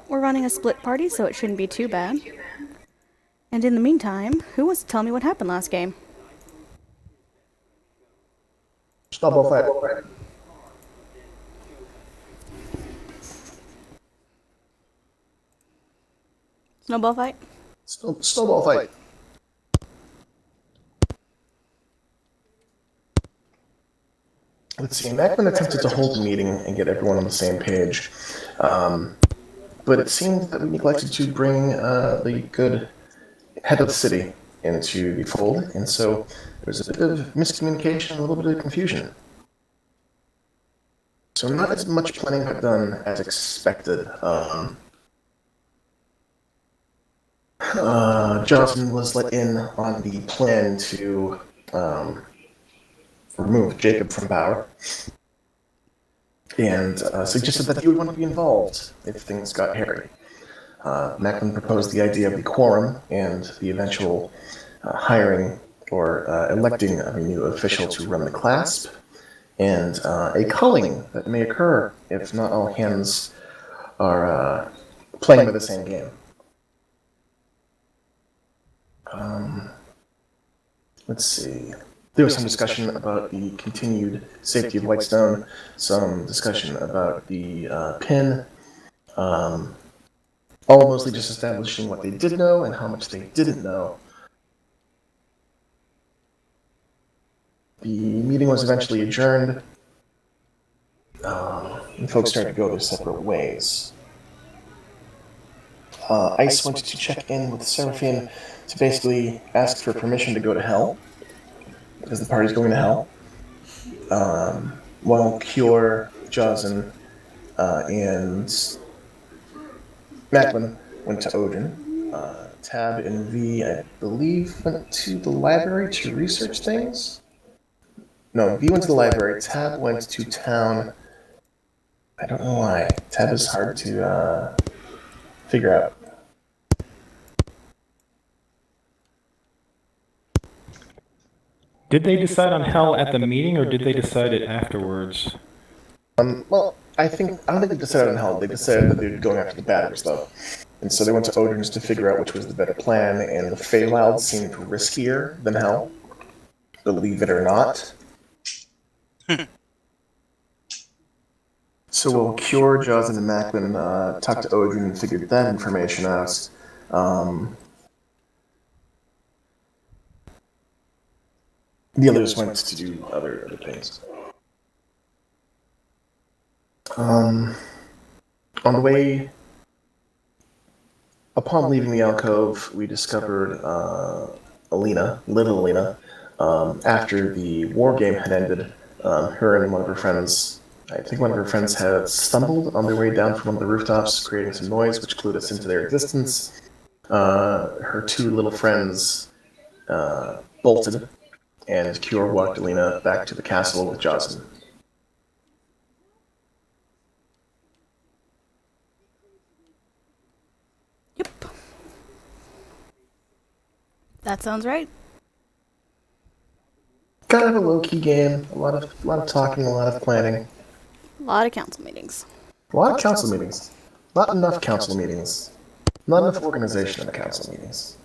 But we're running a split party, so it shouldn't be too bad. And in the meantime, who wants to tell me what happened last game? Snowball fight. Snowball fight? Snowball fight. Let's see. Macklin attempted to hold the meeting and get everyone on the same page, but it seemed that we neglected to bring the good head of the city into the fold, and so there was a bit of miscommunication, a little bit of confusion. So not as much planning got done as expected. Johnson was let in on the plan to remove Jacob from power, and suggested that he would want to be involved if things got hairy. Macklin proposed the idea of the quorum and the eventual hiring or electing of a new official to run the clasp, and a culling that may occur if not all hands are playing by the same game. Let's see. There was some discussion about the continued safety of Whitestone, some discussion about the pin, all mostly just establishing what they did know and how much they didn't know. The meeting was eventually adjourned, and folks started to go their separate ways. Ice went to check in with Seraphine to basically ask for permission to go to hell, because the party's going to hell. While Cure, Jozen, and Macklin went to Odin. Tab and V, I believe, went to the library to research things. No, V went to the library. Tab went to town. I don't know why. Tab is hard to figure out. Did they decide on hell at the meeting, or did they decide it afterwards? Well, I don't think they decided on hell. They decided that they were going after the batteries, though. And so they went to Odin's to figure out which was the better plan, and the Feywild seemed riskier than hell. Believe it or not. So while Cure, Jozen, and Macklin talked to Odin and figured that information out, the others went to do other things. On the way, upon leaving the alcove, we discovered Alina, little Alina. After the war game had ended, her and one of her friends, I think one of her friends had stumbled on their way down from one of the rooftops, creating some noise which clued us into their existence. Her two little friends bolted, and Cure walked Alina back to the castle with Jocelyn. Yep. That sounds right. Kind of a low-key game. A lot of talking, a lot of planning. A lot of council meetings. A lot of council meetings. Not enough council meetings. Not enough organization in the council meetings.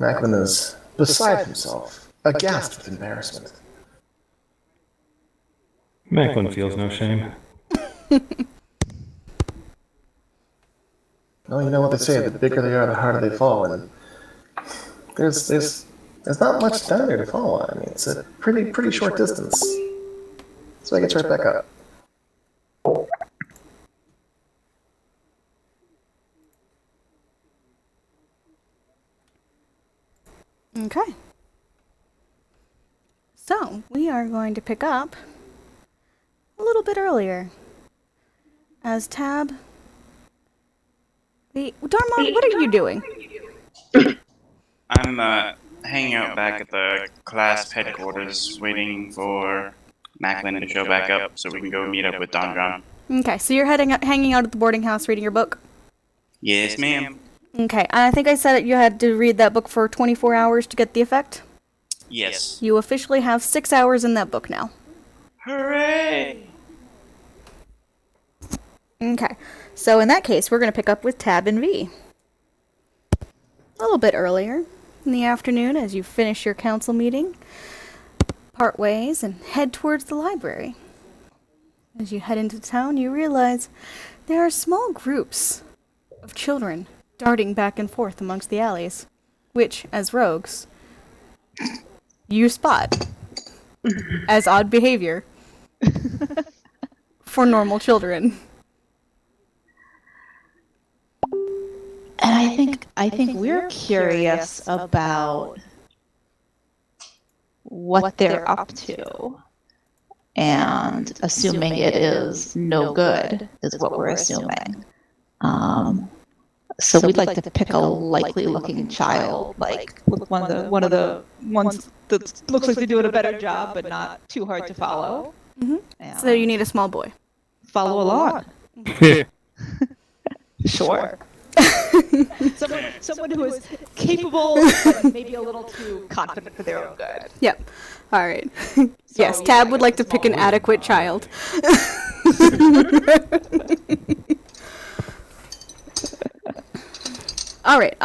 Macklin is beside himself, aghast with embarrassment. Macklin feels no shame. Well, you know what they say, the bigger they are, the harder they fall, and there's not much down there to fall on. I mean, it's a pretty short distance. So I get right back up. Okay. So, we are going to pick up a little bit earlier. As Tab... Darmon, what are you doing? I'm hanging out back at the class headquarters, waiting for Macklin to show back up so we can go meet up with Don John. Okay, so you're hanging out at the boarding house reading your book? Yes, ma'am. Okay, I think I said that you had to read that book for 24 hours to get the effect? Yes. You officially have 6 hours in that book now. Hooray! Okay, So in that case, we're going to pick up with Tab and V. A little bit earlier in the afternoon as you finish your council meeting, part ways and head towards the library. As you head into town, you realize there are small groups of children darting back and forth amongst the alleys, which, as rogues, you spot as odd behavior for normal children. And I think we're curious about what they're up to. And assuming it is no good is what we're assuming. So we'd like to pick a likely looking child, like one of the ones that looks like they're doing a better job, but not too hard to follow. Mm-hmm. So you need a small boy. Follow along. Sure. Someone who is capable, but maybe a little too confident for their own good. Yep. All right. Yes, Tab would like to pick an adequate child. All right.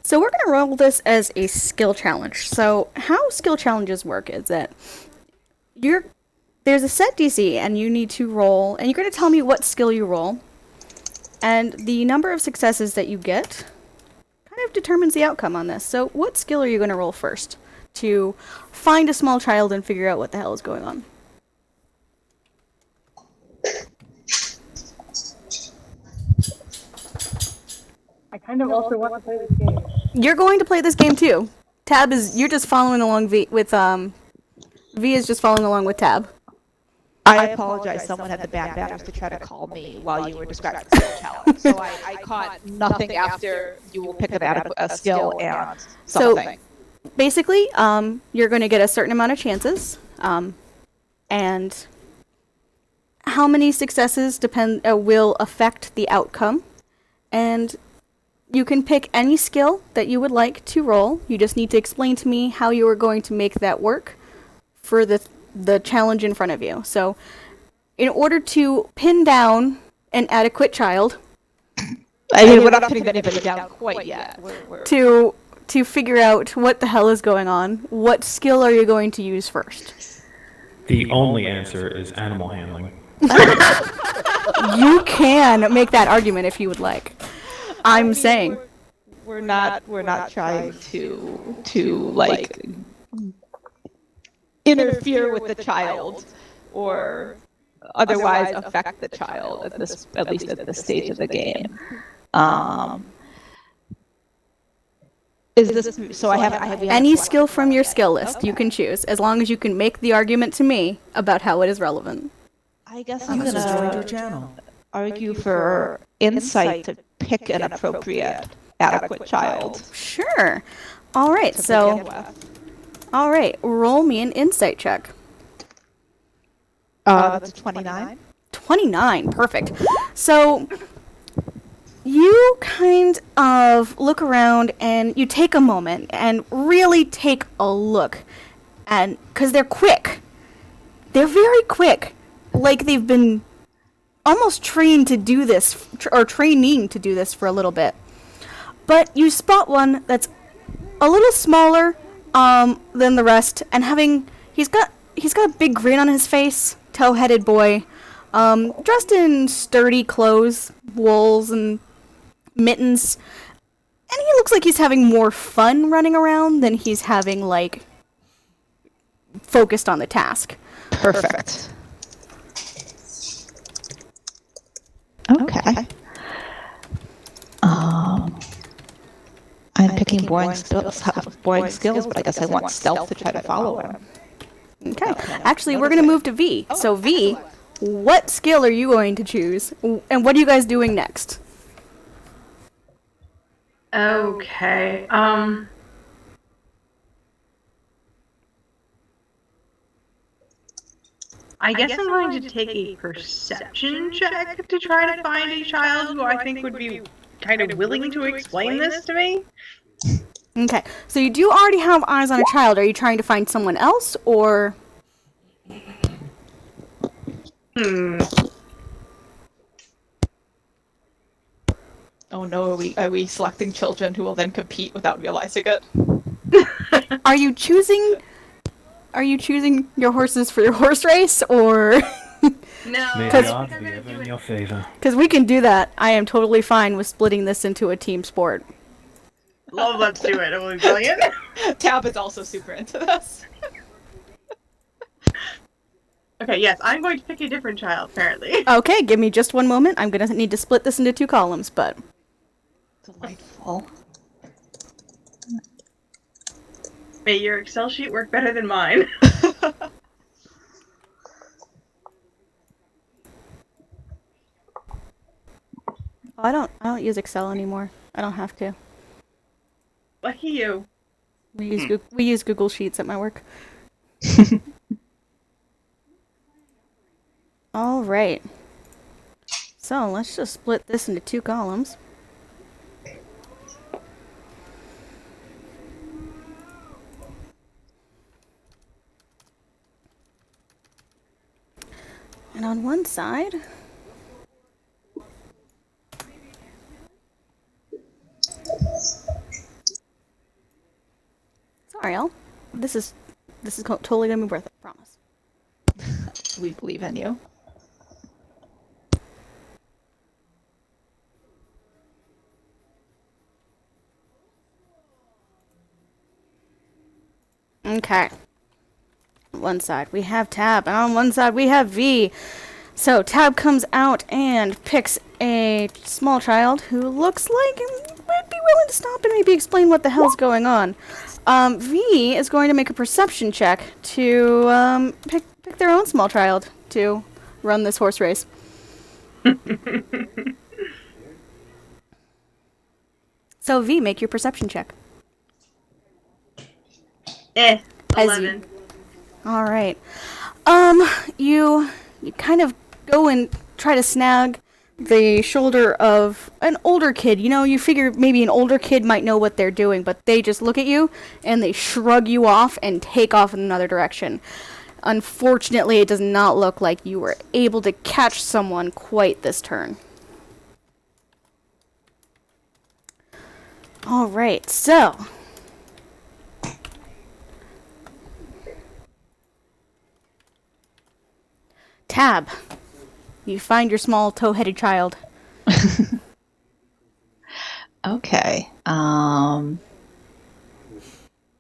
So we're gonna roll this as a skill challenge. So how skill challenges work is that there's a set DC and you need to roll, and you're gonna tell me what skill you roll, and the number of successes that you get kind of determines the outcome on this. So what skill are you gonna roll first to find a small child and figure out what the hell is going on? I kind of also want to play this game. You're going to play this game too. You're just following along V is just following along with Tab. I apologize. Someone had the bad manners to try to call me while you were describing the skill challenge. So I caught nothing after you will pick a skill and something. So basically, you're going to get a certain amount of chances, and how many successes will affect the outcome. And you can pick any skill that you would like to roll. You just need to explain to me how you are going to make that work for the challenge in front of you. So, in order to pin down an adequate child, I mean, we're not pinning anybody down quite yet. to figure out what the hell is going on, what skill are you going to use first? The only answer is animal handling. You can make that argument if you would like. I'm saying we're not trying to like interfere with the child or otherwise affect the child at least at this stage of the game. Is this so? I have any skill from your skill list you can choose, as long as you can make the argument to me about how it is relevant. I guess I'm gonna argue for insight to pick an appropriate, adequate child. Sure. All right. All right. Roll me an insight check. That's a 29. 29. Perfect. So you kind of look around and you take a moment and really take a look, and because they're quick, they're very quick, like they've been almost trained to do this, or training to do this for a little bit. But you spot one that's a little smaller than the rest, and he's got a big grin on his face, tow-headed boy, dressed in sturdy clothes, wools and mittens, and he looks like he's having more fun running around than he's having, like, focused on the task. Perfect. Okay. I'm picking boring skills, but I guess I want stealth to try to follow him. Okay. Actually, we're going to move to V. So, V, what skill are you going to choose? And what are you guys doing next? Okay. I guess I'm going to take a perception check to try to find a child who I think would be kind of willing to explain this to me. Okay. So you do already have eyes on a child. Are you trying to find someone else, or... Oh no, are we selecting children who will then compete without realizing it? Are you choosing your horses for your horse race, or? No, May I the think odds I'm be gonna ever do in it. your favor. Because we can do that. I am totally fine with splitting this into a team sport. Well, let's do it. It will be brilliant. Tab is also super into this. Okay, yes, I'm going to pick a different child, apparently. Okay, give me just one moment. I'm gonna need to split this into 2 columns, but Delightful. May your Excel sheet work better than mine. I don't use Excel anymore. I don't have to. Lucky you. We use Google Sheets at my work. All right. So let's just split this into 2 columns. And on one side, sorry, Al. This is totally gonna be worth it. Promise. We believe in you. Okay. On one side we have Tab, and on one side we have V. So Tab comes out and picks a small child who looks like he might be willing to stop and maybe explain what the hell's going on. V is going to make a perception check to pick their own small child to run this horse race. So V, make your perception check. As 11. All right. You kind of go and try to snag the shoulder of an older kid. You know, you figure maybe an older kid might know what they're doing, but they just look at you and they shrug you off and take off in another direction. Unfortunately, it does not look like you were able to catch someone quite this turn. All right, so Tab, you find your small tow-headed child. Okay. And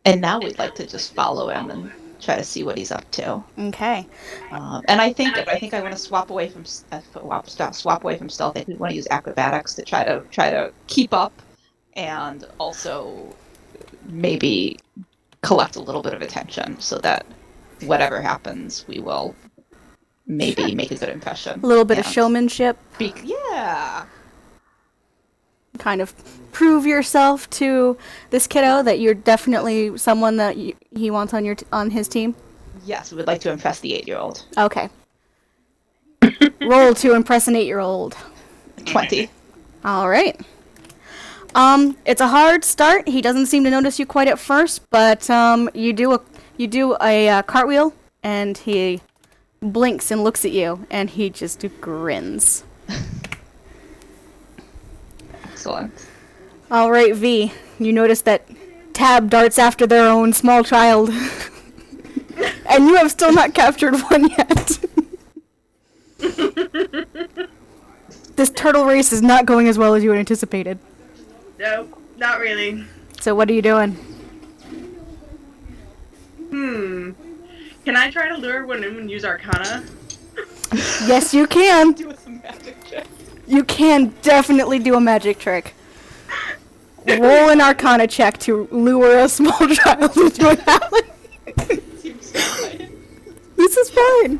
now we'd like to just follow him and try to see what he's up to. Okay. And I think I want to swap away from swap away from stealth. I think we want to use acrobatics to try to keep up, and also maybe collect a little bit of attention so that whatever happens, we will maybe make a good impression. A little bit of And showmanship. yeah. Kind of prove yourself to this kiddo that you're definitely someone that he wants on his team. Yes, we would like to impress the 8-year-old. Okay. Roll to impress an 8-year-old. 20. All right. It's a hard start. He doesn't seem to notice you quite at first, but you do a cartwheel, and he blinks and looks at you, and he just grins. Excellent. All right, V. You notice that Tab darts after their own small child, and you have still not captured one yet. This turtle race is not going as well as you had anticipated. Nope, not really. So what are you doing? Can I try to lure one in and use Arcana? Yes, you can. Do some magic check. You can definitely do a magic trick. Roll an Arcana check to lure a small child into an alley. Seems fine. This is fine.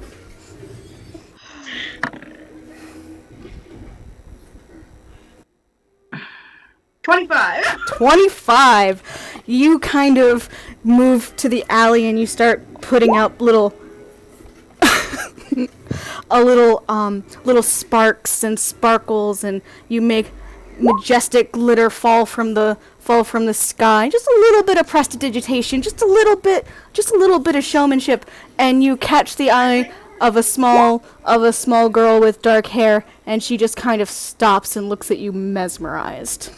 $25. 25. You kind of move to the alley and you start putting out little little sparks and sparkles, and you make majestic glitter fall from the sky. Just a little bit of prestidigitation, just a little bit of showmanship, and you catch the eye of a small girl with dark hair, and she just kind of stops and looks at you mesmerized.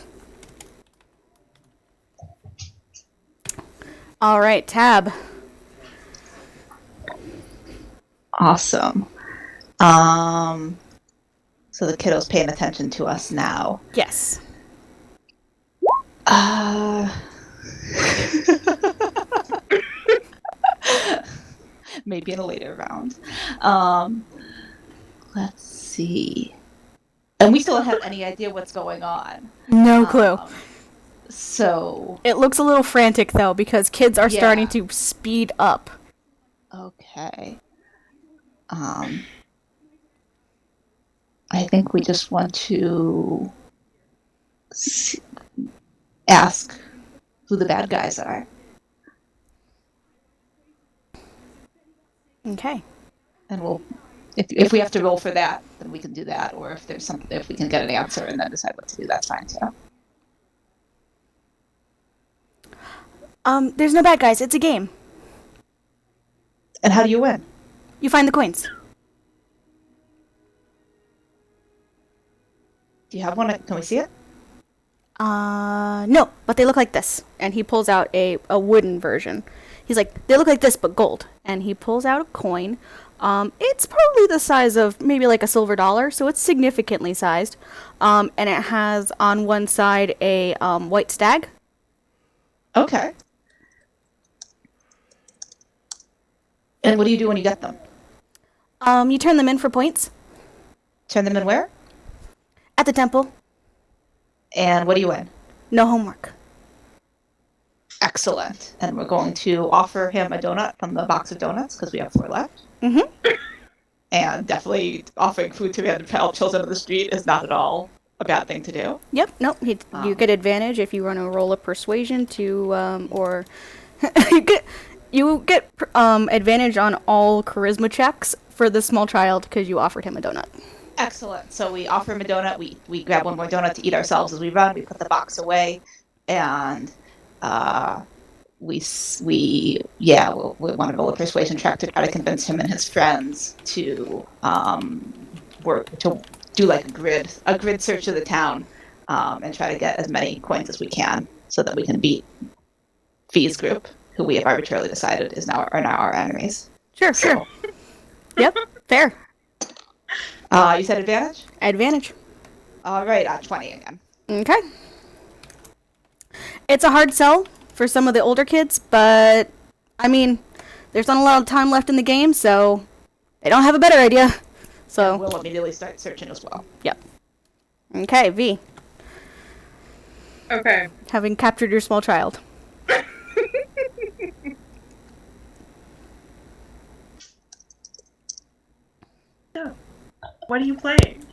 All right, Tab. Awesome. So the kiddo's paying attention to us now. Yes. Maybe in a later round. Let's see. And we still don't have any idea what's going on. No clue. So It looks a little frantic though because kids are starting Yeah. to speed up. okay. I think we just want to ask who the bad guys are. Okay. And we'll, if we have to roll for that, then we can do that. Or if there's something, if we can get an answer and then decide what to do, that's fine too. There's no bad guys. It's a game. And how do you win? You find the coins. Do you have one? Can we see it? No, but they look like this. And he pulls out a wooden version. He's like, they look like this, but gold. And he pulls out a coin. It's probably the size of maybe like a silver dollar, so it's significantly sized. And it has on one side a white stag. Okay. And what do you do when you get them? You turn them in for points Turn them in where? at the temple. And what do you win? No homework. Excellent. And we're going to offer him a donut from the box of donuts because we have 4 left. Mm-hmm. And definitely offering food to random children on the street is not at all a bad thing to do. Yep. Nope. You get advantage if you run a roll of persuasion to, or you get advantage on all charisma checks for the small child because you offered him a donut. Excellent. So we offer him a donut. We grab one more donut to eat ourselves as we run. We put the box away, and we want to roll a persuasion check to try to convince him and his friends to work to do like a grid search of the town, and try to get as many coins as we can so that we can beat Fee's group, who we have arbitrarily decided are now our enemies. Sure. Sure. Yep. Fair. You said advantage? Advantage. All right, 20 again. Okay. It's a hard sell for some of the older kids, but I mean, there's not a lot of time left in the game, so they don't have a better idea. So We'll immediately start searching as well. Yep. Okay, V. Okay. Having captured your small child. So, what are you playing?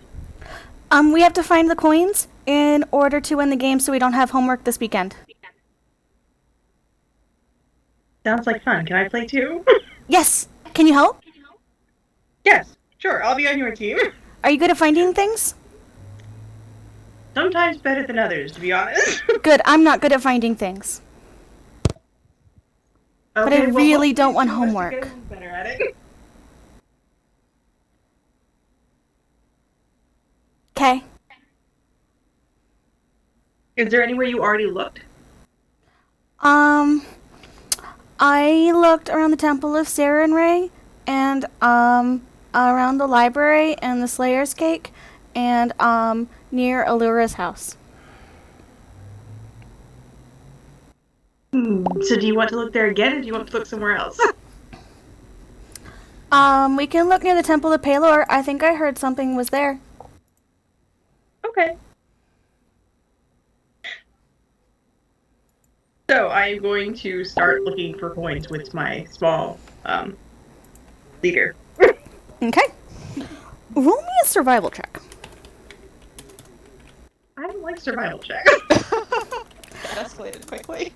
We have to find the coins in order to win the game, so we don't have homework this weekend. Sounds like fun. Can I play too? Yes. Can you help? Yes, sure. I'll be on your team. Are you good at finding things? Sometimes better than others, to be honest. Good. I'm not good at finding things. But I really don't want homework. Better at it. Okay. Is there anywhere you already looked? I looked around the Temple of Sarah and Ray, and around the library and the Slayer's Cake, and near Allura's house. So do you want to look there again, or do you want to look somewhere else? We can look near the Temple of Palor. I think I heard something was there. Okay. So I'm going to start looking for coins with my small leader. Okay. Roll me a survival check. I don't like survival checks. That escalated quickly.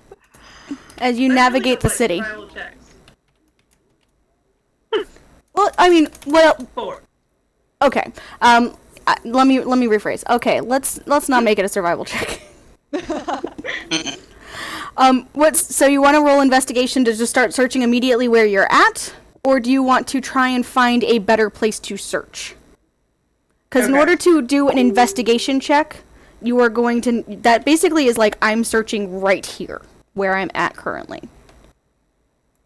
As you navigate the city. Survival checks. Well, I mean, well, 4. okay. Let me rephrase. Okay, let's not make it a survival check. So you want to roll investigation to just start searching immediately where you're at? or do you want to try and find a better place to search? Because in Okay. order to do an investigation check, you are going to... That basically is like I'm searching right here, where I'm at currently.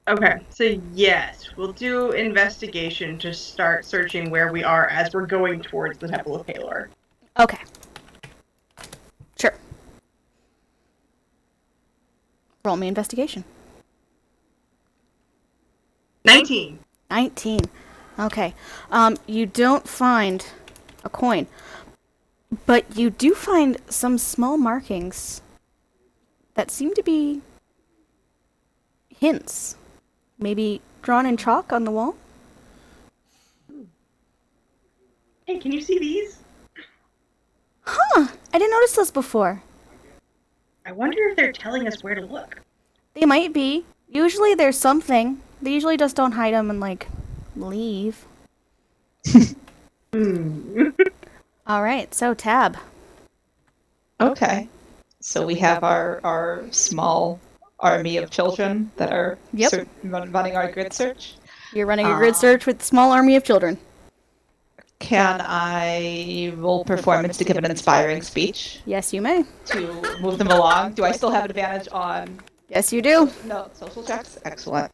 Okay, so yes, we'll do investigation to start searching where we are as we're going towards the Temple of Palor. Okay. Sure. Roll me investigation. 19. 19. Okay. You don't find a coin, but you do find some small markings that seem to be hints. Maybe drawn in chalk on the wall? Hey, can you see these? Huh. I didn't notice those before. I wonder if they're telling us where to look. They might be. Usually there's something. They usually just don't hide them and, like, leave. Alright, so Tab. Okay. So we have our small army of children that are Yep. running our grid search. You're running a grid search with a small army of children. Can I roll performance to give an inspiring speech Yes, you may. to move them along? Do I still have advantage on Yes, you do. no social checks? Excellent.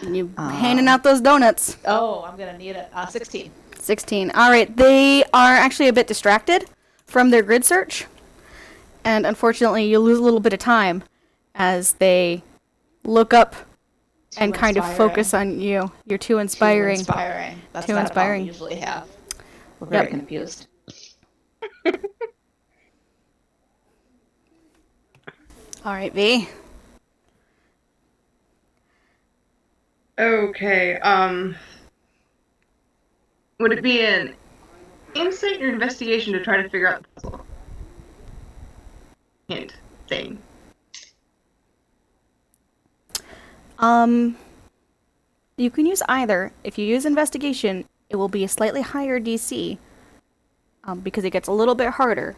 You handing out those donuts. Oh, I'm gonna need it. 16. 16. Alright, they are actually a bit distracted from their grid search. And unfortunately, you lose a little bit of time as they look up and kind of focus on you. You're too inspiring. Inspiring. That's Too not inspiring. A problem we usually have. We're very Yep. confused. Alright, V. Okay, would it be an insight or investigation to try to figure out the puzzle? Hint thing. You can use either. If you use investigation, it will be a slightly higher DC, because it gets a little bit harder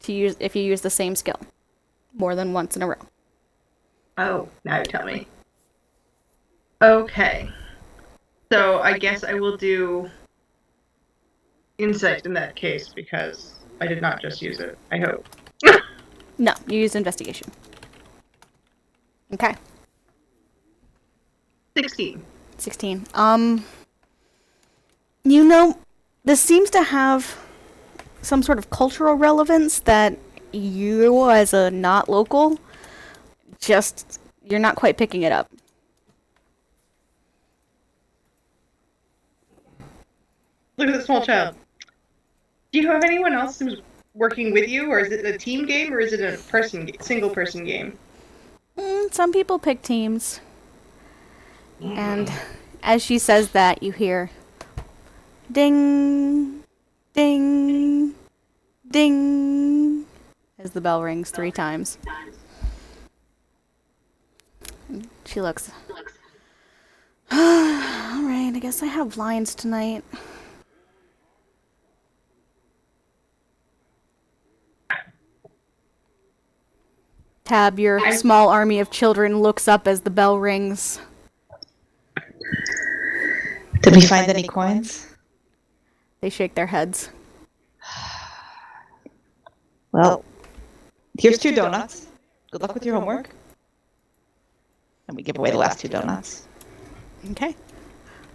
to use if you use the same skill more than once in a row. Oh, now you tell me. Okay. So I guess I will do insight in that case because I did not just use it. I hope. No, you use investigation. Okay. 16. 16. You know, this seems to have some sort of cultural relevance that you, as a not local, you're not quite picking it up. Look at the small child. Do you have anyone else who's working with you, or is it a team game, or is it a single person game? Some people pick teams. And as she says that, you hear ding, ding, ding, as the bell rings 3 times. She looks. Alright, I guess I have lines tonight. Tab, your small army of children looks up as the bell rings. Did we find any coins? They shake their heads. Well, here's 2 donuts. Good luck with your homework. And we give away the last 2 donuts. Okay.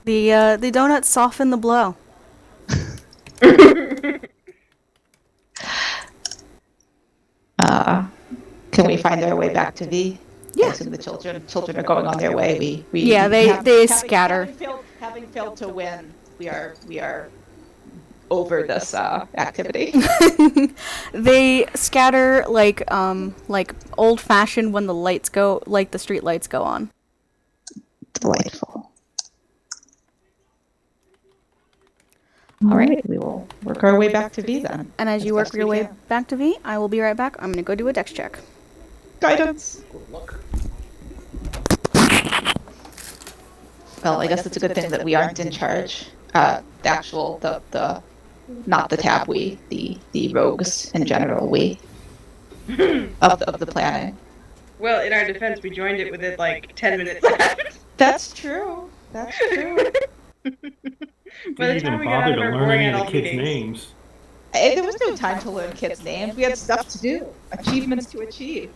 The donuts soften the blow. Can we find our way back to V? Yeah. I assume the children are going on their way. Yeah, they scatter. Having failed to win, we are over this activity. They scatter like old fashioned when the lights go, like the street lights go on. Delightful. All right, we will work our way back to V then. And as you As work best your we way can. back to V, I will be right back. I'm gonna go do a dex check. Guidance. Well, I guess it's a good thing that we aren't in charge. The actual, the not the tab we, the rogues in general we of the planning. Well, in our defense, we joined it with it like 10 minutes left. That's true. That's true. By the Didn't time even we get out bother of to our learn boring any of adult the kids' meetings. names. There was no time to learn kids' names. We had stuff to do, achievements to achieve.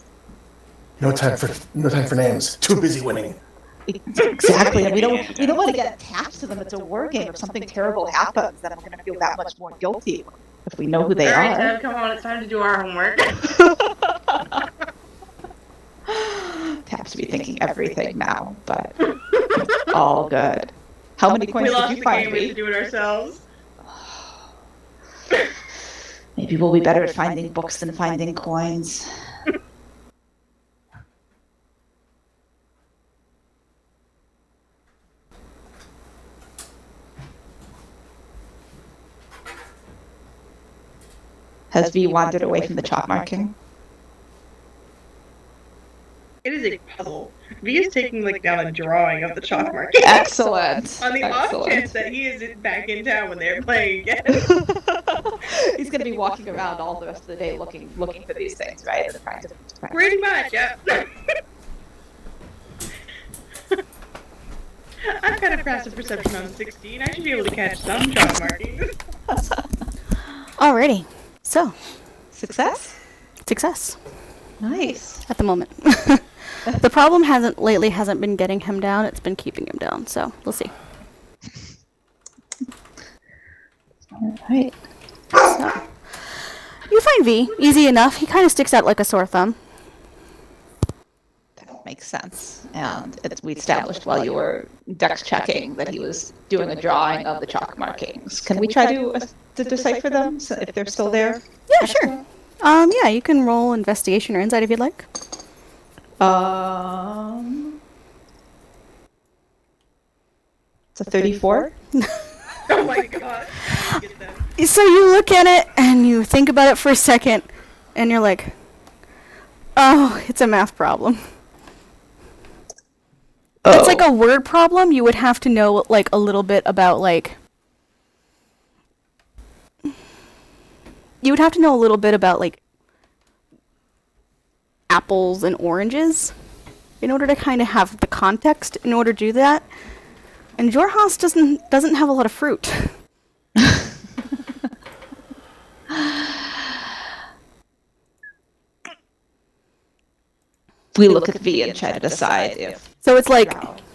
No time for names. Too busy winning. Exactly, and we don't want to get attached to them. It's a war game. If something terrible happens, then we're going to feel that much more guilty if we know who they All right, are. Ted, come on, it's time to do our homework. Taps to be thinking everything now, but all good. How many We coins lost did the you find game. We have me? to do it ourselves. Maybe we'll be better at finding books than finding coins. Has V wandered away from the chalk marking? It is a puzzle. V is taking down a drawing of the chalk marking. Excellent. On the off chance that he is back in town when they're playing again. He's going to be walking around all the rest of the day looking for these things, right? And trying to Pretty much, yeah. I've got a passive perception on 16. I should be able to catch some chalk markings. Alrighty. So, Success? success Nice. at the moment. The problem hasn't been getting him down, it's been keeping him down, so we'll see. Alright. So, you find V, easy enough. He kind of sticks out like a sore thumb. That makes sense. And we established while you were dex checking that he was doing a drawing of the chalk markings. Can we try to decipher them if they're still there? Yeah, sure. Yeah, you can roll investigation or insight if you'd like. It's a 34. Oh my god. Get them. So you look at it and you think about it for a second, and you're like, "Oh, it's a math problem." If it's like a word problem, you would have to know like a little bit about like. You would have to know a little bit about like apples and oranges in order to kind of have the context in order to do that. And Jorhas doesn't have a lot of fruit. We look at V and try to decide if So it's like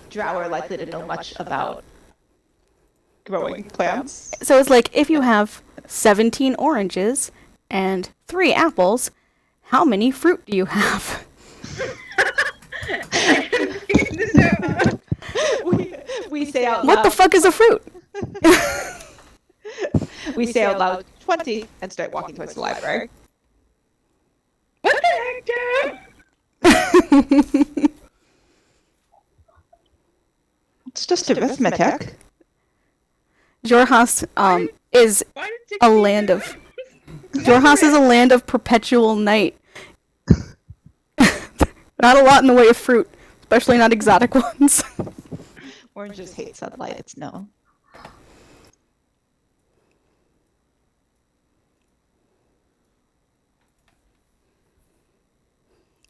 Drow are likely to know much about growing plants. So it's like if you have 17 oranges and 3 apples, how many fruit do you have? We say out loud. What the fuck is a fruit? We say out loud 20 and start walking towards the library. What the heck, Dad? It's just arithmetic. Jorhas is Why did it take a me land down? of Jorhas is a land of perpetual night. Not a lot in the way of fruit, especially not exotic ones. Oranges hate sunlight, it's known.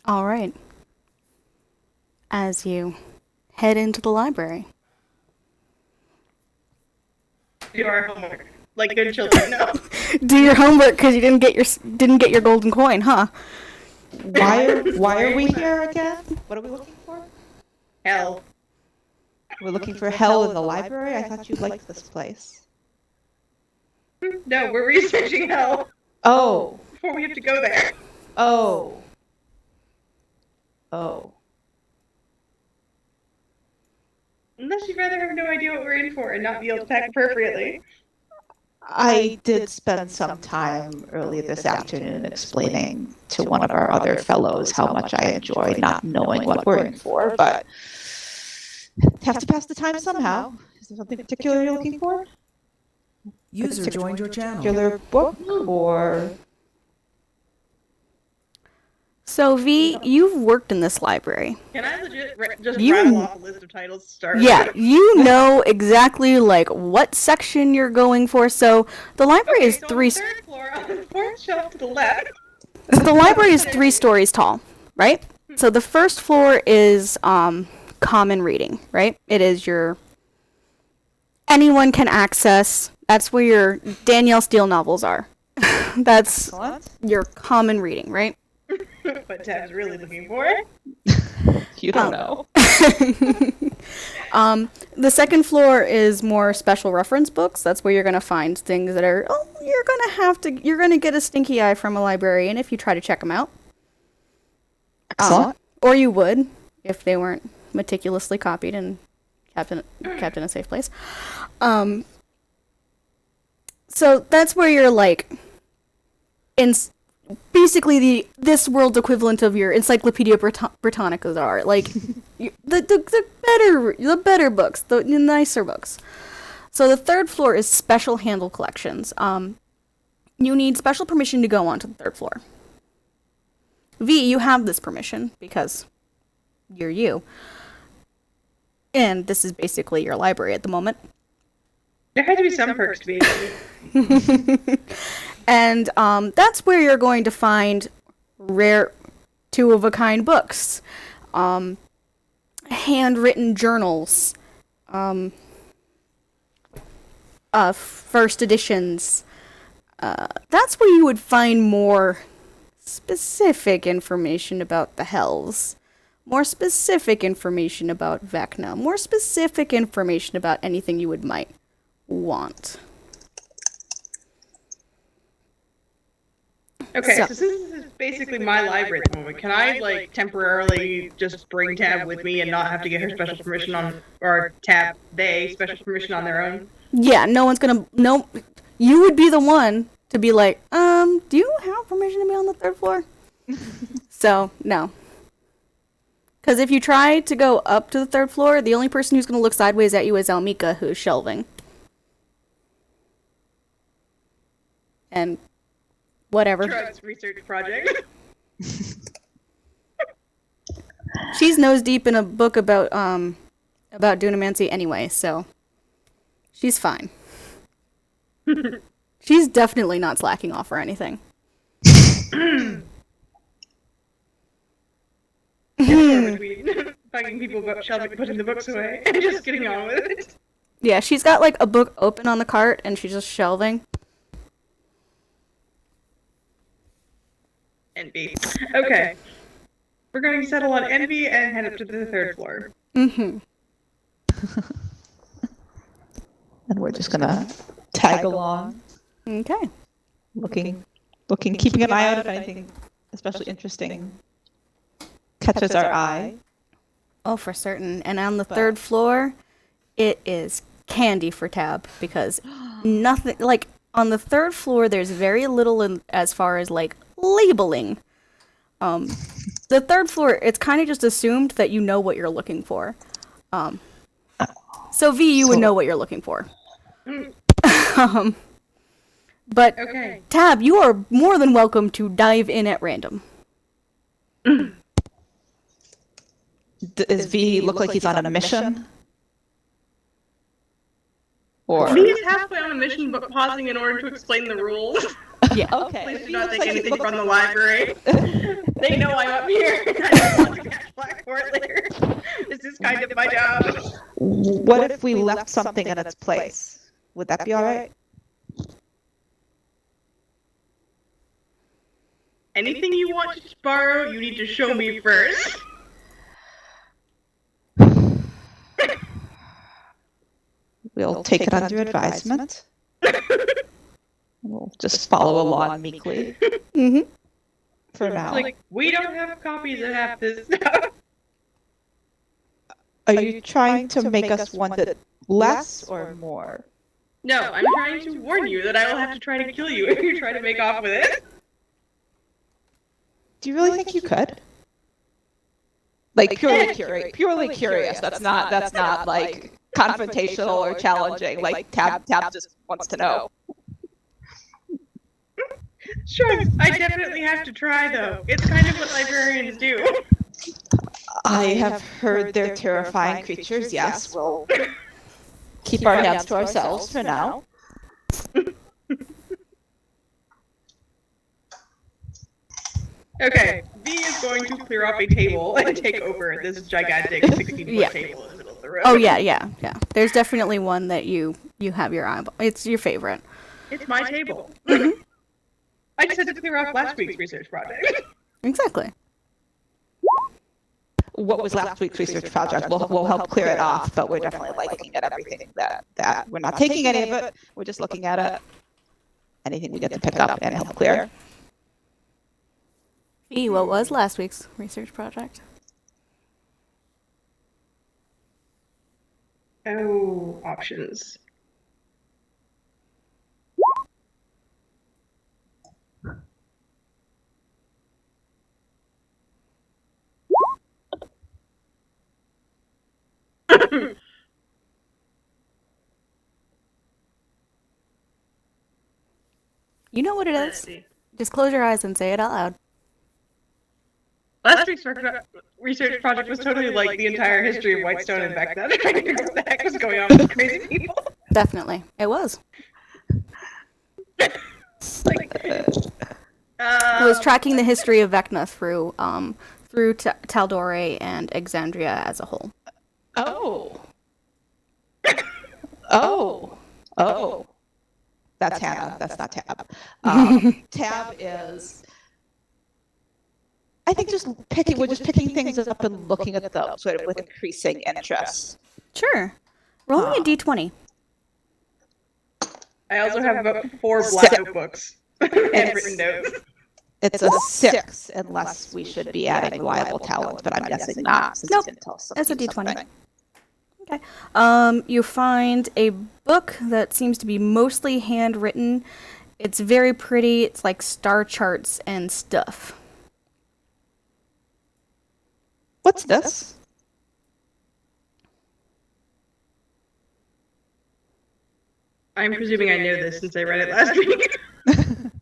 All right. As you head into the library. Do our homework. Like good children, no. Do your homework because you didn't get your golden coin, huh? Why are we here again? What are we looking for? Hell. We're looking for hell in the library? I thought you liked this place. No, we're researching hell Oh. before we have to go there. Oh. Unless you'd rather have no idea what we're in for and not be able to pack appropriately. I did spend some time earlier this afternoon explaining to one of our other fellows how much I enjoy not knowing what we're in for, but have to pass the time somehow. Is there something particular you're looking for? User joined your channel. Particular book or... So V, you've worked in this library. Can I legit just You- rattle off a list of titles to start? Yeah, you know exactly like what section you're going for. So the library is so three. on the third floor, on the fourth shelf to the left. So the library is 3 stories tall, right? So the first floor is common reading, right? It is your anyone can access. That's where your Danielle Steele novels are. That's Excellent. your common reading, right? What Tab's really looking for. You don't know. The second floor is more special reference books. That's where you're going to find things that are, you're going to get a stinky eye from a librarian if you try to check them out. Excellent. Or you would if they weren't meticulously copied and kept in a safe place. So that's where you're like, basically this world equivalent of your Encyclopedia Britannicas are like the better books, the nicer books. So the third floor is special handle collections. You need special permission to go onto the third floor. V, you have this permission because you're you. And this is basically your library at the moment. There had to be some perks to be able. And that's where you're going to find rare two-of-a-kind books, handwritten journals, first editions. That's where you would find more specific information about the Hells, more specific information about Vecna, more specific information about anything you might want. Okay, So- so since this is basically my library at the moment, can I, like, temporarily just bring Tab with me and not have to get her special permission on, or Tab, they, special permission on their own? Yeah, no one's gonna. No, you would be the one to be like, do you have permission to be on the third floor? So, no. Because if you try to go up to the third floor, the only person who's gonna look sideways at you is Almika, who's shelving. And whatever. Trug's research project. She's nose deep in a book about Dunamancy anyway, so she's fine. She's definitely not slacking off or anything. Between fucking people about putting the books away and just getting on with it. Yeah, she's got like a book open on the cart and she's just shelving. Envy. Okay. We're going to settle on Envy and head up to the third floor. Mm-hmm. And we're just gonna tag along, Okay. looking, keeping an eye out if anything especially interesting catches our eye. Oh, for certain. And on the third floor, it is candy for Tab because nothing, like, on the third floor, there's very little as far as, like, labeling. The third floor, it's kind of just assumed that you know what you're looking for. So V, you would know what you're looking for. But Okay. Tab, you are more than welcome to dive in at random. Does V look like he's on a mission? Or V is halfway on a mission, but pausing in order to explain the rules. Yeah. okay, Please V do not looks take like he anything looks- from the library. They know I'm up here. I just want to catch Black for it later. This is kind of my job. What if we left something in its place? Would that be all right? Anything you want to borrow, you need to show me first. We'll take it under advisement. We'll just follow along meekly Mm-hmm. for now. Like, we don't have copies of half this stuff. Are you trying to make us want it less or more? No, I'm trying to warn you that I will have to try to kill you if you try to make off with it. Do you really think you could? Like purely curious. That's not like confrontational or challenging. Like Tab just wants to know. Sure, I definitely have to try though. It's kind of what librarians do. I have heard they're terrifying creatures. Yes, we'll keep our hands to ourselves for now. Okay, V is going to clear off a table and take over this gigantic 16-foot Yeah. table in the middle of the room. Oh, yeah. There's definitely one that you You have your eyeball. It's your favorite. It's my table. I just had to clear off last week's research project. Exactly. What was last week's research project? We'll help clear it off, but we're definitely like looking at everything that we're not taking any of it. We're just looking at it. Anything we get to pick up and help clear. V, what was last week's research project? Oh, options. You know what it Let's is. see. Just close your eyes and say it out loud. Last week's research project was totally like the entire history of Whitestone and Vecna. I didn't know what the heck was going on with crazy people. Definitely. It was. Like, It was tracking the history of Vecna through Tal'Dorei and Exandria as a whole. Oh. Oh. That's Hannah. That's not Tab. Tab is. I think we're just picking things up and looking at them sort of with increasing interest. Sure. Roll me a d20. I also have about 4 black notebooks and written notes. It's a 6, unless we should be adding reliable talent, but I'm guessing not. Since Nope. It didn't tell us It's a something. d20. Okay. You find a book that seems to be mostly handwritten. It's very pretty. It's like star charts and stuff. What's this? I'm presuming I know this since I read it last week.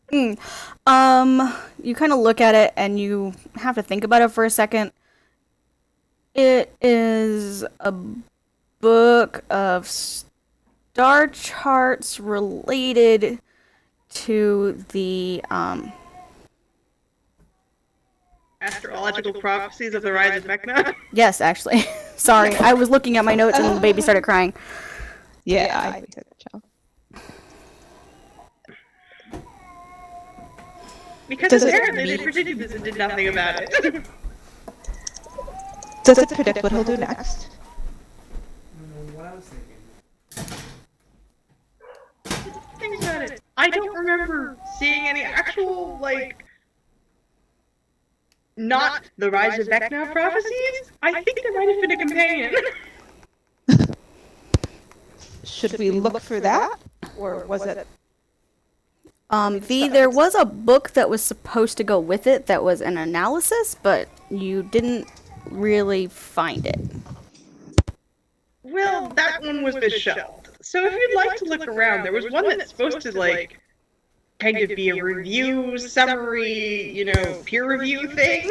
You kind of look at it and you have to think about it for a second. It is a book of star charts related to the Astrological prophecies of the rise of Vecna. yes, actually. Sorry, I was looking at my notes and the baby started crying. Yeah, I did a good job. Because apparently they predicted this and did nothing about it. Does it predict what he'll do next? Things about it. I don't remember seeing any actual, like, not the rise of Vecna prophecies. I think there might have been a companion. Should we look for that? Or was it? V, there was a book that was supposed to go with it that was an analysis, but you didn't really find it. Well, that one was shelved. So if you'd like to look around, there was one that's supposed to, like, kind of be a review, summary, peer review thing.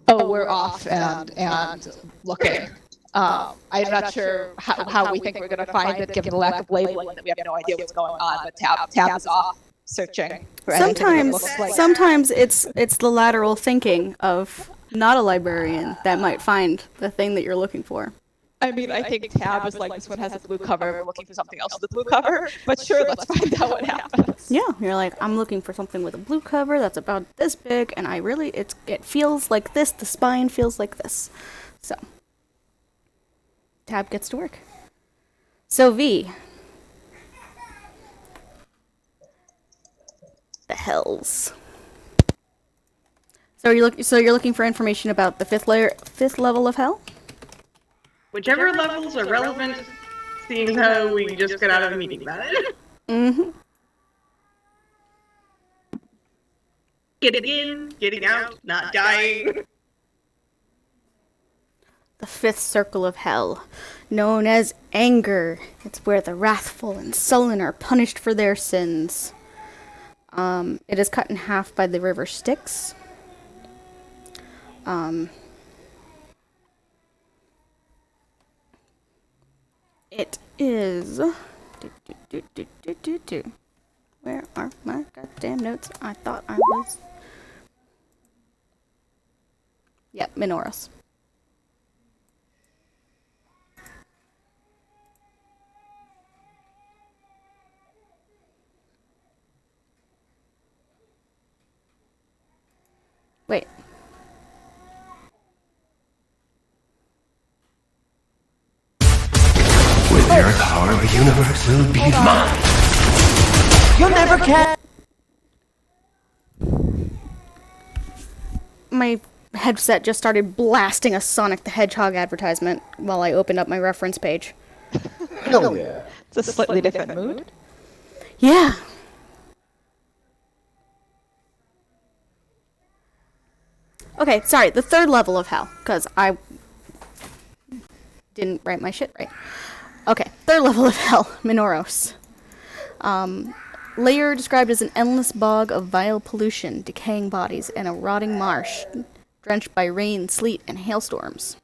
Oh, we're off and looking. I'm not sure how we think we're going to find it, given the lack of labeling, that we have no idea what's going on. But Tab is off searching for anything that looks like. Sometimes it's the lateral thinking of not a librarian that might find the thing that you're looking for. I mean, I think Tab is like, this one has a blue cover, we're looking for something else with a blue cover. But sure, let's find out what happens. Yeah, you're like, I'm looking for something with a blue cover that's about this big, and it feels like this. The spine feels like this. So. Tab gets to work. So V. The hells. So you're looking for information about the fifth level of hell? Whichever levels are relevant, seeing how we just got out of a meeting about it. Mm-hmm. Getting in, getting out, not dying. The fifth circle of hell, known as anger. It's where the wrathful and sullen are punished for their sins. It is cut in half by the river Styx. It is... Where are my goddamn notes? I thought I was... Yep, Minoros. universe will be mine. You'll never catch. My headset just started blasting a Sonic the Hedgehog advertisement while I opened up my reference page. Hell yeah. It's a slightly different mood. Yeah. Okay, sorry, the third level of hell, because I didn't write my shit right. Okay, third level of hell, Minoros. Layer described as an endless bog of vile pollution, decaying bodies, and a rotting marsh, drenched by rain, sleet, and hailstorms.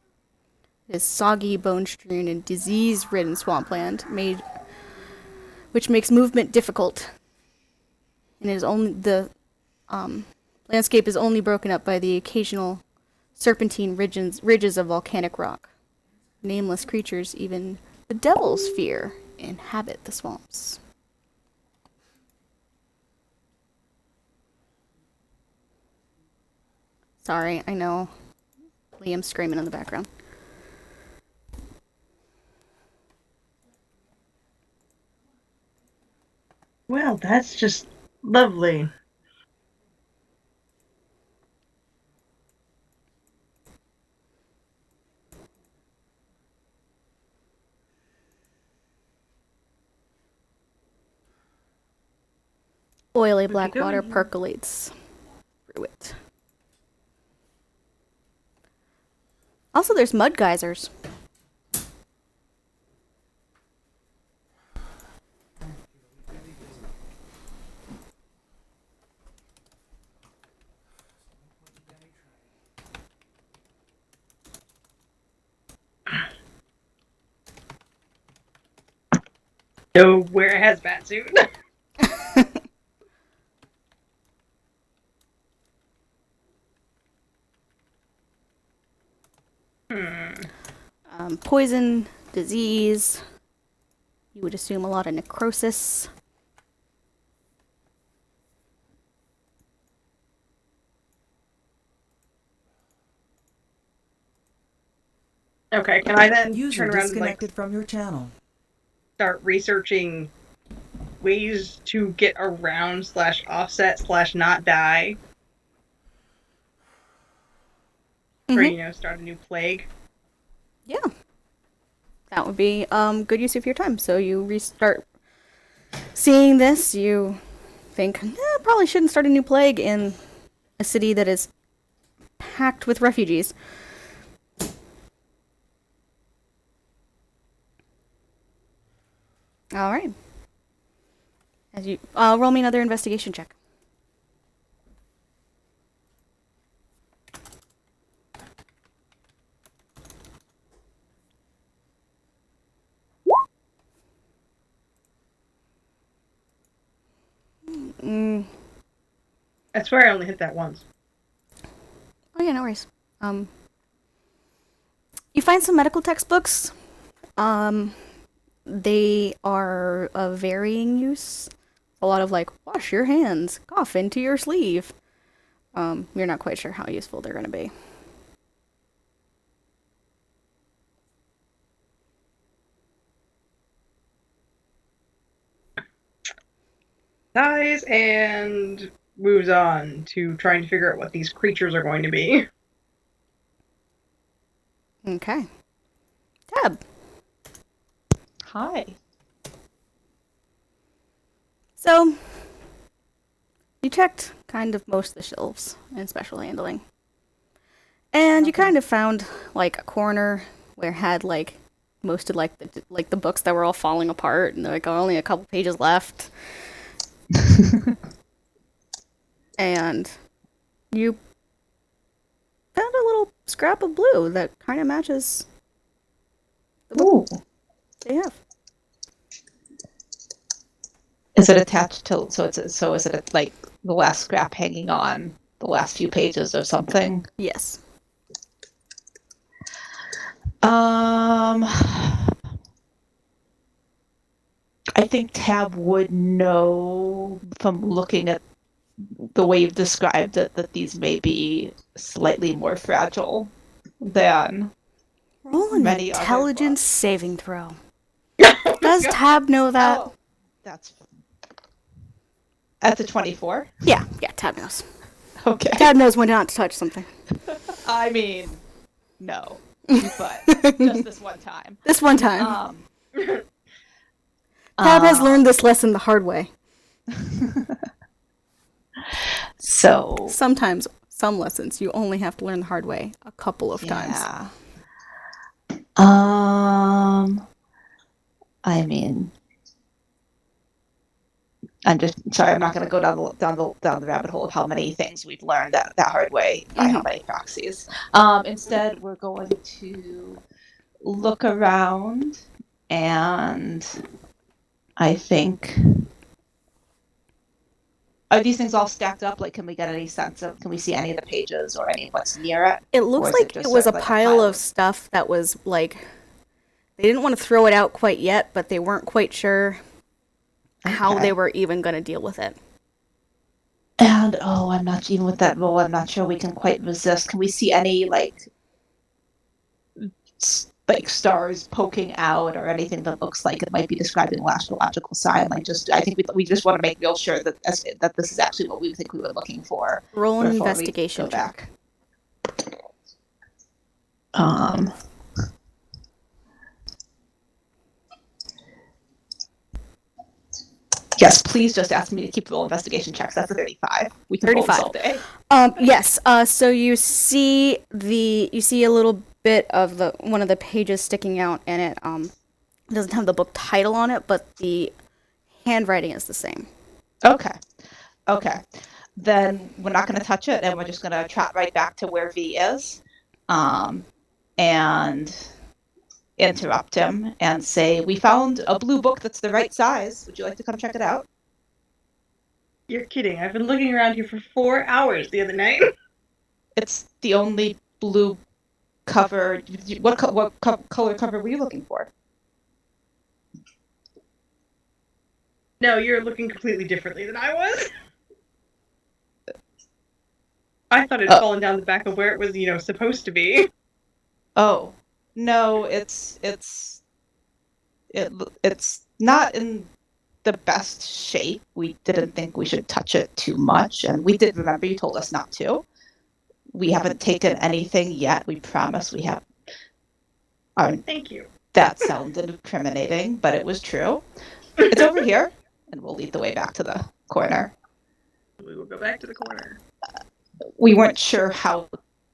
It is soggy, bone-strewn, and disease-ridden swampland, which makes movement difficult. And it is only the landscape is only broken up by the occasional serpentine ridges of volcanic rock. Nameless creatures, even the devil's fear, inhabit the swamps. Sorry, I know. Liam's screaming in the background. Well, that's just lovely. Oily black water percolates through it. Also, there's mud geysers. So wear a hazmat suit. Poison, disease. You would assume a lot of necrosis. Okay, can I then User turn around and disconnected from your channel. start researching ways to get around / offset / not die? Or, start a new plague? Yeah. That would be good use of your time. So you restart seeing this, you think, probably shouldn't start a new plague in a city that is packed with refugees. All right. As you roll me another investigation check. I swear I only hit that once. Oh yeah, no worries. You find some medical textbooks. They are of varying use. A lot of like, wash your hands, cough into your sleeve. You're not quite sure how useful they're going to be. Dies and moves on to trying to figure out what these creatures are going to be. Okay. Tab. Hi. So, you checked kind of most of the shelves in special handling. And you kind of found like a corner where it had like most of like the books that were all falling apart and like only a couple pages left. And you found a little scrap of blue that kind of matches the book they have. Is it attached to? So is it like the last scrap hanging on the last few pages or something? Yes. I think Tab would know from looking at the way you've described it that these may be slightly more fragile than Roll an many other intelligence books. saving throw. That Does Tab know that? Oh, that's at the 24. Yeah, Tab knows. Okay. Tab knows when not to touch something. I mean, no, but just this one time. This one time. Um, Tab has learned this lesson the hard way. So Sometimes, some lessons, you only have to learn the hard way a couple of times. yeah. I mean, I'm just sorry. I'm not going to go down the rabbit hole of how many things we've learned that hard way by how many proxies. Instead, we're going to look around, and I think. Are these things all stacked up? Like, can we get any sense of? Can we see any of the pages or any of what's near it? It looks Or is like just it was sort a of like pile of stuff that was like. They didn't want to throw it out quite yet, but they weren't quite sure how Okay. they were even going to deal with it. And I'm not even with that roll. I'm not sure we can quite resist. Can we see any like stars poking out or anything that looks like it might be describing an astrological sign? Like, I think we just want to make real sure that that this is actually what we think we were looking for. Roll an before we investigation go check. back. Yes, please just ask me to keep roll investigation checks. That's a 35. We can roll this all day. Yes. So you see a little bit of one of the pages sticking out, and it doesn't have the book title on it, but the handwriting is the same. Okay. Then we're not going to touch it, and we're just going to trot right back to where V is, and interrupt him and say, "We found a blue book that's the right size. Would you like to come check it out?" You're kidding. I've been looking around here for 4 hours the other night. It's the only blue cover. What color cover were you looking for? No, you're looking completely differently than I was. I thought it had fallen down the back of where it was, supposed to be. Oh, no, it's not in the best shape. We didn't think we should touch it too much, and we did remember you told us not to. We haven't taken anything yet. We promise we have. Thank you. That sounded incriminating, but it was true. It's over here, and we'll lead the way back to the corner. We will go back to the corner. We weren't sure how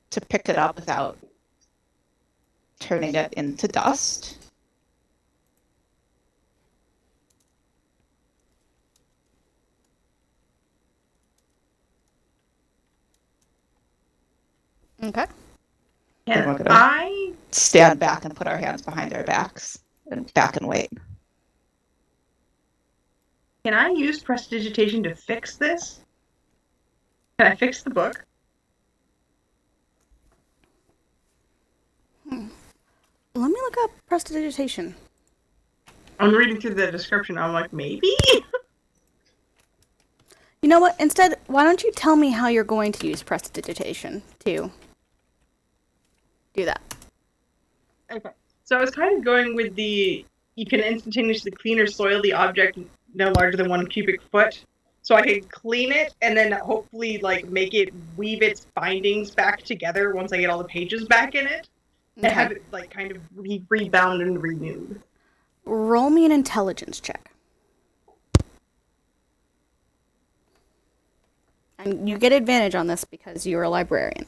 to pick it up without turning it into dust. Okay. And we're Can gonna I stand back and put our hands behind our backs and wait. Can I use prestidigitation to fix this? Can I fix the book? Let me look up prestidigitation. I'm reading through the description. I'm like, maybe? You know what? Instead, why don't you tell me how you're going to use prestidigitation to do that? Okay. So I was kind of going with you can instantaneously clean or soil the object no larger than 1 cubic foot. So I could clean it and then hopefully make it weave its bindings back together once I get all the pages back in it. And have it kind of rebound and renewed. Roll me an intelligence check. And you get advantage on this because you're a librarian.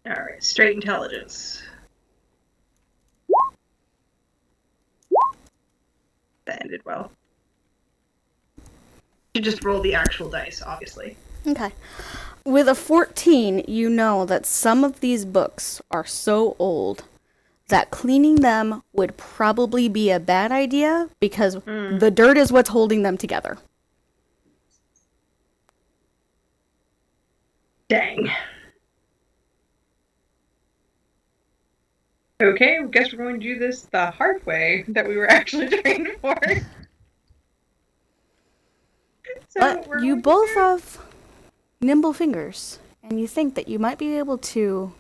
Alright, straight intelligence. That ended well. You just roll the actual dice, obviously. Okay. With a 14, you know that some of these books are so old that cleaning them would probably be a bad idea because the dirt is what's holding them together. Dang. Okay, I guess we're going to do this the hard way that we were actually trained for. But you both have nimble fingers, and you think that you might be able to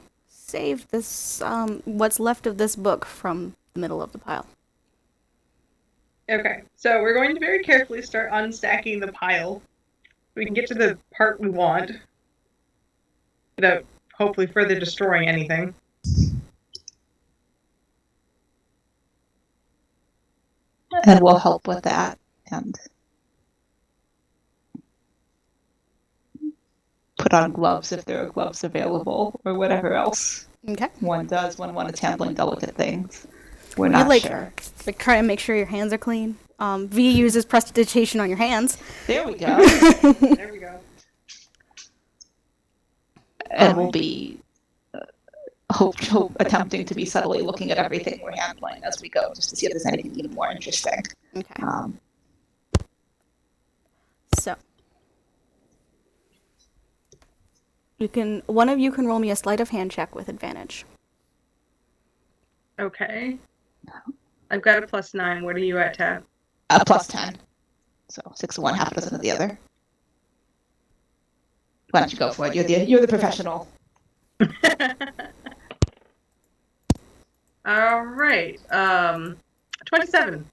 saved this, what's left of this book from the middle of the pile. Okay, so we're going to very carefully start unstacking the pile. We can get to the part we want without hopefully further destroying anything. And we'll help with that. And put on gloves if there are gloves available, or whatever else Okay. one does when one is handling delicate things. We're not like, sure. Like, try and make sure your hands are clean. V uses prestidigitation on your hands. There we go. There we go. And we'll be hope attempting to be subtly looking at everything we're handling as we go, just to see if there's anything even more interesting. Okay. Um, So. One of you can roll me a sleight of hand check with advantage. Okay. I've got a +9. What are you at, Tab? plus 10. So 6 of one, half a dozen of the other. Why don't you go for it? You're the professional. All right. 27.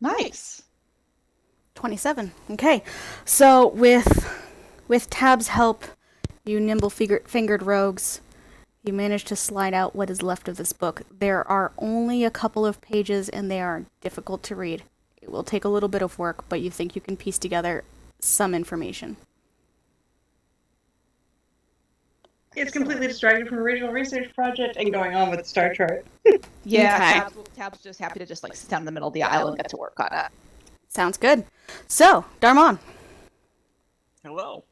Nice. 27. Okay. So with Tab's help, you nimble-fingered rogues, you managed to slide out what is left of this book. There are only a couple of pages, and they are difficult to read. It will take a little bit of work, but you think you can piece together some information. It's completely distracted from original research project and going on with the star chart. Yeah, Okay. Tab's just happy to just like sit down in the middle of the aisle and get to work on it. Sounds good. So, Darmon. Hello.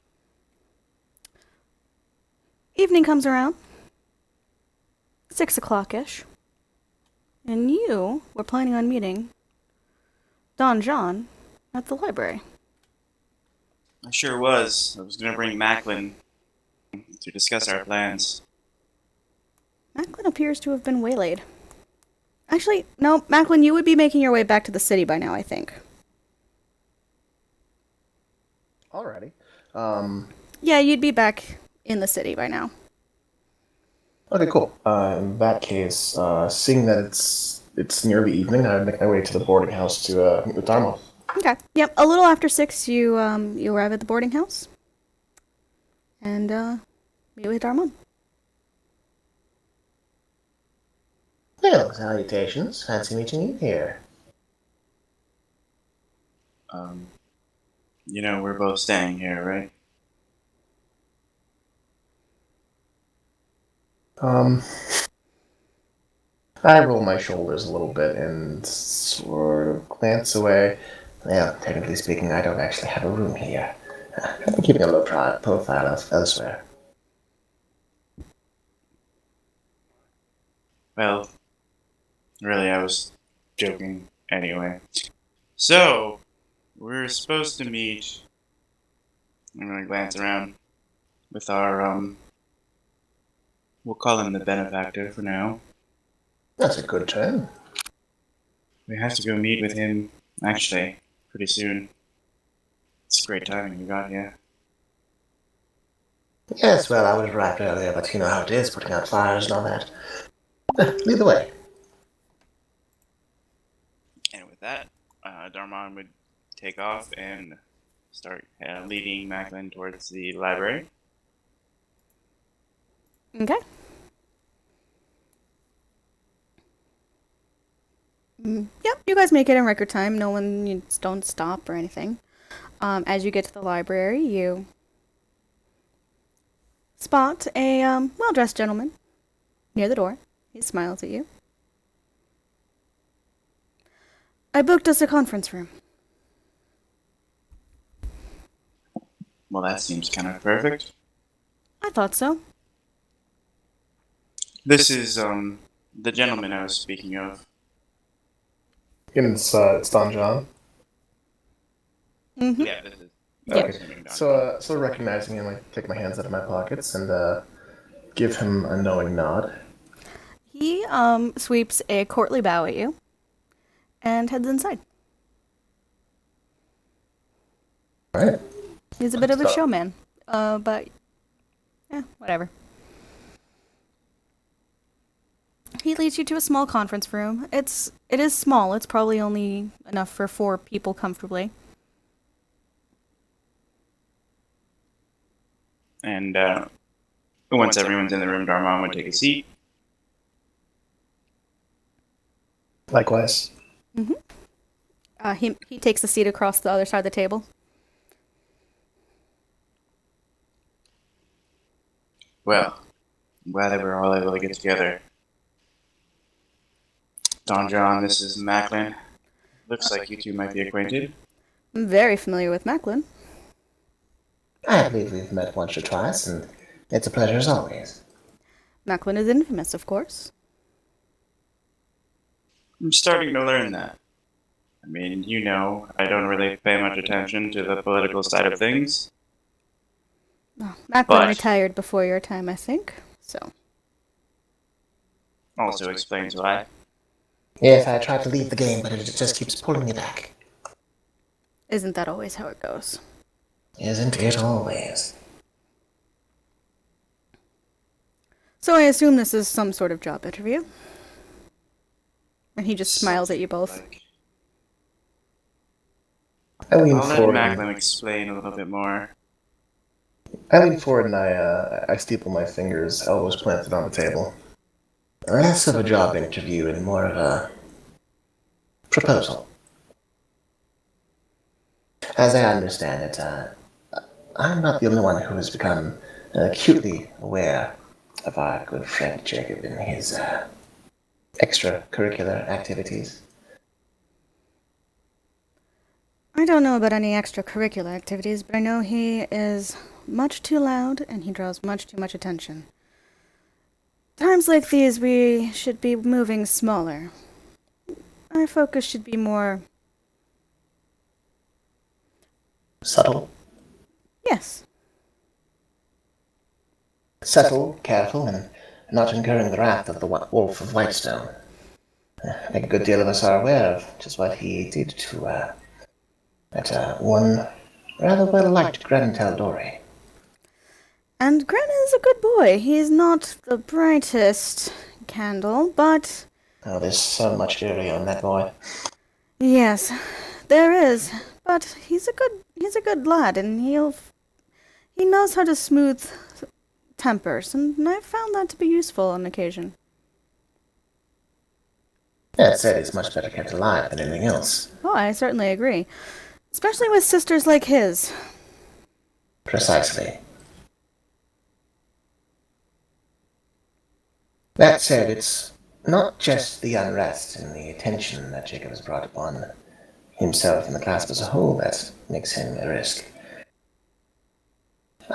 Evening comes around. 6 o'clock-ish. And you were planning on meeting Don John at the library. I sure was. I was going to bring Macklin to discuss our plans. Macklin appears to have been waylaid. Actually, no, Macklin, you would be making your way back to the city by now, I think. Alrighty. Yeah, you'd be back in the city by now. Okay, cool. In that case, seeing that it's nearly evening, I'd make my way to the boarding house to meet with Dharma. Okay. Yep, a little after 6, you arrive at the boarding house. And, meet with Darmon. Well, salutations. Fancy meeting you here. You know, we're both staying here, right? I roll my shoulders a little bit and sort of glance away. Well, technically speaking, I don't actually have a room here. I've been keeping a low profile elsewhere. Well, really, I was joking anyway. So, we're supposed to meet. I'm gonna glance around with our, we'll call him the benefactor for now. That's a good term. We have to go meet with him, actually, pretty soon. It's great timing you got here. Yes, well, I would have arrived earlier, but you know how it is, putting out fires and all that. Lead the way. And with that, Darmon would take off and start leading Macklin towards the library. Okay. Yep, you guys make it in record time. You don't stop or anything. As you get to the library, you spot a well-dressed gentleman near the door. He smiles at you. I booked us a conference room. Well, that seems kind of perfect. I thought so. This is, the gentleman I was speaking of. It's Don John. Mm-hmm. Yeah, this is. Okay. So recognizing him, I take my hands out of my pockets and give him a knowing nod. He sweeps a courtly bow at you and heads inside. All right. He's a bit of a Stop. showman, but yeah, whatever. he leads you to a small conference room. It is small. It's probably only enough for 4 people comfortably. And once everyone's in the room, Darmon would take a seat. Likewise. He takes a seat across the other side of the table. Well, I'm glad that we're all able to get together. Don John, this is Macklin. Looks like you two might be acquainted. I'm very familiar with Macklin. I believe we've met once or twice, and it's a pleasure as always. Macklin is infamous, of course. I'm starting to learn that. I mean, you know, I don't really pay much attention to the political side of things. Oh, Macklin But- retired before your time, I think. So, Also explains why. Yes, I tried to leave the game, but it just keeps pulling me back. isn't that always how it goes? Isn't it always? So I assume this is some sort of job interview. And he just smiles at you both. I lean I'll let forward. Macklin explain a little bit more. I lean forward and I steeple my fingers, elbows planted on the table. Less of a job interview and more of a proposal. As I understand it, I'm not the only one who has become acutely aware of our good friend Jacob and his extracurricular activities. I don't know about any extracurricular activities, but I know he is much too loud and he draws much too much attention. Times like these, we should be moving smaller. Our focus should be more... Subtle, Yes. subtle, careful, and not incurring the wrath of the Wolf of Whitestone. I think a good deal of us are aware of just what he did to that one rather well-liked Grentel Dory. And Gren is a good boy. He's not the brightest candle, but... Oh, there's so much fury on that boy. Yes, there is. But he's a good lad, and he knows how to smooth tempers, and I've found that to be useful on occasion. That said, he's much better kept alive than anything else. Oh, I certainly agree. Especially with sisters like his. Precisely. That said, it's not just the unrest and the attention that Jacob has brought upon himself and the class as a whole that makes him a risk.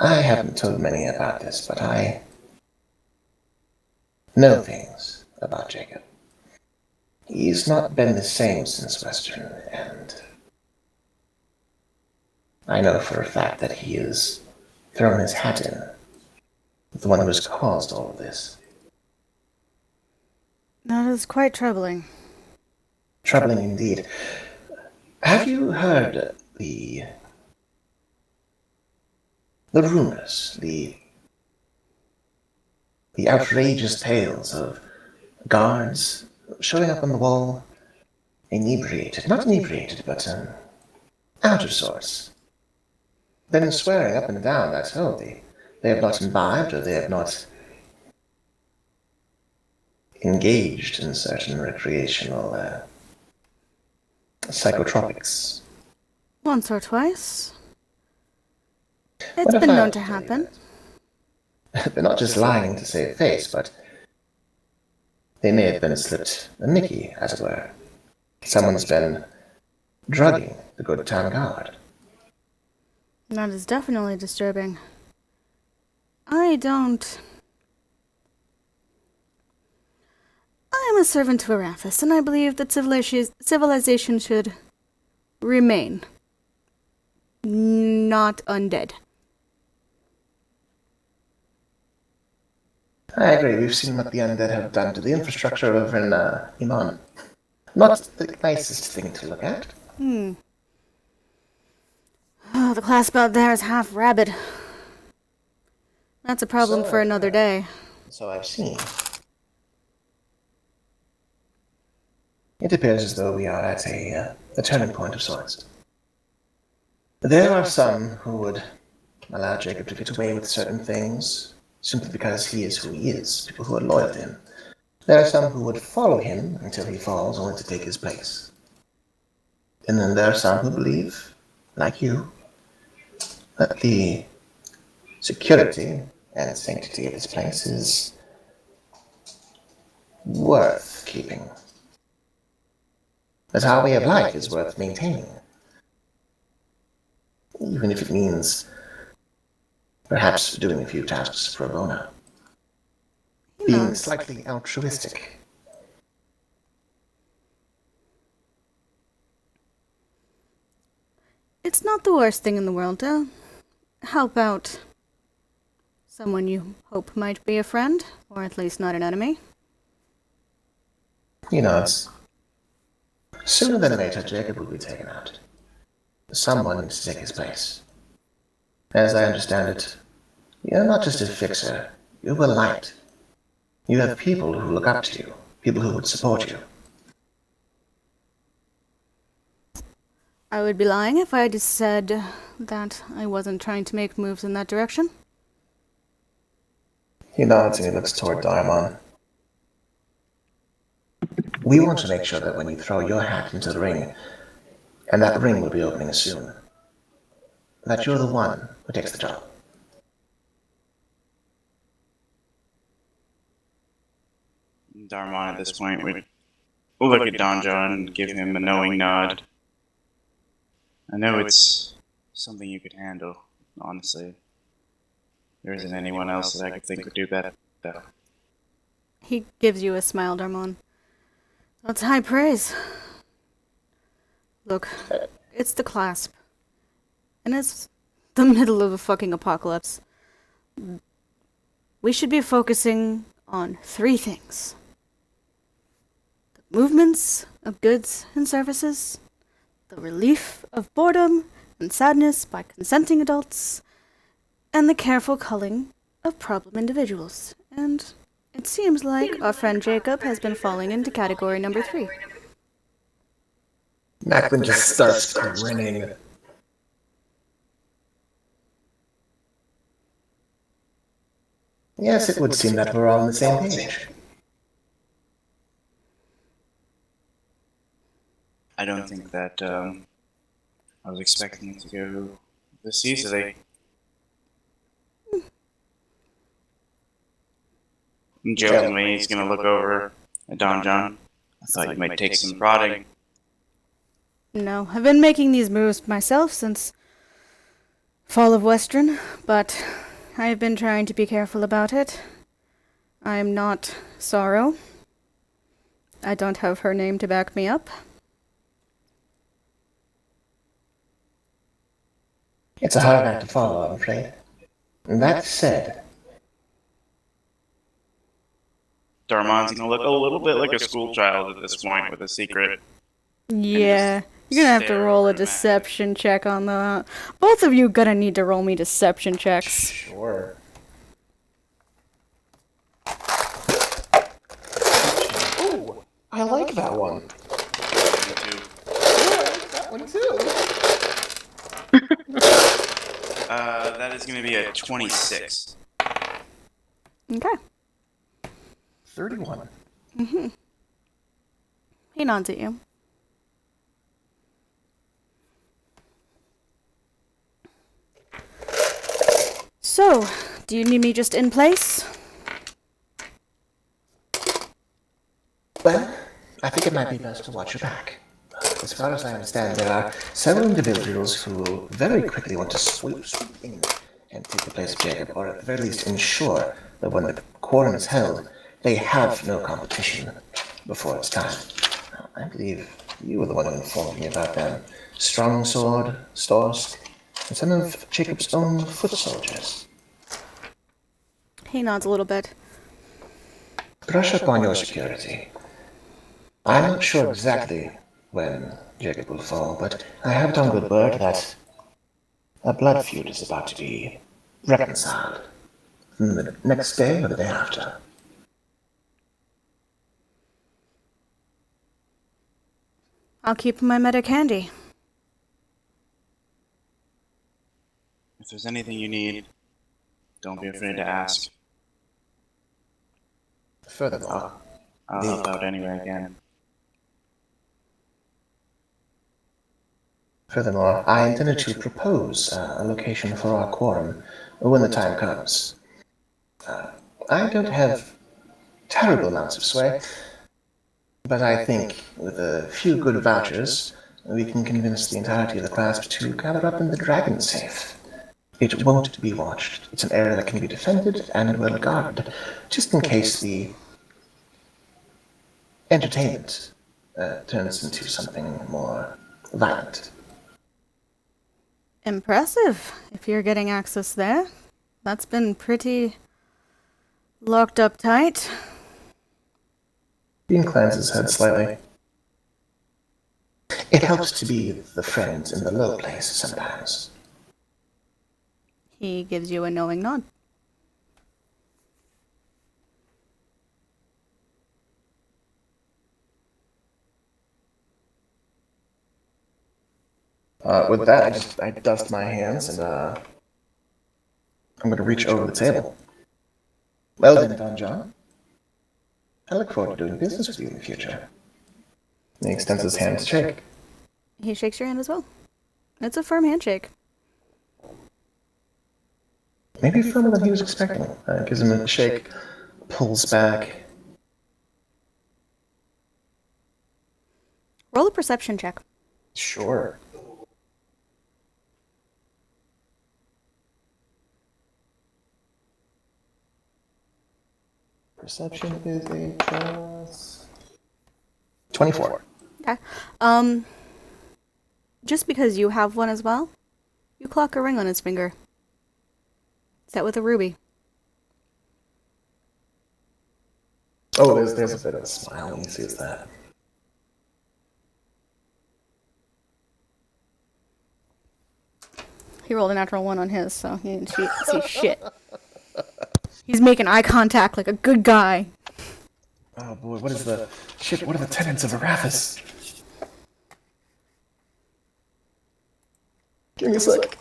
I haven't told many about this, but I know things about Jacob. He's not been the same since Western, and I know for a fact that he has thrown his hat in with the one who has caused all of this. That is quite troubling. Troubling indeed. Have you heard the rumors, the outrageous tales of guards showing up on the wall, inebriated, not inebriated, but out of sorts, then swearing up and down that, they have not imbibed or they have not engaged in certain recreational psychotropics. Once or twice. It's What if been I known was to tell you happen. that? They're not just lying to save face, but they may have been slipped a Mickey, as it were. Someone's been drugging the good town guard. That is definitely disturbing. I am a servant to Arathis, and I believe that civilization should remain. Not undead. I agree, we've seen what the undead have done to the infrastructure over in Iman. Not the nicest thing to look at. Oh, the class about there is half rabid. That's a problem So for I've another heard. day. So I've seen. It appears as though we are at a turning point of sorts. There are some who would allow Jacob to get away with certain things simply because he is who he is, people who are loyal to him. There are some who would follow him until he falls, only to take his place. And then there are some who believe, like you, that the security and sanctity of this place is worth keeping. That our way of life is worth maintaining. Even if it means perhaps doing a few tasks pro bono. Being slightly altruistic. It's not the worst thing in the world to help out someone you hope might be a friend, or at least not an enemy. He nods. Sooner than later, Jacob will be taken out. Someone needs to take his place. As I understand it, you're not just a fixer, you're a light. You have people who look up to you, people who would support you. I would be lying if I just said that I wasn't trying to make moves in that direction. He nods and he looks toward Diamond. We want to make sure that when you throw your hat into the ring, and that ring will be opening soon, that you're the one who takes the job. Darmon at this point would look at Don John and give him a knowing nod. I know it's something you could handle, honestly. There isn't anyone else that I could think would do that, though. He gives you a smile, Darmon. That's high praise. Look, it's the clasp. And it's the middle of a fucking apocalypse. We should be focusing on 3 things. The movements of goods and services, the relief of boredom and sadness by consenting adults, and the careful culling of problem individuals. And it seems like our friend Jacob has been falling into category number 3. Macklin just starts grinning. Yes, it would seem that we're all on the same page. I don't think that, I was expecting it to go this easily. Jokingly, he's gonna look over at Don John. I thought you might take some prodding. No, I've been making these moves myself since Fall of Western, but I've been trying to be careful about it. I'm not Sorrow. I don't have her name to back me up. It's a hard act to follow, I'm afraid. That said, Darmon's gonna look a little bit like a school child at this point with a secret. Yeah, you're gonna have to stare roll a over at Mac. deception check on that. Both of you gonna need to roll me deception checks. Sure. Ooh, I like that one. That one too. That is gonna be a 26. Okay. 31. He nods at you. So, do you need me just in place? well, I think it might be best to watch your back. As far as I understand, there are several individuals who will very quickly want to swoop in and take the place of Jacob, or at the very least ensure that when the quorum is held, they have no competition before it's time. I believe you were the one who informed me about them. Strong Sword, Storsk, and some of Jacob's own foot soldiers. He nods a little bit. Brush up on your security. I'm not sure exactly when Jacob will fall, but I have it on good word that a blood feud is about to be reconciled. The next day or the day after. He nods a little bit. Brush up on your security. I'm not sure exactly when Jacob will fall, but I have it on good word that a blood feud is about to be reconciled. The next day or the day after. 'Next day or the day after. I'll keep my medic handy. If there's anything you need, don't be afraid to ask. Furthermore, I'll help out any way I can. Furthermore, I intended to propose a location for our quorum when the time comes. I don't have terrible amounts of sway, but I think with a few good vouchers, we can convince the entirety of the clasp to gather up in the Dragon Safe. It won't be watched. It's an area that can be defended and well guarded, just in case the entertainment turns into something more violent. Impressive, if you're getting access there. That's been pretty locked up tight. he inclines his head slightly. It helps to be the friend in the low place sometimes. He gives you a knowing nod. With that, I dust my hands and I'm going to reach over the table. Well then, Don John. I look forward to doing business with you in the future. And he extends his hand to shake. He shakes your hand as well. It's a firm handshake. Maybe firmer than he was expecting. Gives him a shake, pulls back. Roll a perception check. Sure. Perception is a plus 24. Okay. Just because you have one as well, you clock a ring on his finger. Set with a ruby. Oh, there's a bit of a smile when he sees that. He rolled a natural 1 on his, so he didn't see shit. He's making eye contact like a good guy. Oh boy, what is the shit? What are the tenets of Arathis? Give me a sec.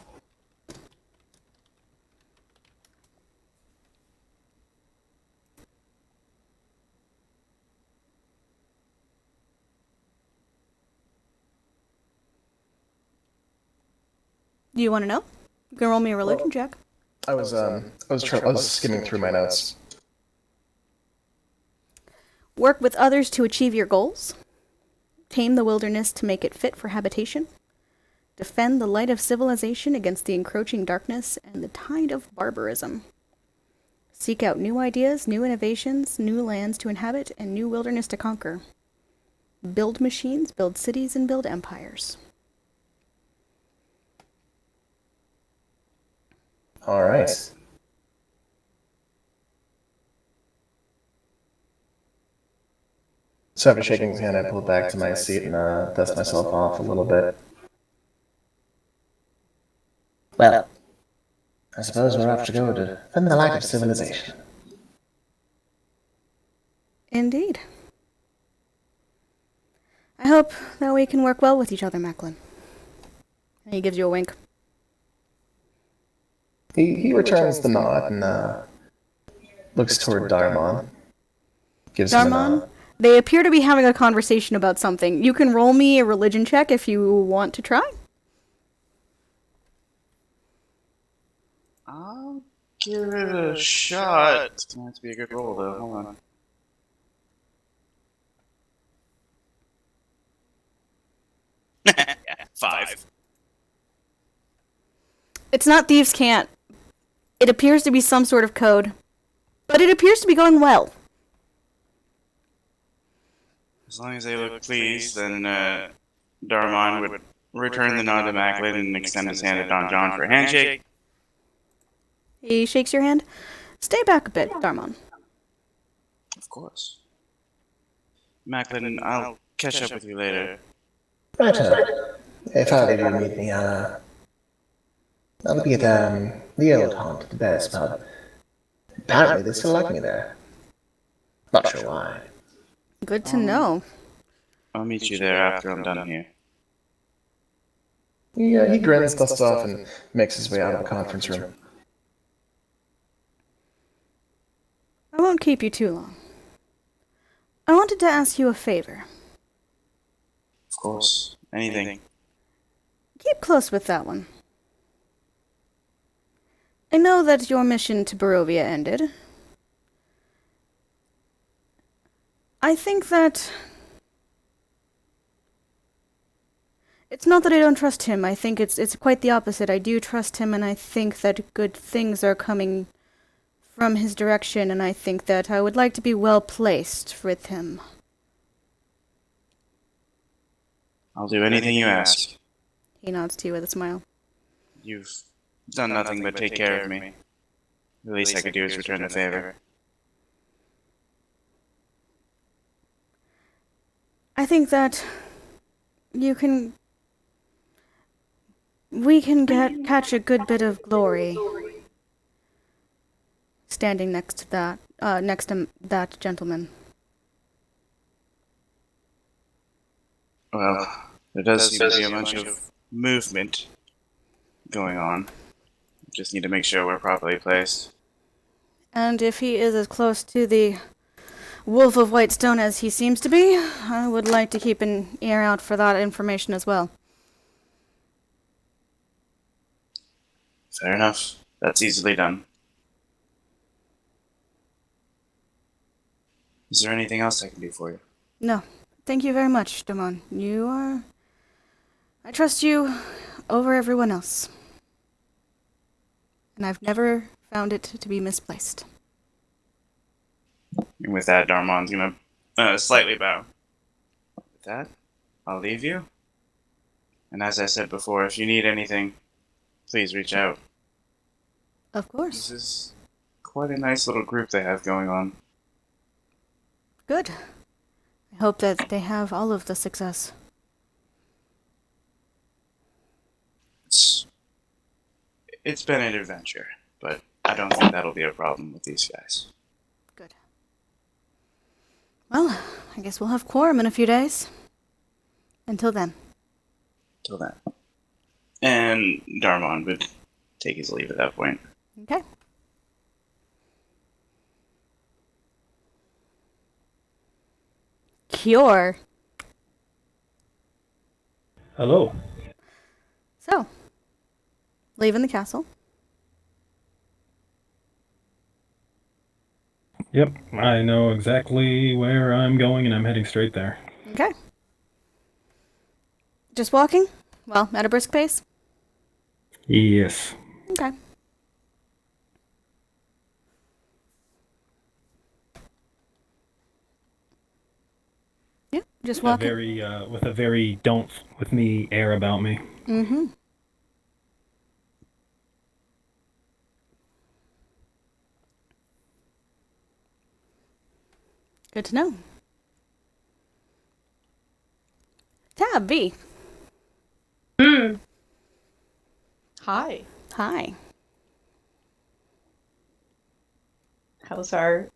Do you want to know? You can roll me a religion check. I was skimming through my notes. Work with others to achieve your goals. Tame the wilderness to make it fit for habitation. Defend the light of civilization against the encroaching darkness and the tide of barbarism. Seek out new ideas, new innovations, new lands to inhabit, and new wilderness to conquer. Build machines, build cities, and build empires. All right. So after shaking his hand, I pulled back to my seat and dust myself off a little bit. Well, I suppose we're off to go to defend the light of civilization. Indeed. I hope that we can work well with each other, Macklin. And he gives you a wink. He returns the nod and looks toward Darmon. Gives him a Darmon, nod. they appear to be having a conversation about something. You can roll me a religion check if you want to try. I'll give it a shot. It's gonna have to be a good roll, though. Hold on. Yeah, 5. It's not Thieves' Cant. It appears to be some sort of code. But it appears to be going well. As long as they look pleased, then Darmon would return the nod to Macklin and extend his hand to Don John for a handshake. He shakes your hand. Stay back a bit, Darmon. Of course. Macklin, I'll catch up with you later. Right, if either of you meet me, I'll be at the old haunt, the Bear's Pub. Apparently they still like me there. Not sure why. Good to know. I'll meet you there after I'm done here. Yeah, he grins, dusts off, and makes his way out of the conference room. I won't keep you too long. I wanted to ask you a favor. Of course. Anything. Keep close with that one. I know that your mission to Barovia ended. I think that... It's not that I don't trust him. I think it's quite the opposite. I do trust him, and I think that good things are coming from his direction, and I think that I would like to be well placed with him. I'll do anything you ask. He nods to you with a smile. You've done nothing but take care of me. The least I could do is return the favor. I think that we can catch a good bit of glory standing next to that gentleman. Well, there does seem to be a bunch of movement going on. Just need to make sure we're properly placed. And if he is as close to the Wolf of Whitestone as he seems to be, I would like to keep an ear out for that information as well. Fair enough. That's easily done. Is there anything else I can do for you? No. Thank you very much, Damon. I trust you over everyone else. And I've never found it to be misplaced. And with that, Darmon's gonna slightly bow. With that, I'll leave you. And as I said before, if you need anything, please reach out. Of course. This is quite a nice little group they have going on. Good. I hope that they have all of the success. It's been an adventure, but I don't think that'll be a problem with these guys. Good. Well, I guess we'll have quorum in a few days. Until then. Till then. And Darmon would take his leave at that point. Okay. Cure. Hello. So, leaving the castle. Yep, I know exactly where I'm going, and I'm heading straight there. Okay. Just walking? Well, at a brisk pace? Yes. Okay. Yeah, just walking. With a very don't with me air about me. Mm-hmm. Good to know. Tab V. Hi. Hi. How's our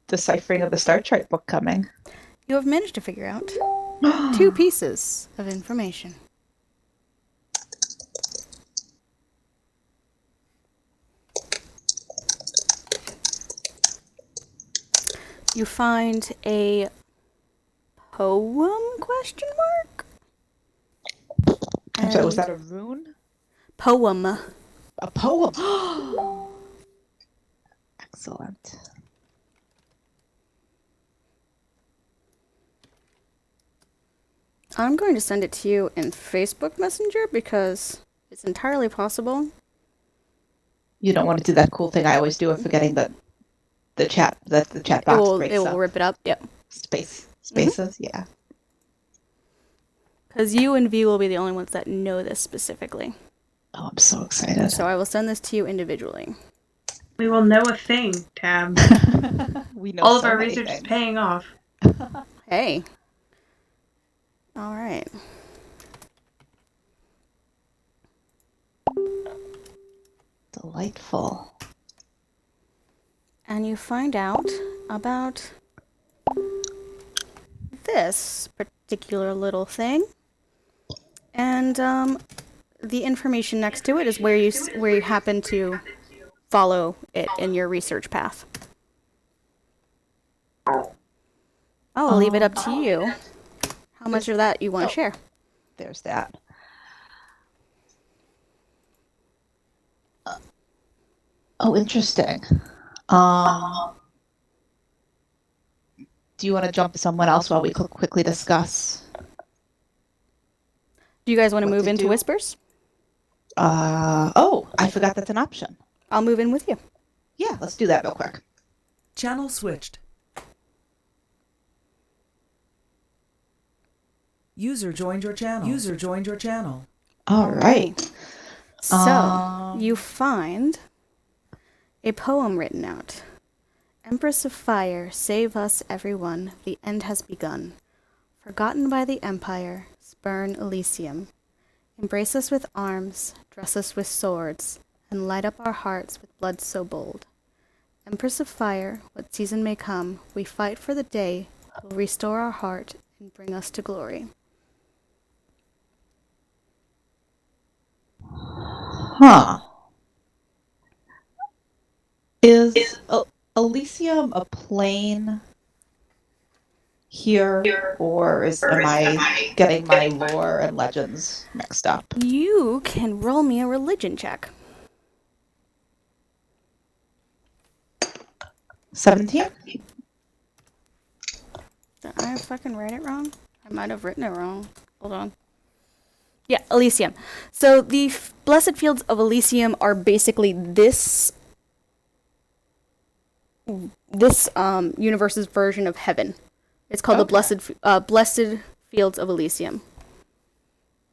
deciphering of the Star Chart book coming? You have managed to figure out 2 pieces of information. You find a poem, question mark? So was that a rune? Poem. A poem. Excellent. I'm going to send it to you in Facebook Messenger because it's entirely possible. You don't want to do that cool thing I always do of forgetting that the chat box breaks It will up. rip it up, yep. Spaces, yeah. Because you and V will be the only ones that know this specifically. Oh, I'm so excited. So I will send this to you individually. We will know a thing, Tab. We know All of so our many research is things. paying off. Hey. All right. Delightful. And you find out about this particular little thing, and the information next to it is where you happen to follow it in your research path. I'll leave it up to you. How much of that you want to share? There's that. Oh, interesting. Do you want to jump to someone else while we quickly discuss? Do you guys want to What move to into do? whispers? Oh, I forgot that's an option. I'll move in with you. Yeah, let's do that real quick. Channel switched. User joined your channel. User joined your channel. All right. So, you find a poem written out. Empress of Fire, save us, everyone. The end has begun. Forgotten by the Empire, spurn Elysium. Embrace us with arms, dress us with swords, and light up our hearts with blood so bold. Empress of Fire, what season may come, we fight for the day will restore our heart and bring us to glory. Huh. Is Elysium a plane here, or am I getting my lore and legends mixed up? You can roll me a religion check. 17? Did I fucking write it wrong? I might have written it wrong. Hold on. Yeah, Elysium. So the Blessed Fields of Elysium are basically this universe's version of heaven. It's called the Blessed Fields of Elysium.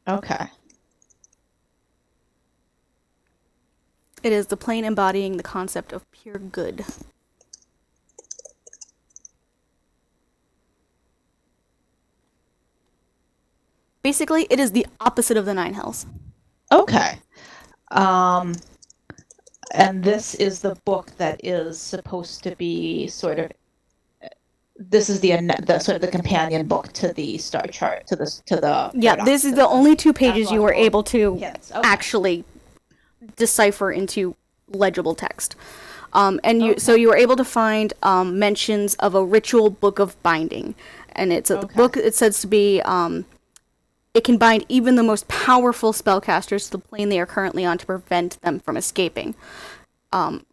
Okay. It is the plane embodying the concept of pure good. Basically, it is the opposite of the Nine Hells. Okay. And this is the book that is supposed to be sort of. This is the sort of the companion book to the star chart to the. Yeah, this is the only 2 pages you were able to Yes. Okay. actually decipher into legible text. So you were able to find mentions of a ritual book of binding, and it's a book. It says to be it can bind even the most powerful spellcasters to the plane they are currently on to prevent them from escaping. And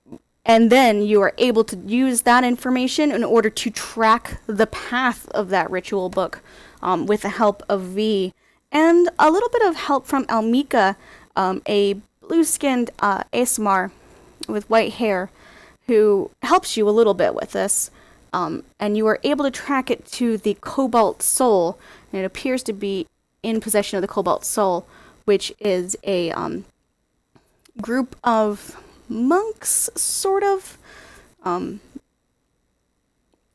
then you are able to use that information in order to track the path of that ritual book with the help of V and a little bit of help from Almika, a blue-skinned ASMR with white hair, who helps you a little bit with this. And you are able to track it to the Cobalt Soul, and it appears to be in possession of the Cobalt Soul, which is a group of monks, sort of.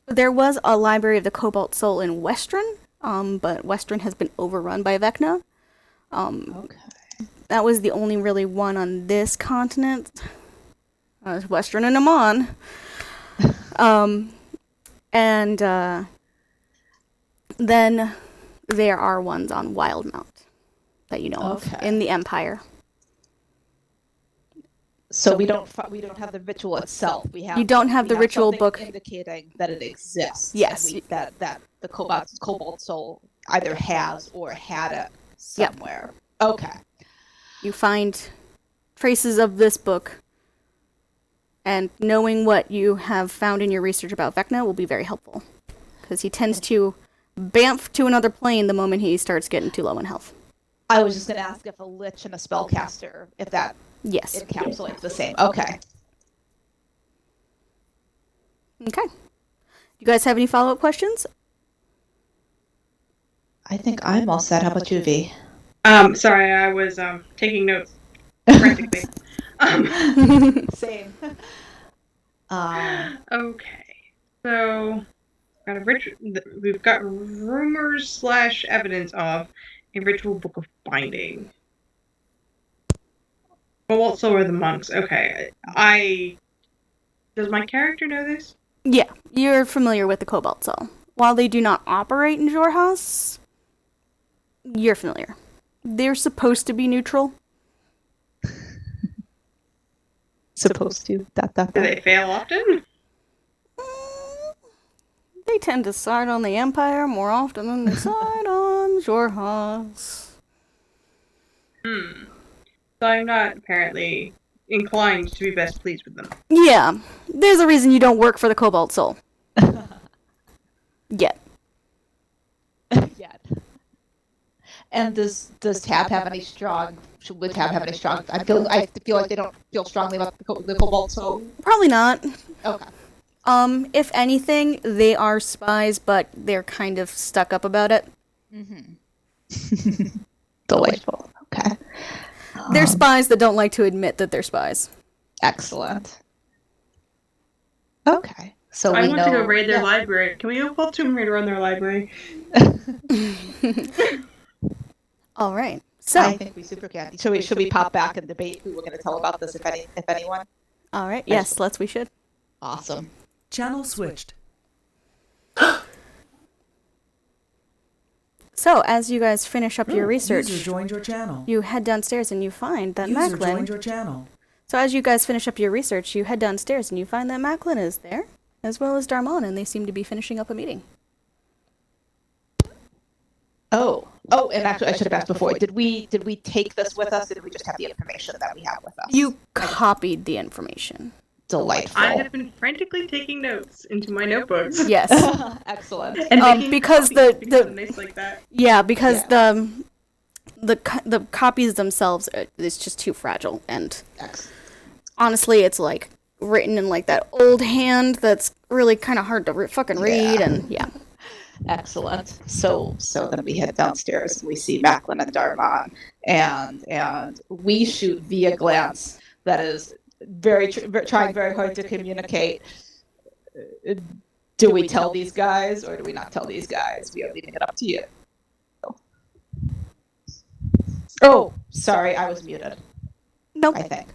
There was a library of the Cobalt Soul in Western, but Western has been overrun by Vecna. Okay. That was the only really one on this continent. Western and Amon. Then there are ones on Wildmount that you know of in the Empire. So we don't have the ritual itself. You don't have the ritual book indicating that it exists. Yes. And that the Cobalt Soul either has or had it somewhere. Yep. Okay. You find traces of this book, and knowing what you have found in your research about Vecna will be very helpful, because he tends to bamf to another plane the moment he starts getting too low in health. I was just going to ask if a lich and a spellcaster, if that encapsulates the same. Okay. Okay. You guys have any follow-up questions? I think I'm all set. How about you, V? Sorry, I was taking notes frantically. Same. Okay, so we've got rumors / evidence of a ritual book of binding. Well, so are the monks. Okay, does my character know this? Yeah, you're familiar with the Cobalt Soul. while they do not operate in Jorhas, you're familiar. They're supposed to be neutral. Supposed to. Do they fail often? They tend to side on the Empire more often than they side on Jorhas. So I'm not apparently inclined to be best pleased with them. Yeah, there's a reason you don't work for the Cobalt Soul. Yet. Yet. And does Tab have any strong? Would Tab have any strong? I feel like they don't feel strongly about the Cobalt Soul. Probably not. Okay. If anything, they are spies, but they're kind of stuck up about it. Mm-hmm. Delightful. Okay. They're spies that don't like to admit that they're spies. Excellent. Okay. So I we want know, to go raid their yeah. library. Can we go pull Tomb Raider on their library? All right. So, I think we super can. Should we pop back and debate who we're going to tell about this, if anyone? all right. Yes, we should. Awesome. Channel switched. So, as you guys finish up your research, User joined your channel. you head downstairs and you find that User Macklin. joined your channel. So, as you guys finish up your research, you head downstairs and you find that Macklin is there, as well as Darmon, and they seem to be finishing up a meeting. Oh, and actually, I should have asked before. Did we take this with us, or did we just have the information that we have with us? You copied the information. Delightful. I have been frantically taking notes into my notebooks. Yes. Excellent. And making because copies the- because I'm nice like that. Yeah, because the copies themselves is just too fragile, and Excellent. honestly, it's like written in like that old hand that's really kind of hard to fucking read, and yeah. Excellent. So then we head downstairs and we see Macklin and Darmon, and we shoot via glance that is trying very hard to communicate. Do we tell these guys or do we not tell these guys? We are leaving it up to you. Oh, sorry, I was muted. Nope. I think.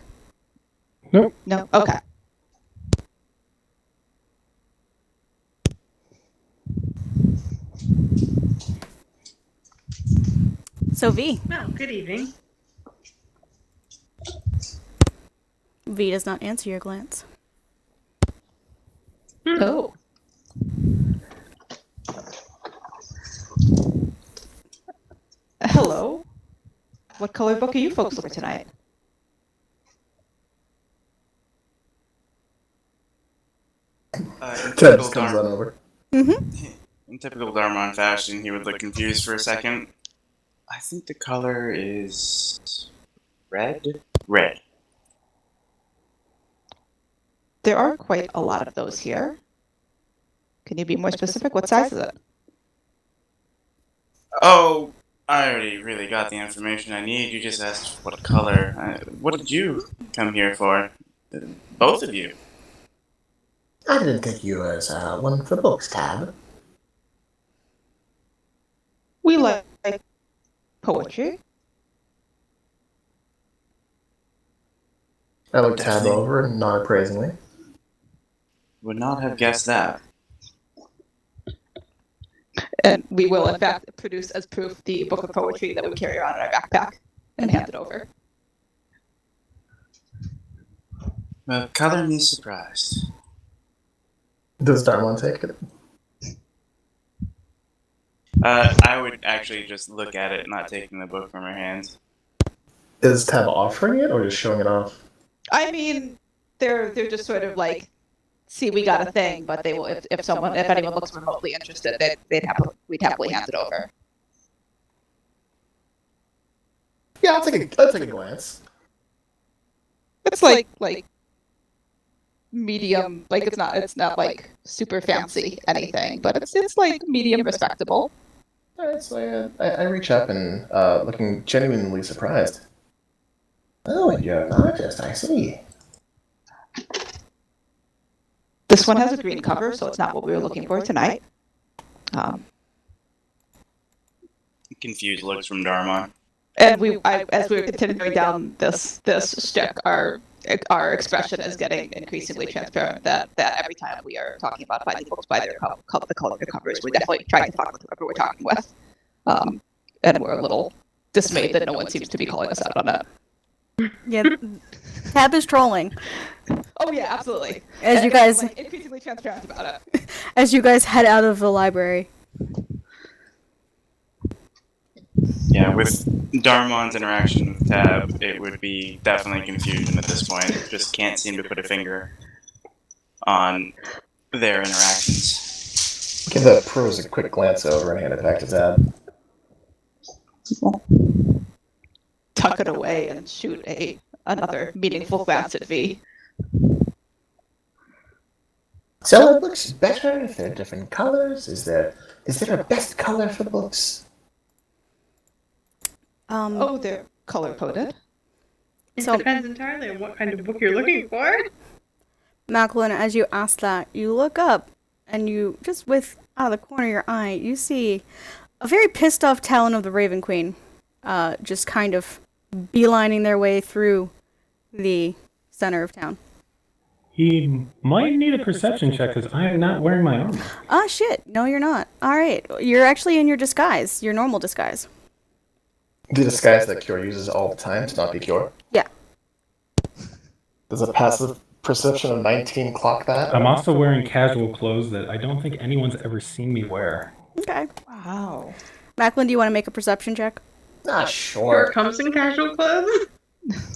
Nope. No. Okay. So V Well, good evening. does not answer your glance. Oh. Hello. What color book are you folks looking tonight? In Ted typical, just comes on over. in typical Darmon fashion, he would look confused for a second. I think the color is red. Red. There are quite a lot of those here. Can you be more specific? What size is it? Oh, I already really got the information I need. You just asked what color. What did you come here for? Both of you. I didn't take you as one for books, Tab. We like poetry. I look Tab over and nod appraisingly. Would not have guessed that. And we will, in fact, produce as proof the book of poetry that we carry around in our backpack and hand it over. Well, color me surprised. Does Darmon take it? I would actually just look at it, not taking the book from her hands. Is Tab offering it or just showing it off? I mean, they're just sort of like, see, we got a thing, but they will if anyone looks remotely interested, we'd happily hand it over. Yeah, I'll take a glance. It's like medium, like it's not like super fancy anything, but it's like medium respectable. Alright, so I reach up and looking genuinely surprised. Oh, you're an artist, I see. This one has a green cover, so it's not what we were looking for tonight. Confused looks from Darmon. And as we were continuing down this stick, our our expression is getting increasingly transparent. That every time we are talking about finding books by their the color of the covers, we're definitely trying to talk with whoever we're talking with, and we're a little dismayed that no one seems to be calling us out on that. Yeah, Tab is trolling. Oh yeah, absolutely. As you guys, like, increasingly transparent about it. as you guys head out of the library. Yeah, with Darmon's interaction with Tab, it would be definitely confusion at this point. Just can't seem to put a finger on their interactions. Give the pros a quick glance over and hand it back to Tab. Tuck it away and shoot another meaningful glance at V. So it looks better if they're different colors. Is there a best color for the books? Oh, they're color coded. It So- depends entirely on what kind of book you're looking for. Macklin, as you ask that, you look up and you, just with out of the corner of your eye, you see a very pissed off Talon of the Raven Queen just kind of beelining their way through the center of town. He might need a perception check because I am not wearing my armor. Ah, shit. No, you're not. All right. You're actually in your disguise, your normal disguise. The disguise that Cure uses all the time to not be Cure. Yeah. Does a passive perception of 19 clock that? I'm also wearing casual clothes that I don't think anyone's ever seen me wear. Okay. Wow. Macklin, do you want to make a perception check? Ah, Sure, sure. comes in casual clothes.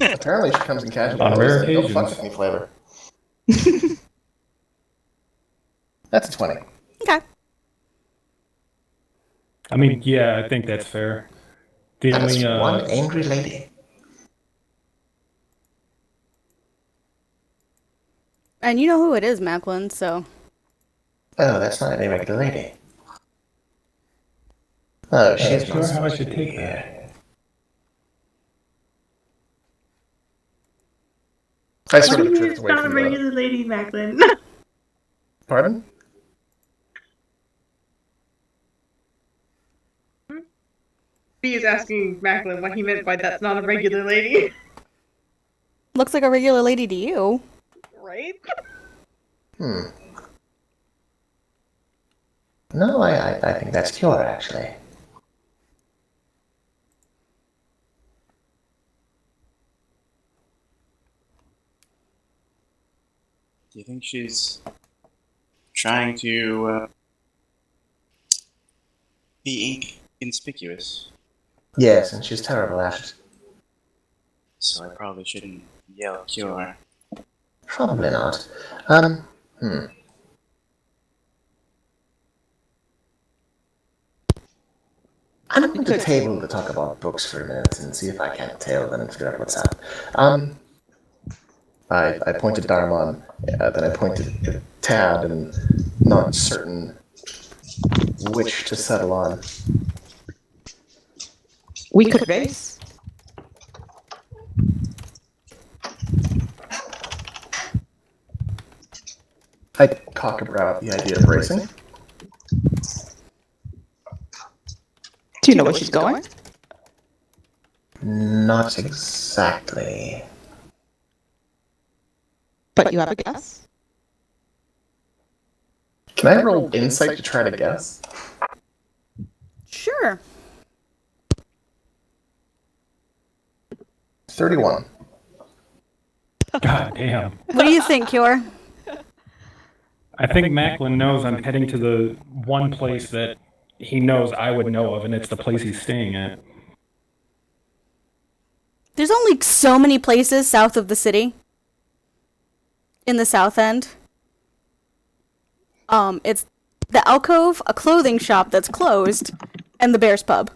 Apparently she comes in casual. On rare clothes and don't fuck occasions. with any flavor. That's a 20. Okay. I mean, yeah, I think that's fair. The That's only, one angry lady. And you know who it is, Macklin, so... Oh, that's not any regular lady. Oh, she's sure not how I supposed should to be take that. here. I What sort do of you mean drift it's away not a from the... regular lady, Macklin? Pardon? He is asking Macklin what he meant by that's not a regular lady. Looks like a regular lady to you. Right? Hmm. No, I think that's Cure, actually. Do you think she's trying to be inconspicuous? Yes, and she's terrible at it. So I probably shouldn't yell Cure. Probably not. I'm going to table to talk about books for a minute and see if I can't tail them and figure out what's up. I pointed Darmon, then I pointed at Tab, and not certain which to settle on. We could race. I cock a brow at the idea of racing. Do you know where she's going? Not exactly. But you have a guess? Can I roll insight to try to guess? Sure. 31. God damn. What do you think, Cure? I think Macklin knows I'm heading to the one place that he knows I would know of, and it's the place he's staying at. There's only so many places south of the city. In the south end. It's the Alcove, a clothing shop that's closed, and the Bear's Pub.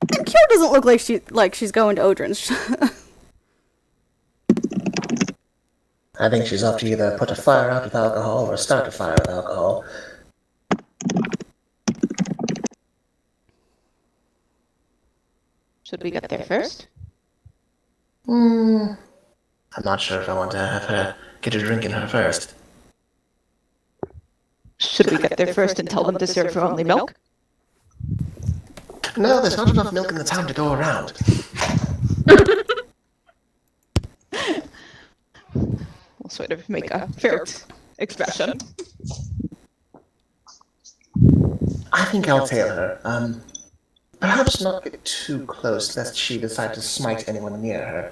And Cure doesn't look like she's going to Odrin's. I think she's off to either put a fire out with alcohol or start a fire with alcohol. Should we get there first? I'm not sure if I want to have her get a drink in her first. Should we get there first and tell them to serve her only milk? No, there's not enough milk in the town to go around. sort of make a ferret expression. I think I'll tail her. Perhaps not get too close, lest she decide to smite anyone near her.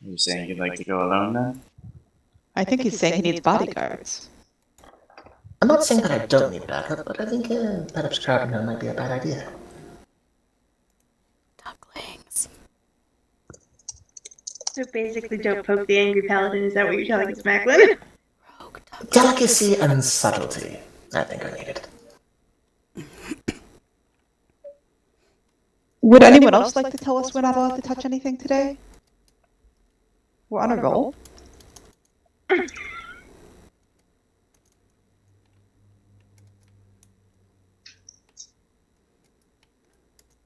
Are you saying you'd like to go alone then? I think he's saying he needs bodyguards. I'm not saying that I don't need backup, but I think perhaps grabbing her might be a bad idea. Ducklings. So basically, don't poke the angry paladin. Is that what you're telling us, Macklin? Rogue ducklings. Delicacy and subtlety. I think I need it. Would anyone else like to tell us we're not allowed to touch anything today? We're on a roll.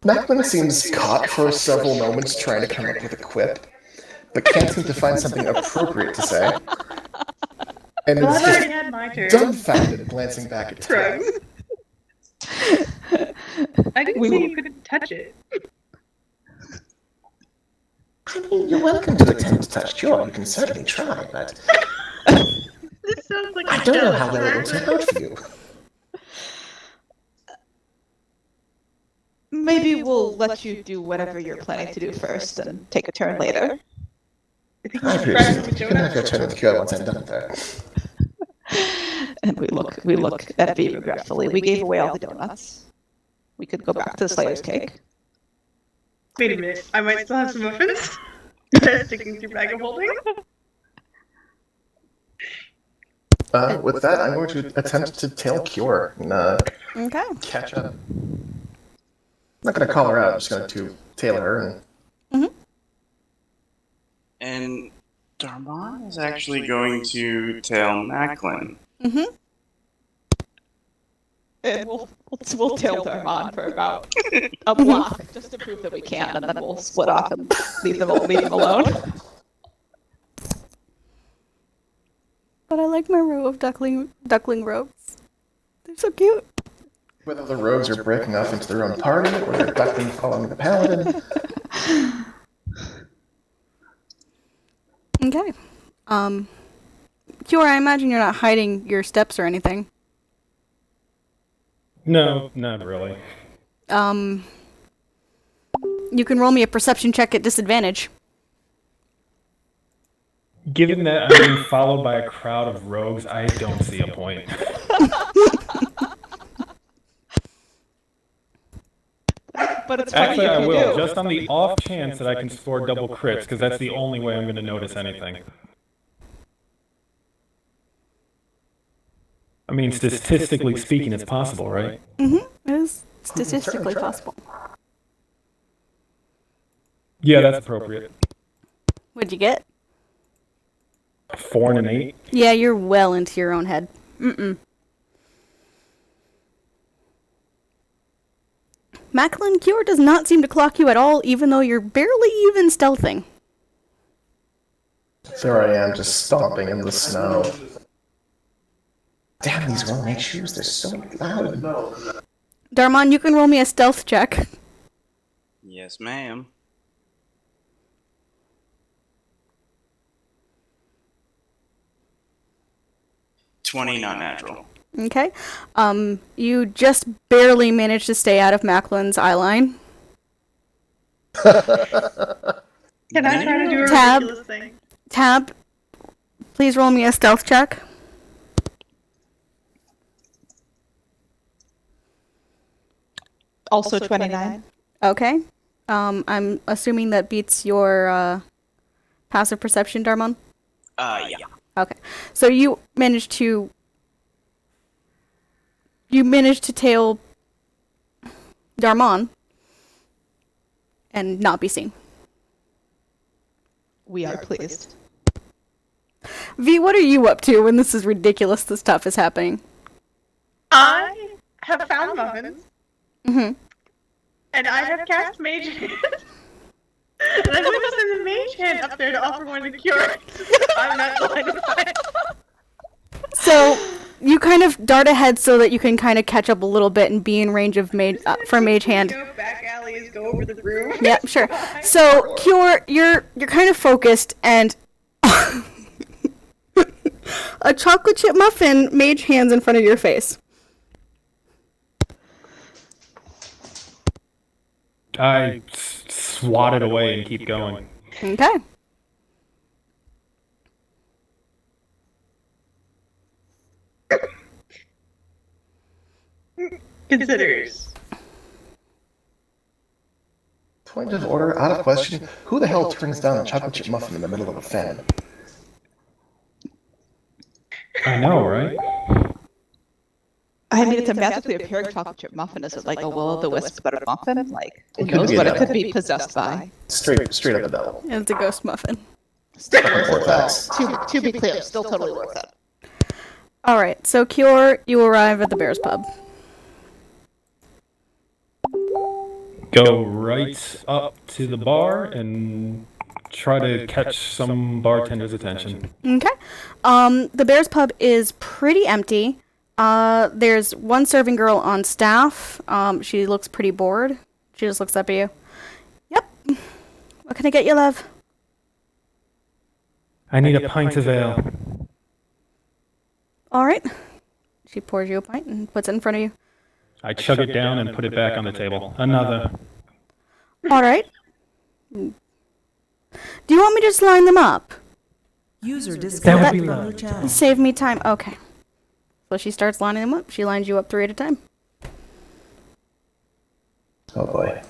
Macklin seems caught for several moments trying to come up with a quip, but can't seem to find something appropriate to say. And Well, is I've already just had my turn. dumbfounded, glancing back at Tug. Drugs. I didn't say you couldn't touch it. I mean, you're welcome to attempt to touch Cure. You can certainly try, but This sounds like I a don't know jealous how well it will person. turn out for you. Maybe we'll let you do whatever you're planning to do first and take a turn later. I think I you should appreciate grab it. him with You can have your donuts. turn with the Cure once I'm done with her. And we look at V regretfully. We gave away all the donuts. We could go back to the Slayer's cake. Wait a minute. I might still have some muffins. Sticking to your bag of holding. With that, I'm going to attempt to tail Cure and Okay. catch up. I'm not going to call her out, I'm just going to tail her and And Darmon is actually going to tail Macklin. Mm-hmm. And we'll tail Darmon for about a block just to prove that we can, and then we'll split off and leave them alone. But I like my row of duckling robes. They're so cute. whether the rogues are breaking off into their own party or they're ducking following the paladin. Okay. Kiora, I imagine you're not hiding your steps or anything. No, not really. You can roll me a perception check at disadvantage. Given that I'm being followed by a crowd of rogues, I don't see a point. But it's funny Actually, if I you will, do. just on the off chance that I can score double crits, because that's the only way I'm going to notice anything. I mean, statistically speaking, it's possible, right? Mm-hmm. It is statistically possible. Yeah, that's appropriate. What'd you get? 4 and an 8. Yeah, you're well into your own head. Mm-mm. Macklin, Kiora does not seem to clock you at all, even though you're barely even stealthing. There I am, just stomping in the snow. Damn, these well-made shoes, they're so loud. Darmon, you can roll me a stealth check. Yes, ma'am. $20, not natural. Okay. You just barely managed to stay out of Macklin's eye line. Can I try to do a Tab. ridiculous thing? Tab, please roll me a stealth check. Also 29. Okay. I'm assuming that beats your passive perception, Darmon? Yeah. Okay. So you managed to tail Darmon and not be seen. We are pleased. V, what are you up to when this is ridiculous this stuff is happening? I have found muffins, Mm-hmm. and I have cast Mage Hand. And I'm going to send the Mage Hand up there to offer one to Cure. I'm not blind to fight. So you kind of dart ahead so that you can kind of catch up a little bit and be in range of for Mage Hand. Go back alleys, go over the room. Yeah, sure. So, Cure, you're kind of focused, and a chocolate chip muffin Mage Hands in front of your face. I swat it away and keep going. Okay. Considers. Point of order, out of question. Who the hell turns down a chocolate chip muffin in the middle of a fan? I know, right? I mean, it's a magically appearing chocolate chip muffin. Is it like a will-o'-the-wisp but a muffin? Like, who It could knows be what that. it could be possessed by? Straight up the devil. It's a ghost muffin. Still worth Or it, facts. though. To be clear, still totally worth it. Alright, so Cure, you arrive at the Bears Pub. Go right up to the bar and try to catch some bartender's attention. Okay. The Bears Pub is pretty empty. There's one serving girl on staff. She looks pretty bored. She just looks up at you. Yep. What can I get you, love? I need a pint of ale. Alright. She pours you a pint and puts it in front of you. I chug it down and put it back on the table. Another. Alright. Do you want me to just line them up? User That disconnected would be from your lovely. channel. Save me time. Okay. So she starts lining them up. She lines you up 3 at a time. Oh boy.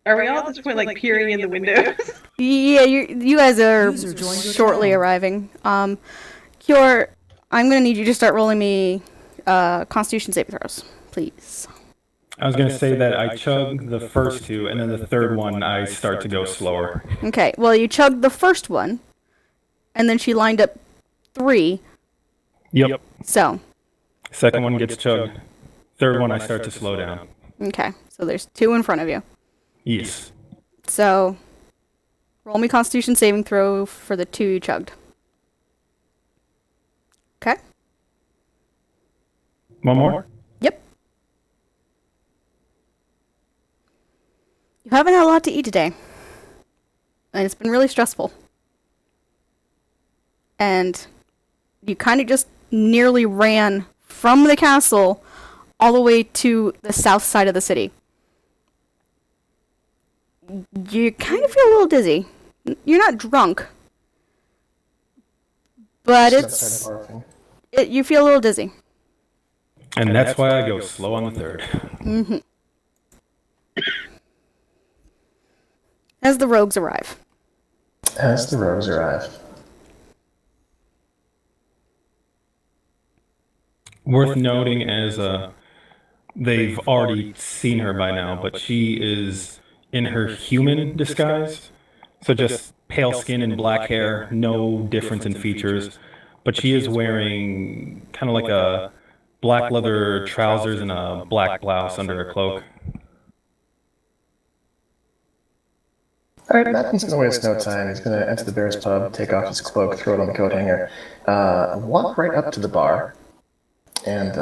Are we all at this point like peering in the windows? Yeah, you guys are User joined your shortly channel. arriving. Cure, I'm gonna need you to start rolling me Constitution saving throws, please. I was going to say that I chug the first two, and then the third one I start to go slower. Okay, well, you chugged the first one, and then she lined up 3, Yep. so, Second one gets chugged. Third one I start to slow down. okay, so there's 2 in front of you. Yes. So, roll me Constitution saving throw for the 2 you chugged. Okay? One more? Yep. You haven't had a lot to eat today. And it's been really stressful. And you kind of just nearly ran from the castle all the way to the south side of the city. You kind of feel a little dizzy. You're not drunk. But you feel a little dizzy. And that's why I go slow on the third. Mm-hmm. As the rogues arrive. As the rogues arrive. Worth noting as they've already seen her by now, but she is in her human disguise. So just pale skin and black hair, no difference in features. But she is wearing kind of like a black leather trousers and a black blouse under her cloak. Alright, Matthew's gonna waste no time. He's gonna enter the Bears Pub, take off his cloak, throw it on the coat hanger, walk right up to the bar, and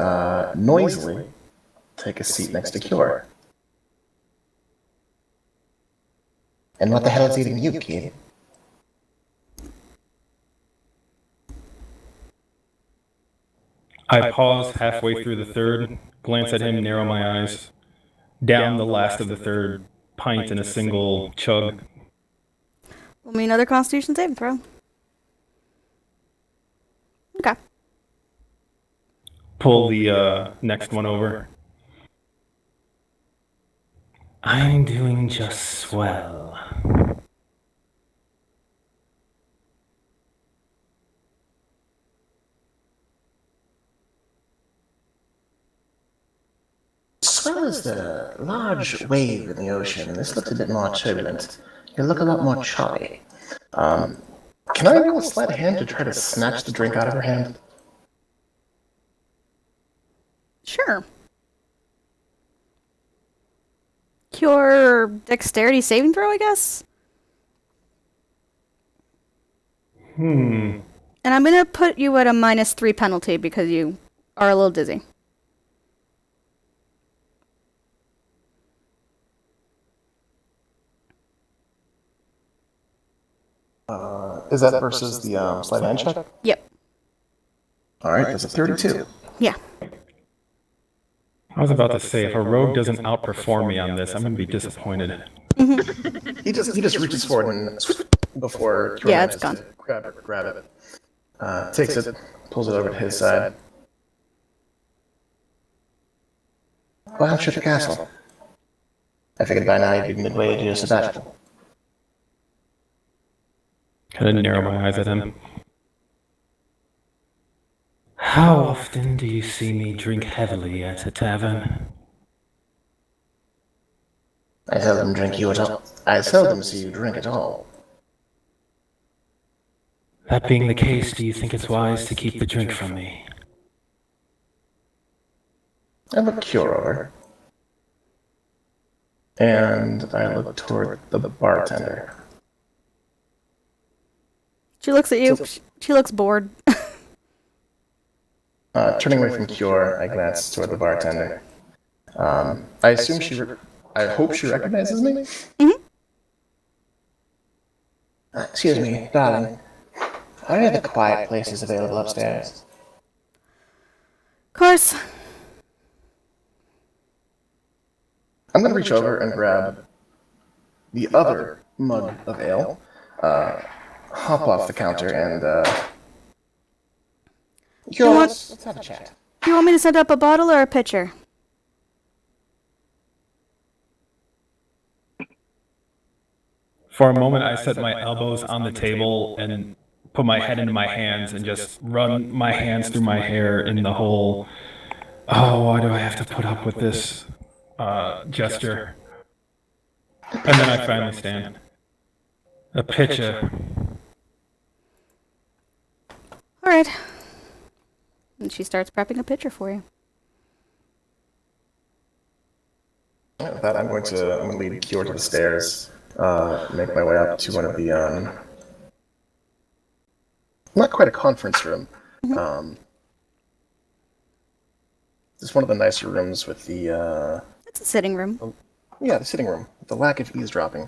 noisily take a seat next to Cure. And what the hell is eating you, kid? I pause halfway through the third, glance at him, narrow my eyes, down the last of the third pint in a single chug. Roll me another Constitution saving throw. Okay. Pull the next one over. I'm doing just swell. Swell is the large wave in the ocean, and this looks a bit more turbulent. You look a lot more choppy. Can I roll a sleight of hand to try to snatch the drink out of her hand? Sure. Cure dexterity saving throw, I guess? And I'm gonna put you at a -3 penalty because you are a little dizzy. Is that versus the sleight of hand check? Yep. All right, that's a 32. Yeah. I was about to say, if a rogue doesn't outperform me on this, I'm going to be disappointed. He just reaches forward and before Yeah, it's gone. Grab it. Takes it, pulls it over to his side. Why don't you at the castle? I figured by now you'd be midway to your sabbatical. Kind of narrow my eyes at him. How often do you see me drink heavily at a tavern? I seldom drink you at all. I seldom see you drink at all. That being the case, do you think it's wise to keep the drink from me? I look Cure over. And I look toward the bartender. She looks at you. She looks bored. Turning away from Cure, I glance toward the bartender. I assume I hope she recognizes me? Mm-hmm. Excuse me, darling. Are any other quiet places available upstairs? Of course. I'm going to reach over and grab the other mug of ale, hop off the counter, and You want- Let's have a chat. Do you want me to set up a bottle or a pitcher? For a moment, I set my elbows on the table and put my head into my hands and just run my hands through my hair in the whole, oh, why do I have to put up with this gesture? And then I finally stand. A pitcher. All right. And she starts prepping a pitcher for you. with that, I'm going to lead Cure to the stairs, make my way up to one of the, not quite a conference room, just one of the nicer rooms with the, It's a sitting room. yeah, the sitting room, the lack of eavesdropping.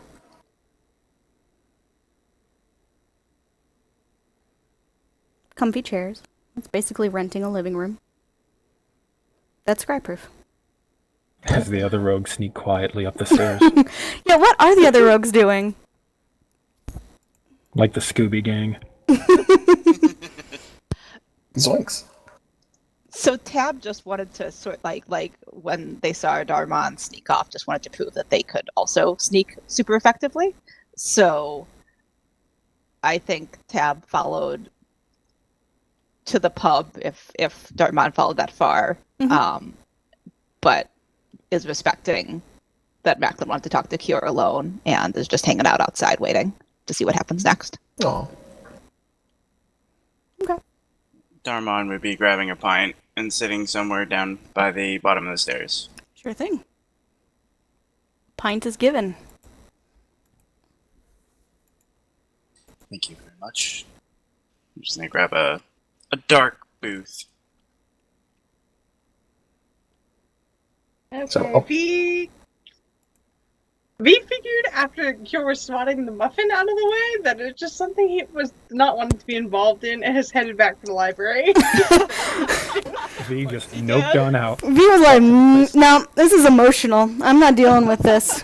Comfy chairs. It's basically renting a living room. That's cry-proof. As the other rogues sneak quietly up the stairs. Yeah, what are the other rogues doing? Like the Scooby Gang. Zoinks. So Tab just wanted to like when they saw Darmon sneak off, just wanted to prove that they could also sneak super effectively. So I think Tab followed to the pub if Darmon followed that far, but is respecting that Macklin wanted to talk to Cure alone and is just hanging out outside waiting to see what happens next. Oh. Okay. Darmon would be grabbing a pint and sitting somewhere down by the bottom of the stairs. Sure thing. Pint is given. Thank you very much. I'm just gonna grab a dark booth. Okay. So- V figured after Cure was swatting the muffin out of the way that it's just something he was not wanting to be involved in and has headed back to the library. V just noped on out. V was like, no, this is emotional. I'm not dealing with this.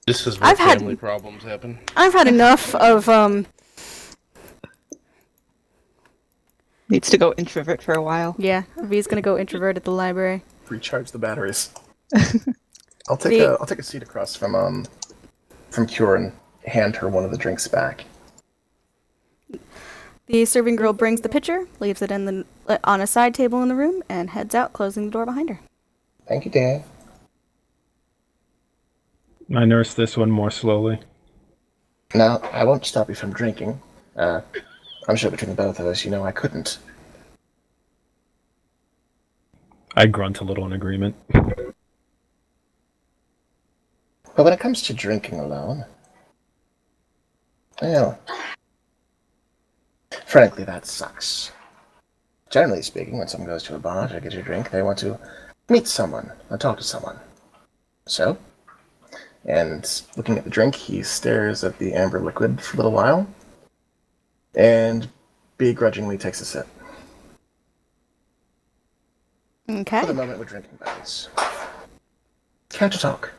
This is where I've had- family problems happen. I've had enough of, Needs to go introvert for a while. yeah, V's gonna go introvert at the library. Recharge the batteries. I'll take a seat across from Cure and hand her one of the drinks back. The serving girl brings the pitcher, leaves it on a side table in the room, and heads out, closing the door behind her. Thank you, Dave. I nurse this one more slowly. Now, I won't stop you from drinking. I'm sure between both of us, you know I couldn't. I grunt a little in agreement. But when it comes to drinking alone, well, Frankly, that sucks. Generally speaking, when someone goes to a bar to get a drink, they want to meet someone or talk to someone. So, and looking at the drink, he stares at the amber liquid for a little while, and begrudgingly takes a sip. Okay. For the moment, we're drinking buddies. Care to talk?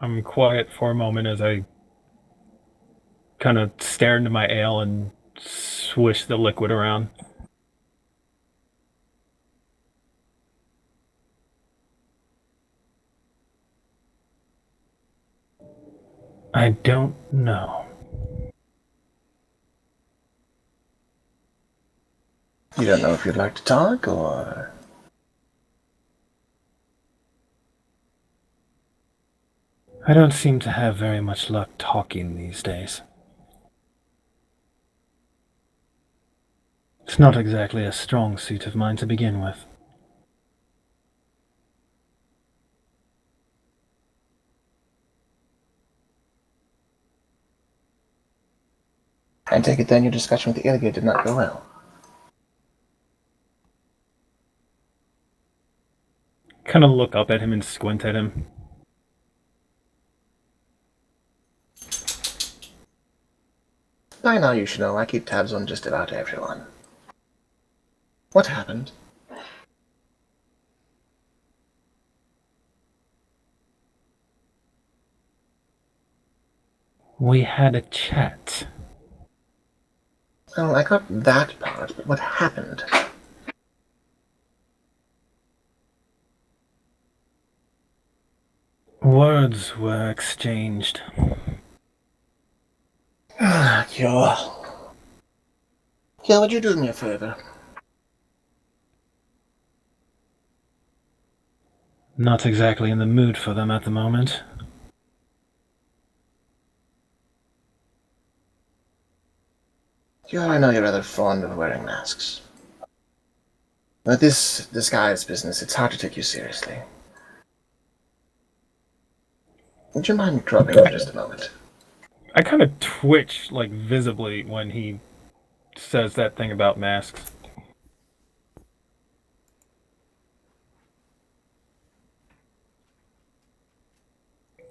I'm quiet for a moment as I kind of stare into my ale and swish the liquid around. I don't know. You don't know if you'd like to talk, or... I don't seem to have very much luck talking these days. It's not exactly a strong suit of mine to begin with. I take it then your discussion with the alligator did not go well. Kind of look up at him and squint at him. By now you should know I keep tabs on just about everyone. What happened? We had a chat. Well, I got that part, but what happened? Words were exchanged. Gil, would you do me a favor? Not exactly in the mood for them at the moment. Gil, I know you're rather fond of wearing masks. But this disguise business, it's hard to take you seriously. Would you mind dropping for just a moment? I kind of twitch, like, visibly when he says that thing about masks.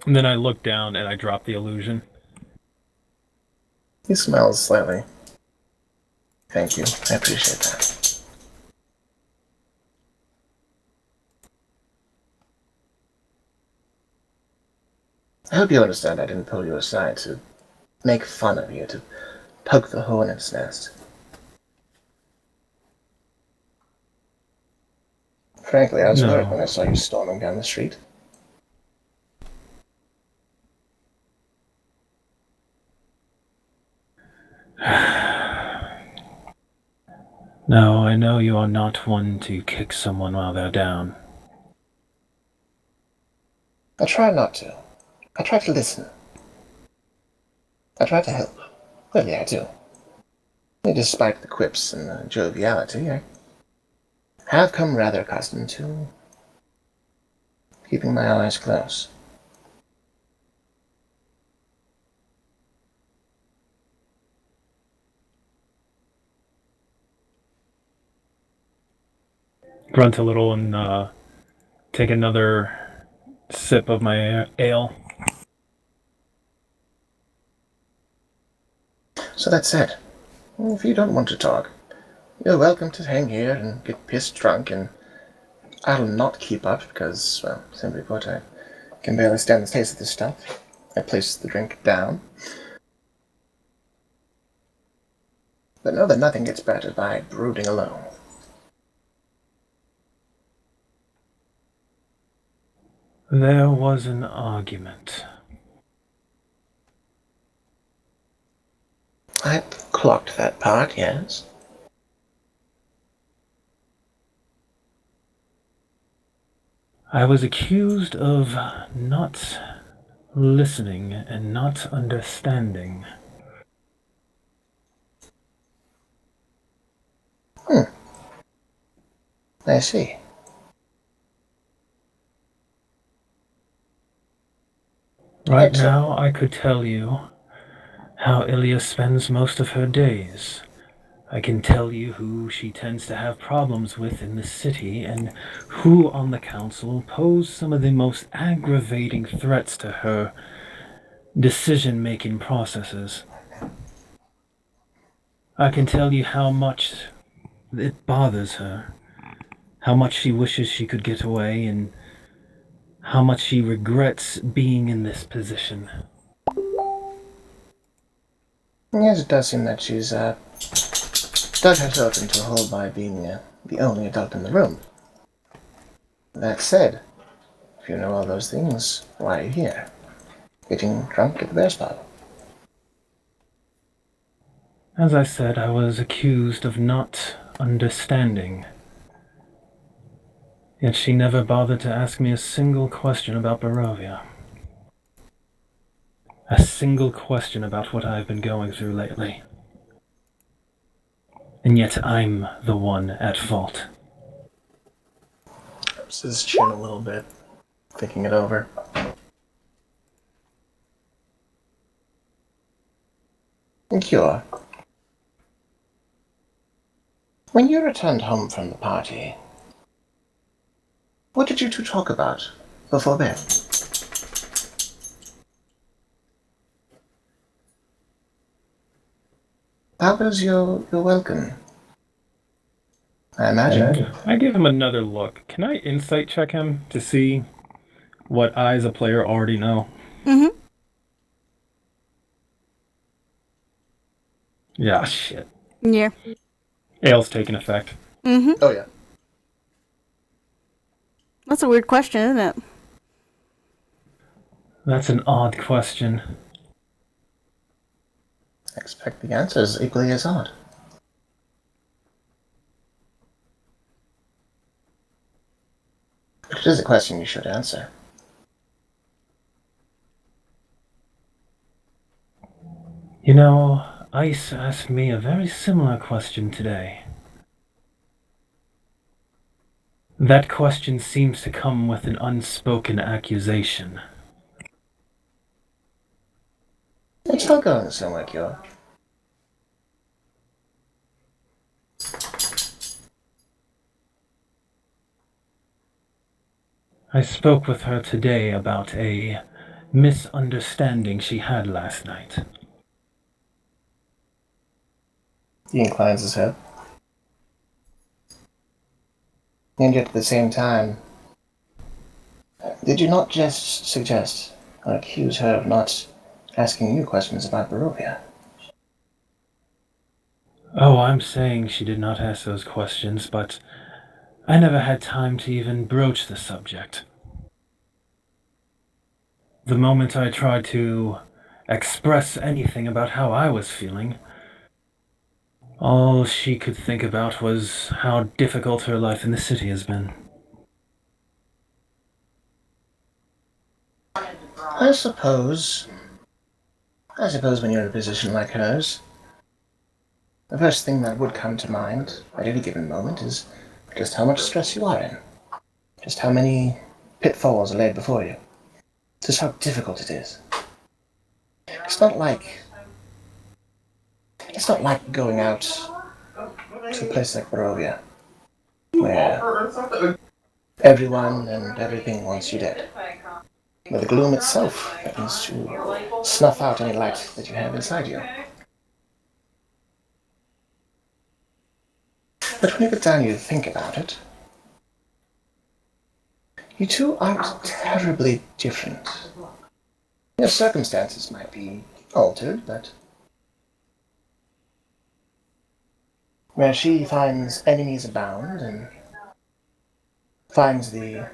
And then I look down and I drop the illusion. He smiles slightly. Thank you. I appreciate that. I hope you understand I didn't pull you aside to make fun of you, to poke the hornet's nest. Frankly, I was No. worried when I saw you storming down the street. No, I know you are not one to kick someone while they're down. I try not to. I try to listen. I try to help. Really, I do. And despite the quips and the joviality, I have come rather accustomed to keeping my eyes close. Grunt a little and take another sip of my ale. So that's it. If you don't want to talk, you're welcome to hang here and get pissed drunk, and I'll not keep up because, well, simply put, I can barely stand the taste of this stuff. I place the drink down. But know that nothing gets better by brooding alone. There was an argument. I clocked that part, yes. I was accused of not listening and not understanding. I see. Right now, I could tell you how Ilya spends most of her days. I can tell you who she tends to have problems with in the city and who on the council pose some of the most aggravating threats to her decision-making processes. I can tell you how much it bothers her, how much she wishes she could get away, and how much she regrets being in this position. Yes, it does seem that she's dug herself into a hole by being the only adult in the room. That said, if you know all those things, why are you here? Getting drunk at the bear spot. As I said, I was accused of not understanding. Yet she never bothered to ask me a single question about Barovia. A single question about what I've been going through lately. And yet I'm the one at fault. Taps his chin a little bit, thinking it over. Cure. When you returned home from the party, what did you two talk about before bed? How was your welcome? I imagine. I give him another look. Can I insight check him to see what I as a player already know? Mm-hmm. Yeah, shit. Yeah. Ale's taking effect. Mm-hmm. Oh yeah. That's a weird question, isn't it? That's an odd question. I expect the answer is equally as odd. But it is a question you should answer. You know, Ice asked me a very similar question today. That question seems to come with an unspoken accusation. It's not going somewhere, Cure. I spoke with her today about a misunderstanding she had last night. He inclines his head. And yet at the same time, did you not just suggest or accuse her of not asking you questions about Barovia? Oh, I'm saying she did not ask those questions, but I never had time to even broach the subject. The moment I tried to express anything about how I was feeling, all she could think about was how difficult her life in the city has been. I suppose when you're in a position like hers, the first thing that would come to mind at any given moment is just how much stress you are in. Just how many pitfalls are laid before you. Just how difficult it is. It's not like going out to a place like Barovia, where everyone and everything wants you dead. Where the gloom itself threatens to snuff out any light that you have inside you. But when you get down, you think about it. You two aren't terribly different. Your circumstances might be altered, but where she finds enemies abound and finds the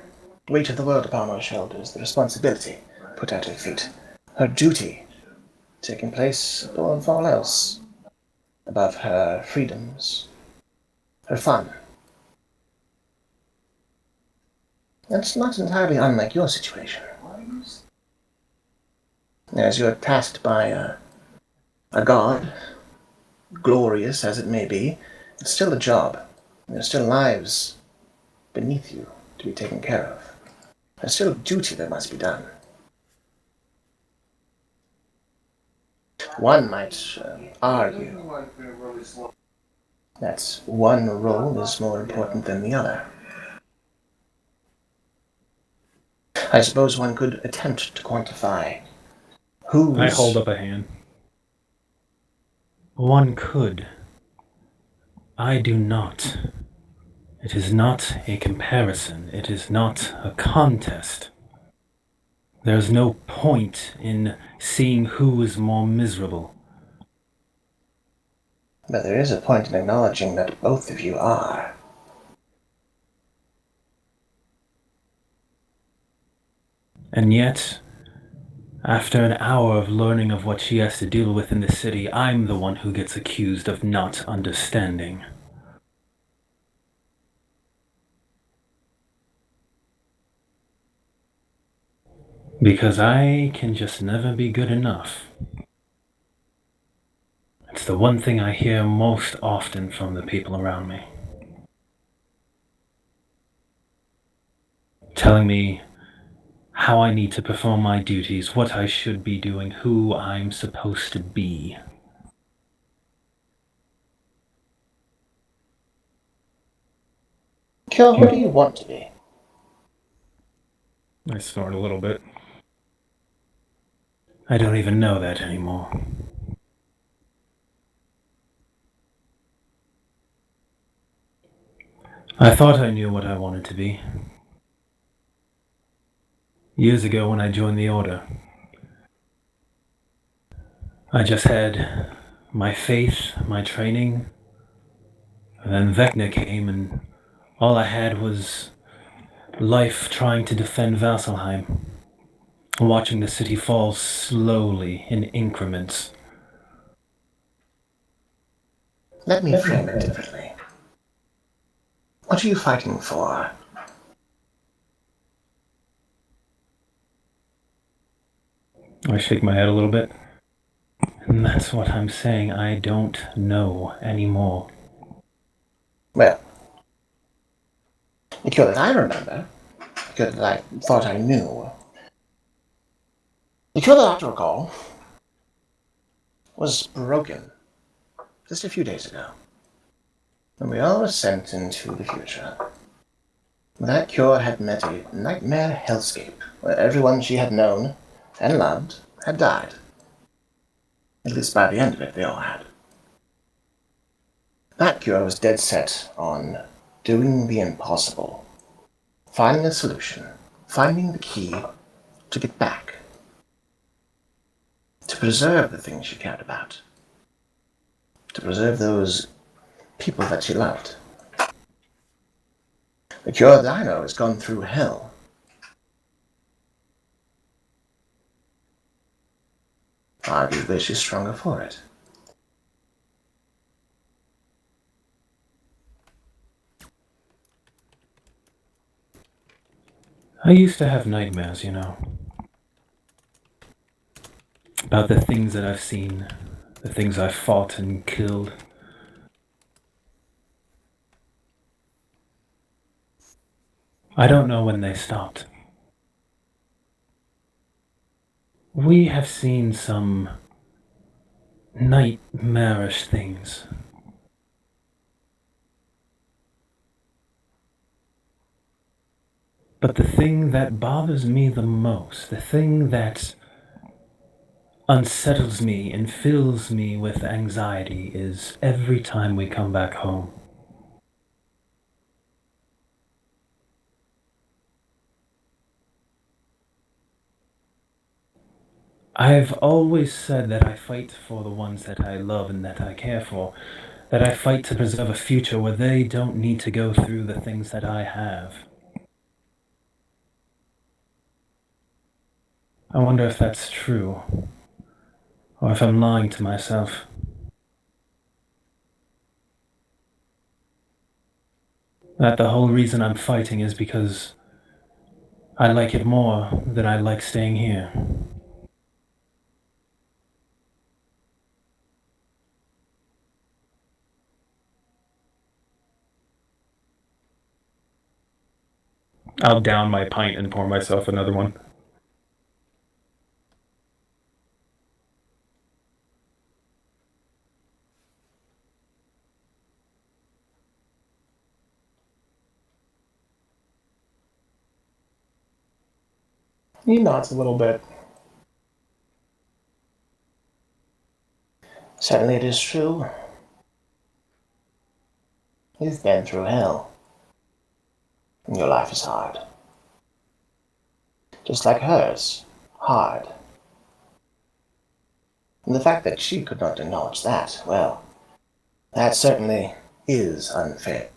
weight of the world upon her shoulders, the responsibility put at her feet, her duty taking place above all else, above her freedoms, her fun. That's not entirely unlike your situation. As you're tasked by a god, glorious as it may be, it's still a job. There's still lives beneath you to be taken care of. There's still duty that must be done. One might argue that one role is more important than the other. I suppose one could attempt to quantify whose... I hold up a hand. One could. I do not. It is not a comparison. It is not a contest. There's no point in seeing who is more miserable. But there is a point in acknowledging that both of you are. And yet, after an hour of learning of what she has to deal with in the city, I'm the one who gets accused of not understanding. Because I can just never be good enough. It's the one thing I hear most often from the people around me. Telling me how I need to perform my duties, what I should be doing, who I'm supposed to be. Kyo, who do you want to be? I snort a little bit. I don't even know that anymore. I thought I knew what I wanted to be. Years ago when I joined the Order, I just had my faith, my training, and then Vecna came and all I had was life trying to defend Vasselheim, watching the city fall slowly in increments. Let me frame it differently. What are you fighting for? I shake my head a little bit. And that's what I'm saying, I don't know anymore. Well, the Kyo that I remember, the Kyo that I thought I knew, the Kyo that I recall was broken just a few days ago. When we all were sent into the future, that Kyo had met a nightmare hellscape where everyone she had known and loved had died. At least by the end of it, they all had. That Kyo was dead set on doing the impossible, finding a solution, finding the key to get back, to preserve the things she cared about, to preserve those people that she loved. The Kyo that I know has gone through hell. Arguably, she's stronger for it. I used to have nightmares, you know. About the things that I've seen, the things I've fought and killed. I don't know when they stopped. We have seen some nightmarish things. But the thing that bothers me the most, the thing that unsettles me and fills me with anxiety is every time we come back home. I've always said that I fight for the ones that I love and that I care for, that I fight to preserve a future where they don't need to go through the things that I have. I wonder if that's true, or if I'm lying to myself. That the whole reason I'm fighting is because I like it more than I like staying here. I'll down my pint and pour myself another one. He nods a little bit. Certainly it is true. You've been through hell. And your life is hard. Just like hers. Hard. And the fact that she could not acknowledge that, well, that certainly is unfair.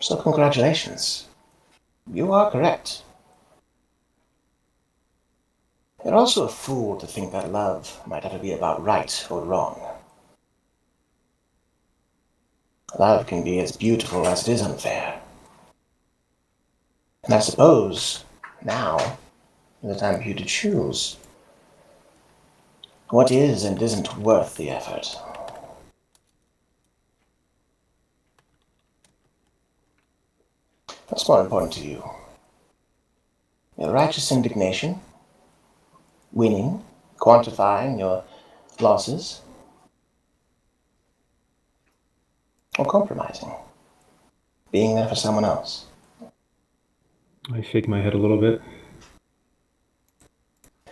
So congratulations. You are correct. You're also a fool to think that love might ever be about right or wrong. Love can be as beautiful as it is unfair. And I suppose, now, is the time for you to choose what is and isn't worth the effort. What's more important to you? Your righteous indignation? Winning? Quantifying your losses? Or compromising? Being there for someone else? I shake my head a little bit.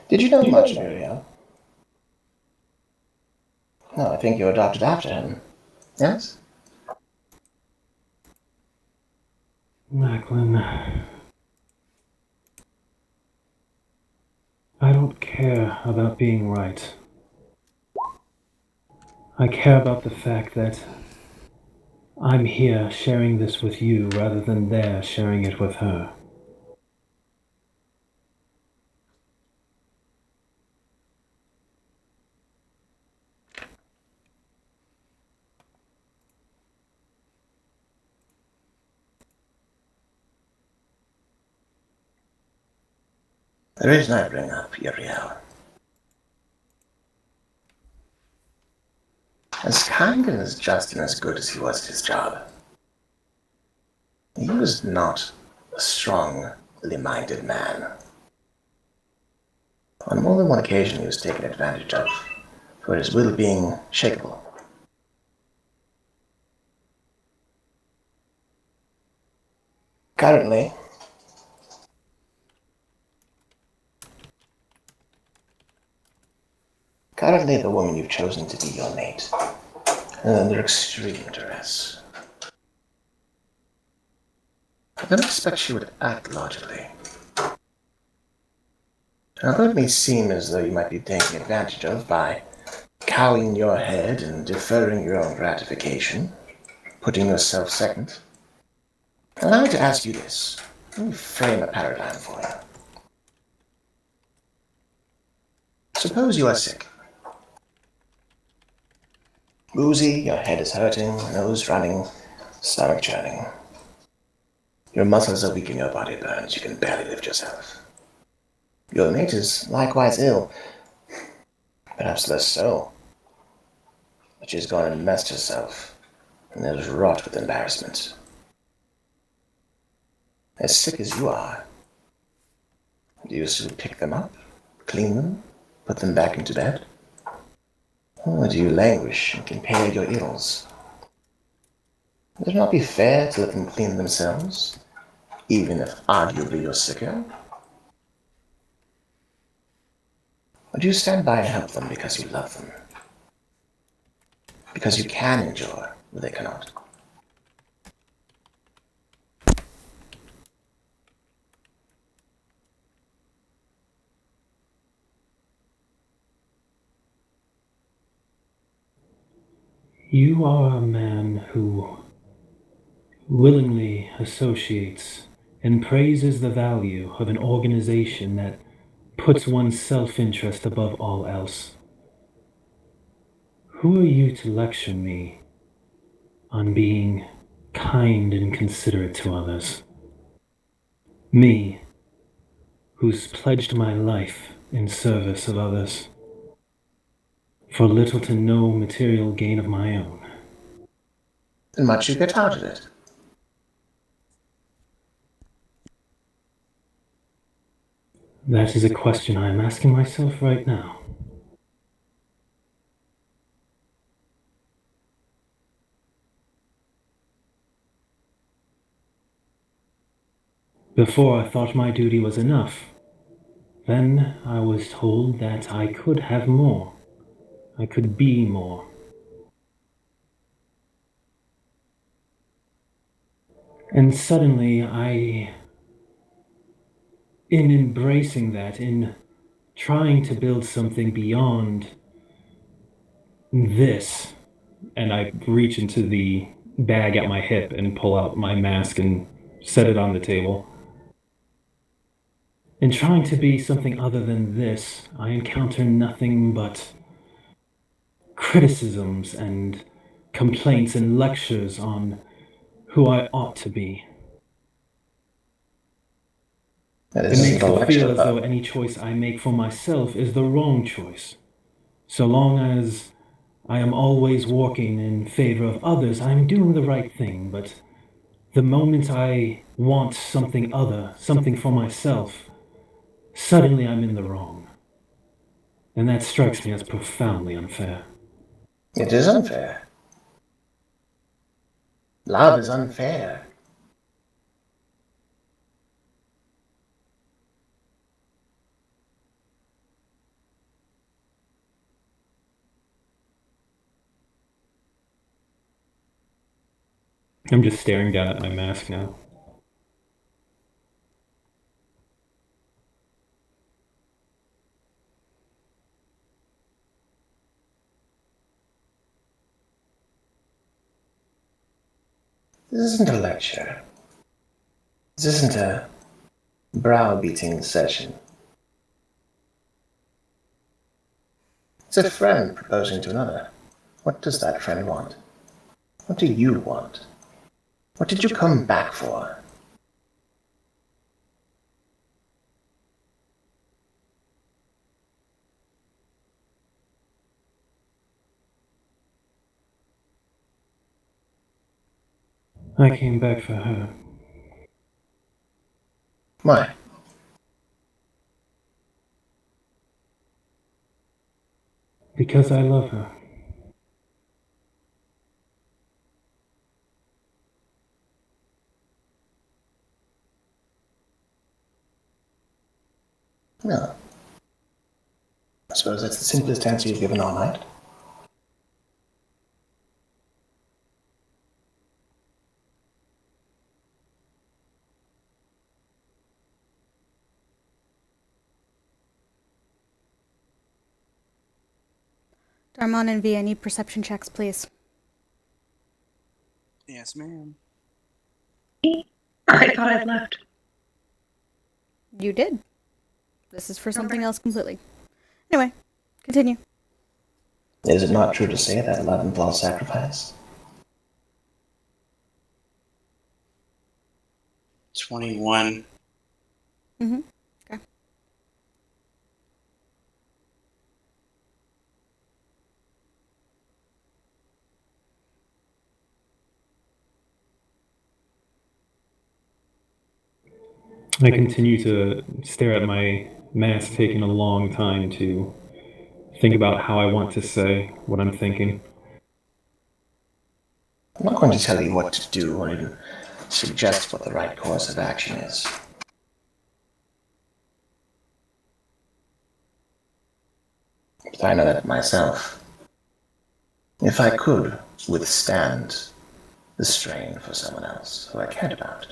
Did you know much of Uriel? No, I think you adopted after him. Yes? Macklin, I don't care about being right. I care about the fact that I'm here sharing this with you rather than there sharing it with her. The reason I bring up Uriel, as kind and as just and as good as he was at his job, he was not a strongly minded man. On more than one occasion he was taken advantage of for his will being shakeable. Currently, the woman you've chosen to be your mate is under extreme duress. I don't expect she would act logically. Although it may seem as though you might be taken advantage of by cowing your head and deferring your own gratification, putting yourself second, allow me to ask you this. Let me frame a paradigm for you. Suppose you are sick. Woozy, your head is hurting, nose running, stomach churning. Your muscles are weak and your body burns. You can barely lift yourself. Your mate is likewise ill, perhaps less so, but she's gone and messed herself, and is wrought with embarrassment. As sick as you are, do you still pick them up, clean them, put them back into bed? Or do you languish and compare your ills? Would it not be fair to let them clean themselves, even if arguably you're sicker? Or do you stand by and help them because you love them? Because you can endure what they cannot? You are a man who willingly associates and praises the value of an organization that puts one's self-interest above all else. Who are you to lecture me on being kind and considerate to others? Me, who's pledged my life in service of others, for little to no material gain of my own. And much you get out of it. That is a question I am asking myself right now. Before I thought my duty was enough. Then I was told that I could have more. I could be more. And suddenly in embracing that, in trying to build something beyond this, and I reach into the bag at my hip and pull out my mask and set it on the table. In trying to be something other than this, I encounter nothing but criticisms and complaints and lectures on who I ought to be. That It isn't makes a me lecture feel as though about. any choice I make for myself is the wrong choice. So long as I am always walking in favor of others, I am doing the right thing, but the moment I want something other, something for myself, suddenly I'm in the wrong. And that strikes me as profoundly unfair. It is unfair. Love is unfair. I'm just staring down at my mask now. This isn't a lecture. This isn't a browbeating session. It's a friend proposing to another. What does that friend want? What do you want? What did you come back for? I came back for her. Why? Because I love her. No. I suppose that's the simplest answer you've given all night. Darmon and V, I need perception checks, please. Yes, ma'am. I thought I'd left. You did. This is for something else completely. Anyway, continue. Is it not true to say that love involves sacrifice? 21. Mm-hmm. Okay. I continue to stare at my mask, taking a long time to think about how I want to say what I'm thinking. I'm not going to tell you what to do or even suggest what the right course of action is. But I know that myself. If I could withstand the strain for someone else who I cared about,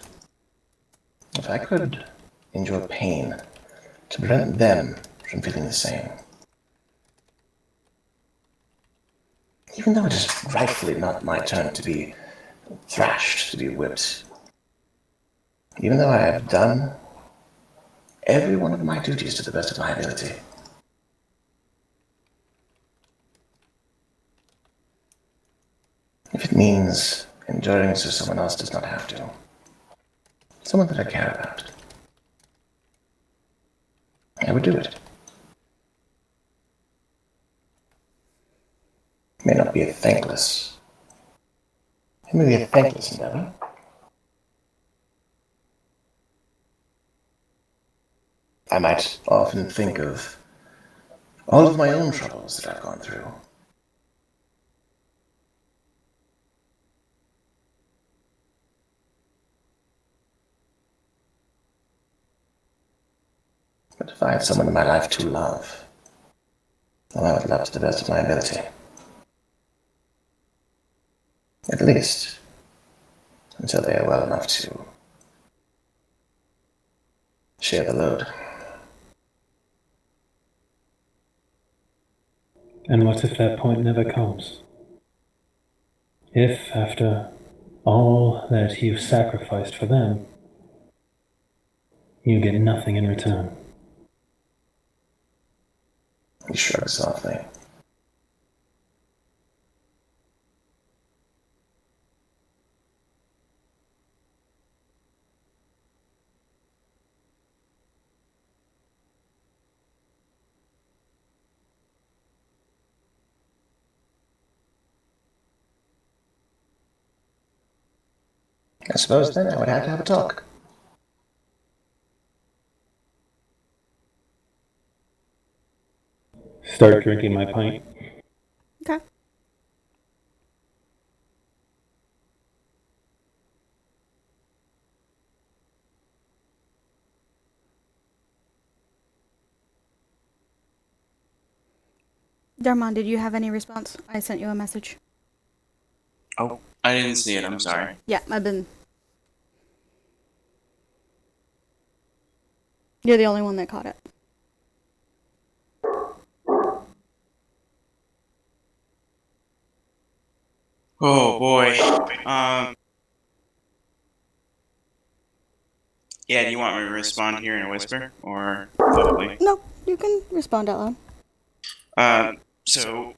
if I could endure pain to prevent them from feeling the same, even though it is rightfully not my turn to be thrashed, to be whipped, even though I have done every one of my duties to the best of my ability, if it means enduring so someone else does not have to, someone that I care about, I would do it. It may not be a thankless. It may be a thankless endeavor. I might often think of all of my own troubles that I've gone through. But if I have someone in my life to love, well, I would love to the best of my ability. At least, until they are well enough to share the load. And what if that point never comes? If, after all that you've sacrificed for them, you get nothing in return? He shrugs softly. I suppose then I would have to have a talk. Start drinking my pint. Okay. Darmon, did you have any response? I sent you a message. Oh, I didn't see it. I'm sorry. Yeah, I've been. You're the only one that caught it. Oh boy. Yeah, do you want me to respond here in a whisper or vocally? No, you can respond out loud. So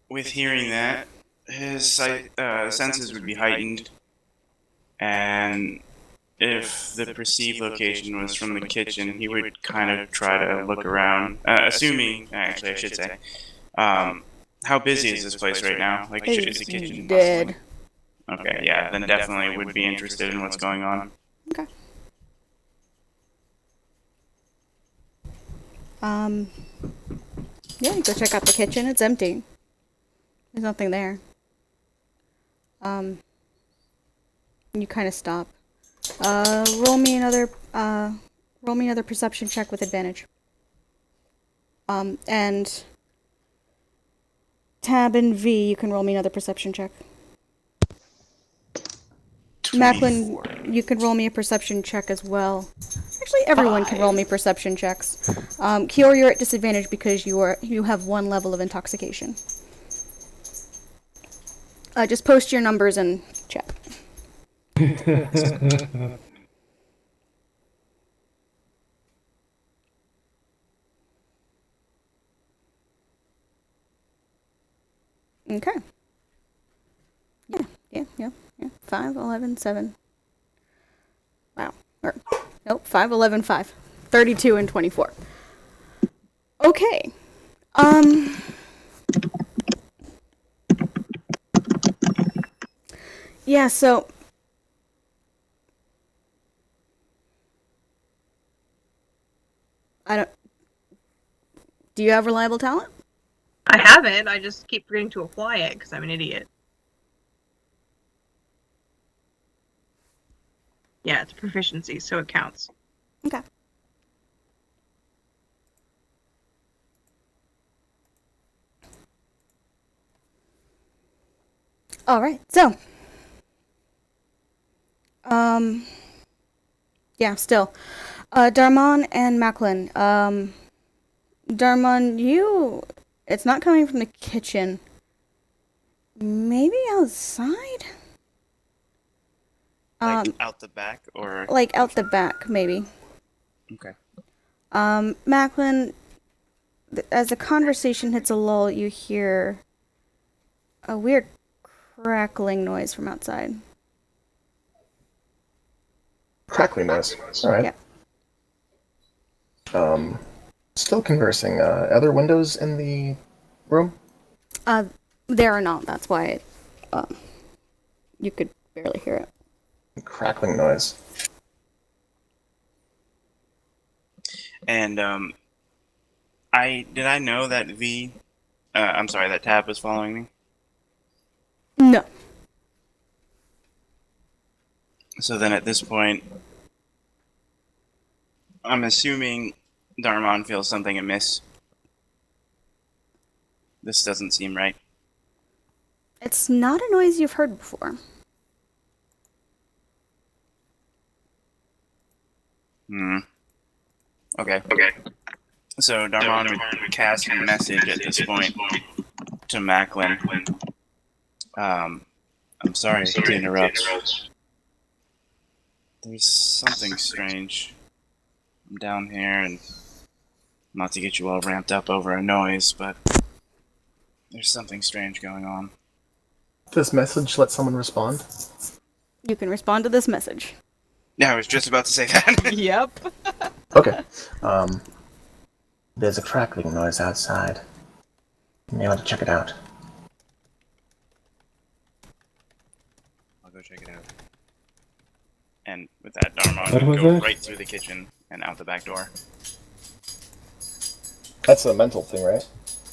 with hearing that, his senses would be heightened, and if the perceived location was from the kitchen, he would kind of try to look around, assuming, actually I should say, how busy is this place right now? Like, is the kitchen dead? Okay, yeah, then definitely would be interested in what's going on. Okay. Yeah, you go check out the kitchen. It's empty. There's nothing there. You kind of stop. Roll me another perception check with advantage. And Tab and V, you can roll me another perception check. Macklin, you can roll me a perception check as well. Actually, everyone can roll me perception checks. Kior, you're at disadvantage because you have 1 level of intoxication. Just post your numbers in chat. Okay. Yeah. 5, 11, 7. Wow. Nope, 5, 11, 5. 32 and 24. Okay. Yeah, so do you have reliable talent? I haven't. I just keep forgetting to apply it because I'm an idiot. Yeah, it's proficiency, so it counts. Okay. All right. So, yeah, still, Darmon and Macklin. Darmon, it's not coming from the kitchen. Maybe outside? Like out the back, or Like out the back, maybe. Okay. Macklin, as the conversation hits a lull, you hear a weird crackling noise from outside. Crackling noise. All right. Yeah. Still conversing. Other windows in the room? There are not. That's why you could barely hear it. Crackling noise. And I know that that Tab was following me. No. So then at this point, I'm assuming Darmon feels something amiss. This doesn't seem right. It's not a noise you've heard before. Okay. So Darmon would cast a message at this point to Macklin. I'm sorry to interrupt. There's something strange. I'm down here, and not to get you all ramped up over a noise, but there's something strange going on. This message let someone respond. You can respond to this message. Yeah, I was just about to say that. Yep. Okay. There's a crackling noise outside. You may want to check it out. I'll go check it out. And with that, Darmon What would was go that? right through the kitchen and out the back door. That's a mental thing, right?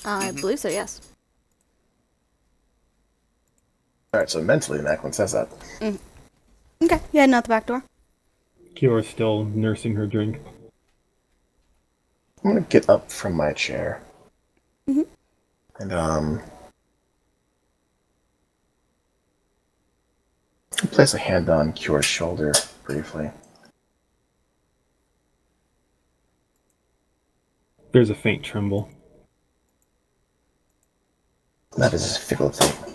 I believe so, yes. Alright, so mentally, Macklin says that. Okay, yeah, heading out the back door. Kyora's still nursing her drink. I'm gonna get up from my chair. Mhm. And, place a hand on Kyora's shoulder briefly. There's a faint tremble. That is a fickle thing.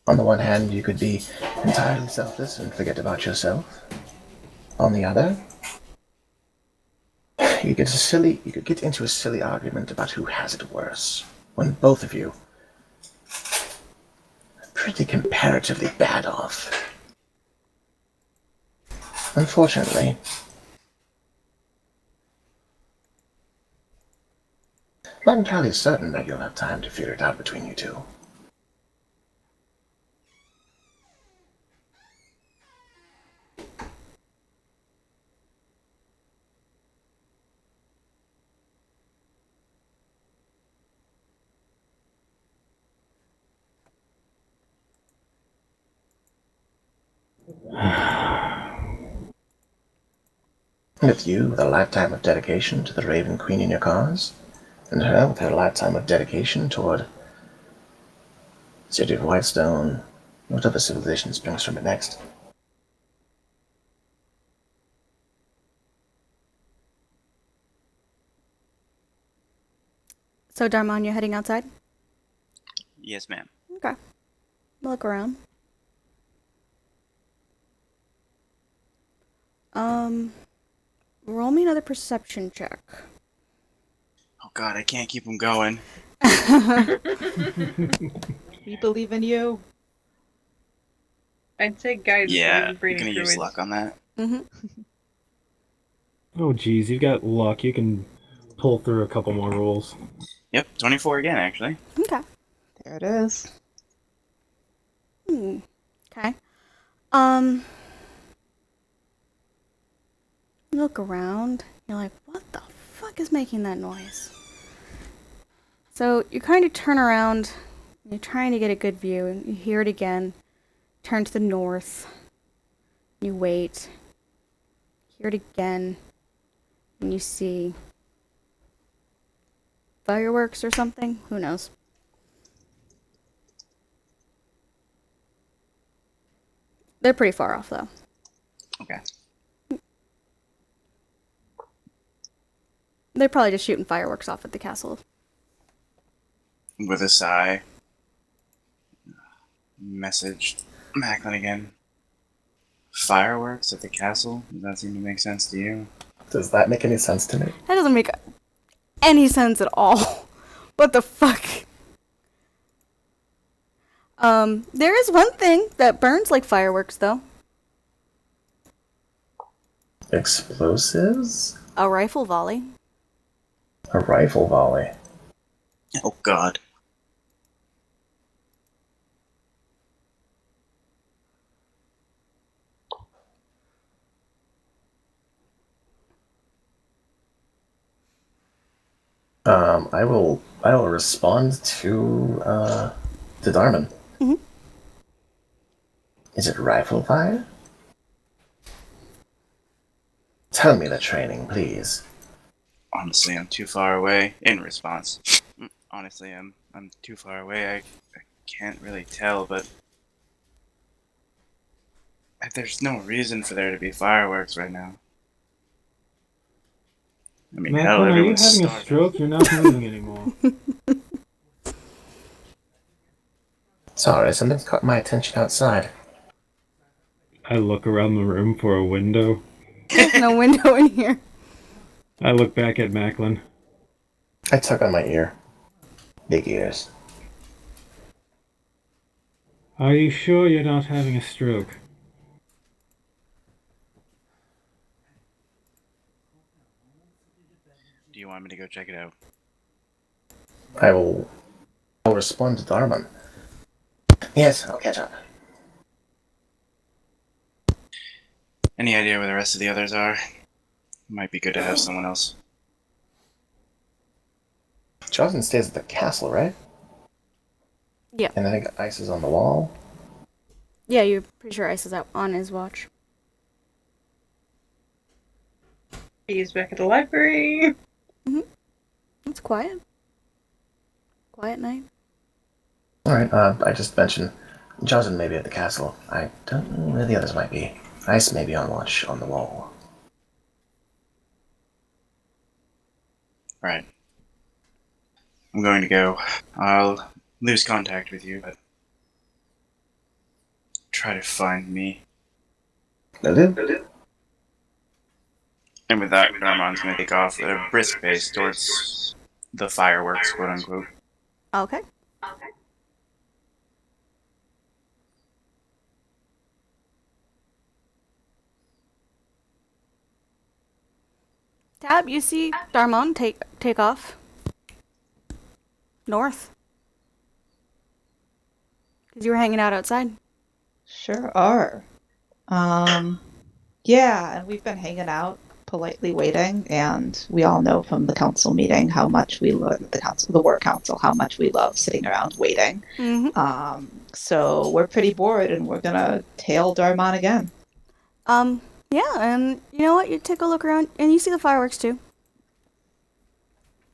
On the one hand, you could be entirely selfless and forget about yourself. On the other, you could get into a silly argument about who has it worse, when both of you are pretty comparatively bad off. Unfortunately, I'm not entirely certain that you'll have time to figure it out between you two. With you, with a lifetime of dedication to the Raven Queen in your cause, and her with her lifetime of dedication toward City of Whitestone, what other civilization springs from it next? So, Darmon, you're heading outside? Yes, ma'am. Okay. Look around. Roll me another perception check. Oh god, I can't keep him going. We believe in you. I'd say guidance. Yeah, and breathing I'm gonna use fluids. luck on that. Oh, geez, you've got luck. You can pull through a couple more rolls. Yep, 24 again, actually. Okay. There it is. Okay. You look around. You're like, what the fuck is making that noise? So you kind of turn around. You're trying to get a good view. And you hear it again. Turn to the north. You wait. Hear it again. And you see fireworks or something. Who knows? They're pretty far off, though. Okay. They're probably just shooting fireworks off at the castle. With a sigh. Message Macklin again. Fireworks at the castle? Does that seem to make sense to you? Does that make any sense to me? That doesn't make any sense at all. What the fuck? There is one thing that burns like fireworks, though. Explosives? A rifle volley. A rifle volley. Oh god. I will respond to Darman. Mhm. Is it rifle fire? Tell me the training, please. Honestly, I'm too far away. In response, honestly, I'm too far away. I can't really tell, but there's no reason for there to be fireworks right now. I mean, hell, Macklin, are you everyone's having a starving. stroke? You're not moving anymore. Sorry, something's caught my attention outside. I look around the room for a window. There's no window in here. I look back at Macklin. I tug on my ear. Big ears. Are you sure you're not having a stroke? Do you want me to go check it out? I'll respond to Darman. Yes, I'll catch up. Any idea where the rest of the others are? Might be good to have someone else. Johnson stays at the castle, right? Yeah. And I think Ice is on the wall. Yeah, you're pretty sure Ice is out on his watch. He's back at the library. It's quiet. Quiet night. Alright, I just mentioned Johnson may be at the castle. I don't know where the others might be. Ice may be on watch on the wall. Right. I'm going to go. I'll lose contact with you, but try to find me. Will do? And with that, Darmon's going to take off at a brisk pace towards the fireworks, quote unquote. Okay. Tab, you see Darmon take off north. Because you were hanging out outside. Sure are. Yeah, and we've been hanging out, politely waiting, and we all know from the council meeting how much we love the work council, how much we love sitting around waiting. Mm-hmm. So we're pretty bored, and we're gonna tail Darmon again. Yeah, and you know what? You take a look around, and you see the fireworks too.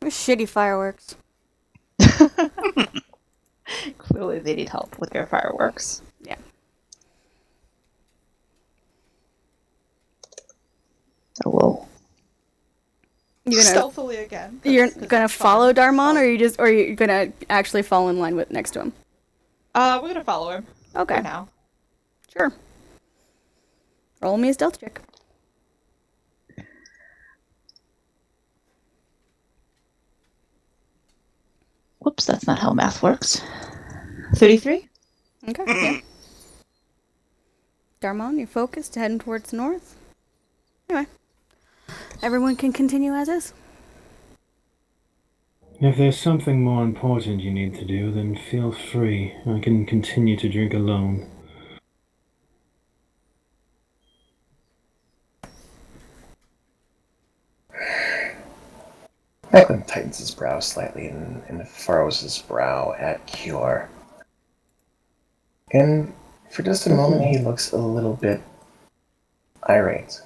They're shitty fireworks. Clearly, they need help with their fireworks. Yeah. So we'll You're gonna stealthily again. you're gonna follow Darmon, or you're gonna actually fall in line with next to him. We're gonna follow him. Okay. For now. Sure. Roll me a stealth check. Whoops, that's not how math works. 33? Okay. Yeah. Darmon, you're focused, heading towards the north. Anyway, everyone can continue as is. If there's something more important you need to do, then feel free. I can continue to drink alone. Macklin tightens his brow slightly and furrows his brow at Cure. And for just a moment, he looks a little bit irate.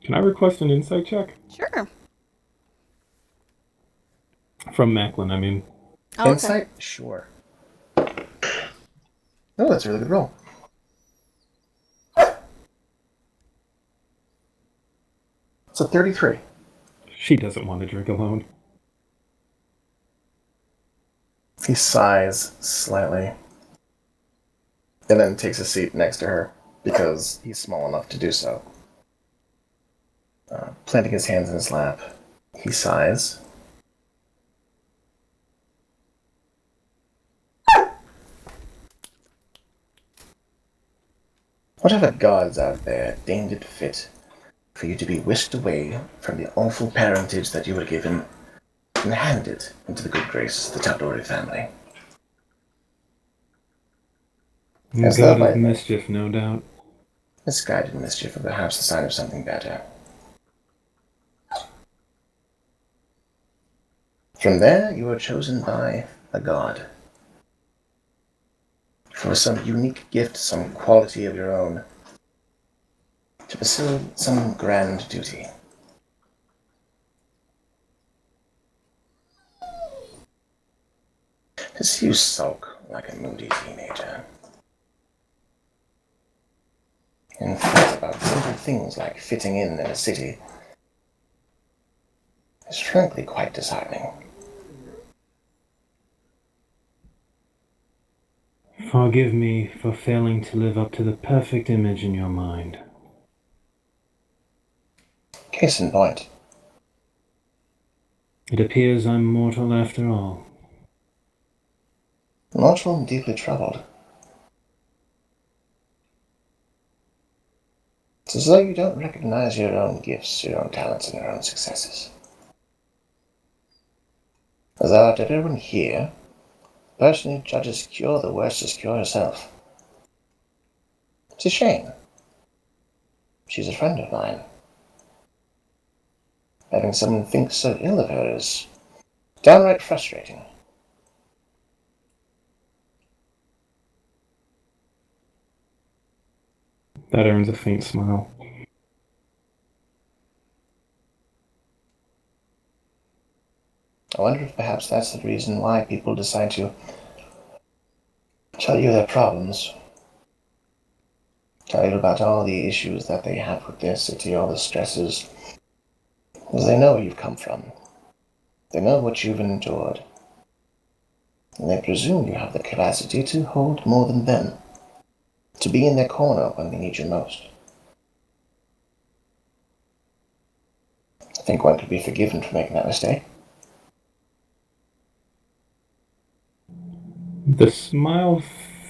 Can I request an insight check? Sure. From Macklin, I mean. Oh, okay. Insight? Sure. Oh, that's a really good roll. It's a 33. She doesn't want to drink alone. He sighs slightly and then takes a seat next to her because he's small enough to do so. Planting his hands in his lap, he sighs. Whatever gods out there deemed it fit for you to be whisked away from the awful parentage that you were given and handed into the good graces of the Tal'Dorei family. As though God by of mischief, no doubt. misguided mischief, or perhaps a sign of something better. From there, you are chosen by a god for some unique gift, some quality of your own, to pursue some grand duty. To see you sulk like a moody teenager, and fret about little things like fitting in a city is frankly quite disheartening. Forgive me for failing to live up to the perfect image in your mind. Case in point, It appears I'm mortal after all. mortal and deeply troubled. It's as though you don't recognize your own gifts, your own talents, and your own successes. As though out of everyone here, the person who judges Cure the worst is Cure herself. It's a shame. She's a friend of mine. Having someone think so ill of her is downright frustrating. That earns a faint smile. I wonder if perhaps that's the reason why people decide to tell you their problems. Tell you about all the issues that they have with their city, all the stresses. Because they know where you've come from. They know what you've endured. And they presume you have the capacity to hold more than them. To be in their corner when they need you most. I think one could be forgiven for making that mistake. The smile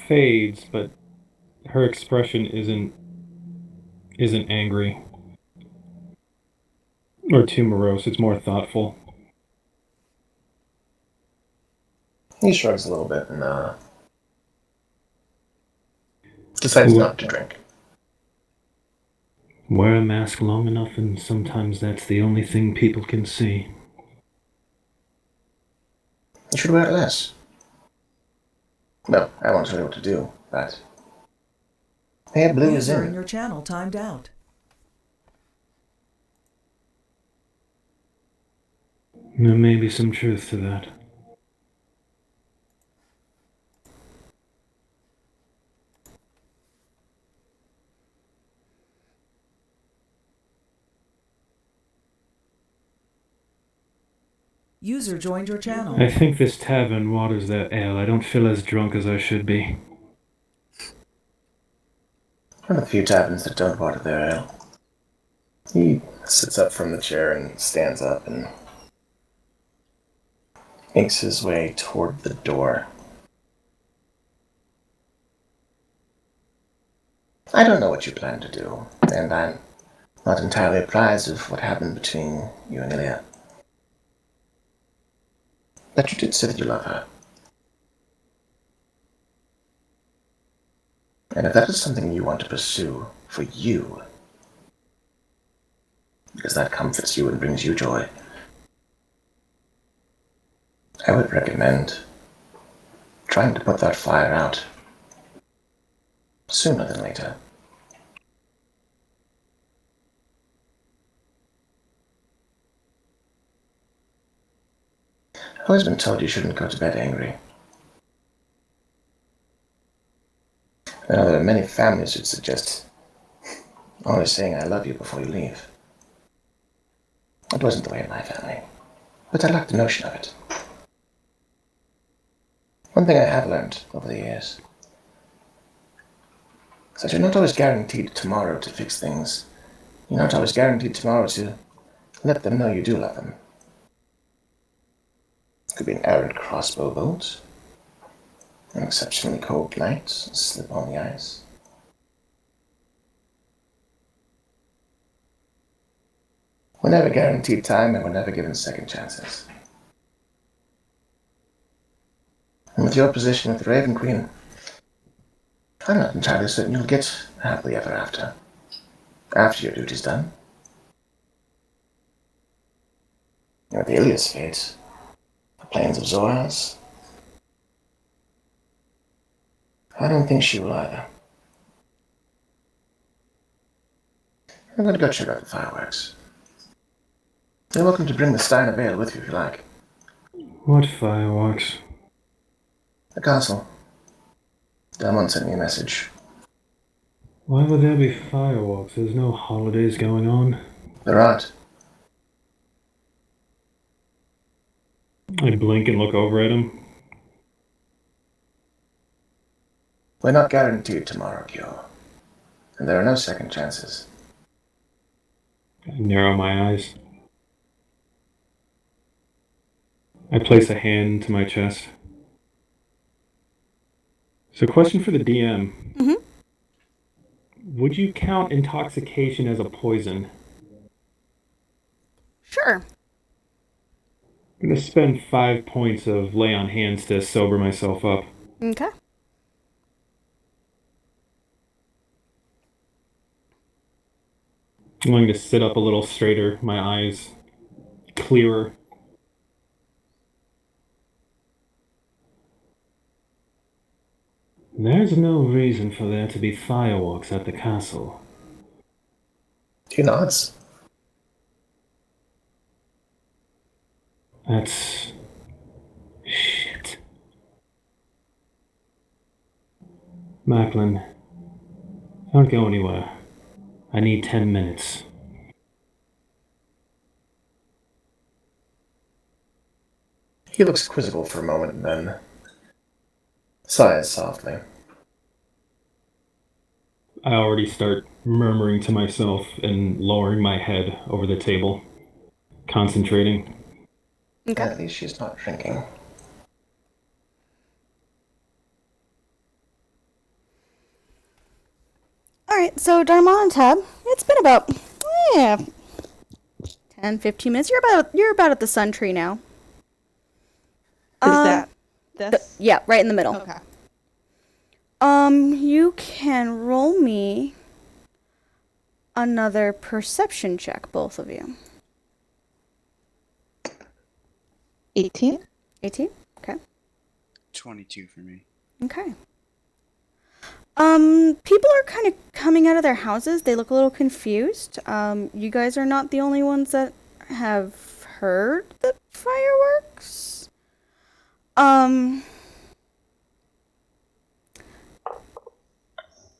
fades, but her expression isn't angry or too morose. It's more thoughtful. He shrugs a little bit and decides not to drink. Wear a mask long enough, and sometimes that's the only thing people can see. You should wear it less. No, I won't tell you what to do, but Pale Blue is User in in. your channel timed out. There may be some truth to that. User joined your channel. I think this tavern waters that ale. I don't feel as drunk as I should be. One of the few taverns that don't water their ale. He sits up from the chair and stands up and Makes his way toward the door. I don't know what you plan to do, and I'm not entirely apprised of what happened between you and Ilya. But you did say that you love her. And if that is something you want to pursue for you, because that comforts you and brings you joy, I would recommend trying to put that fire out sooner than later. I've always been told you shouldn't go to bed angry. I know there are many families who'd suggest always saying I love you before you leave. That wasn't the way in my family, but I liked the notion of it. One thing I have learned over the years is that you're not always guaranteed tomorrow to fix things. You're not always guaranteed tomorrow to let them know you do love them. It could be an errant crossbow bolt, an exceptionally cold night, a slip on the ice. We're never guaranteed time, and we're never given second chances. And with your position with the Raven Queen, I'm not entirely certain you'll get happily ever after your duty's done. And with Ilya's fate, The plains of Zoras? I don't think she will either. I'm going to go check out the fireworks. You're welcome to bring the Steiner Vale with you if you like. What fireworks? The castle. Delmont sent me a message. Why would there be fireworks? There's no holidays going on. There aren't. I blink and look over at him. We're not guaranteed tomorrow, Kyo. And there are no second chances. I narrow my eyes. I place a hand to my chest. So, question for the DM. Mhm. Would you count intoxication as a poison? Sure. I'm gonna spend 5 points of lay on hands to sober myself up. Okay. I'm going to sit up a little straighter, my eyes clearer. There's no reason for there to be fireworks at the castle. He nods. That's... shit. Macklin, don't go anywhere. I need 10 minutes. He looks quizzical for a moment and then sighs softly. I already start murmuring to myself and lowering my head over the table, concentrating. Okay. At least she's not drinking. Alright, so Darmon and Tab, it's been about 10, 15 minutes. You're about at the sun tree now. Is that this? Yeah, right in the middle. Okay. You can roll me another perception check, both of you. 18? 18? Okay. 22 for me. Okay. People are kind of coming out of their houses. They look a little confused. You guys are not the only ones that have heard the fireworks.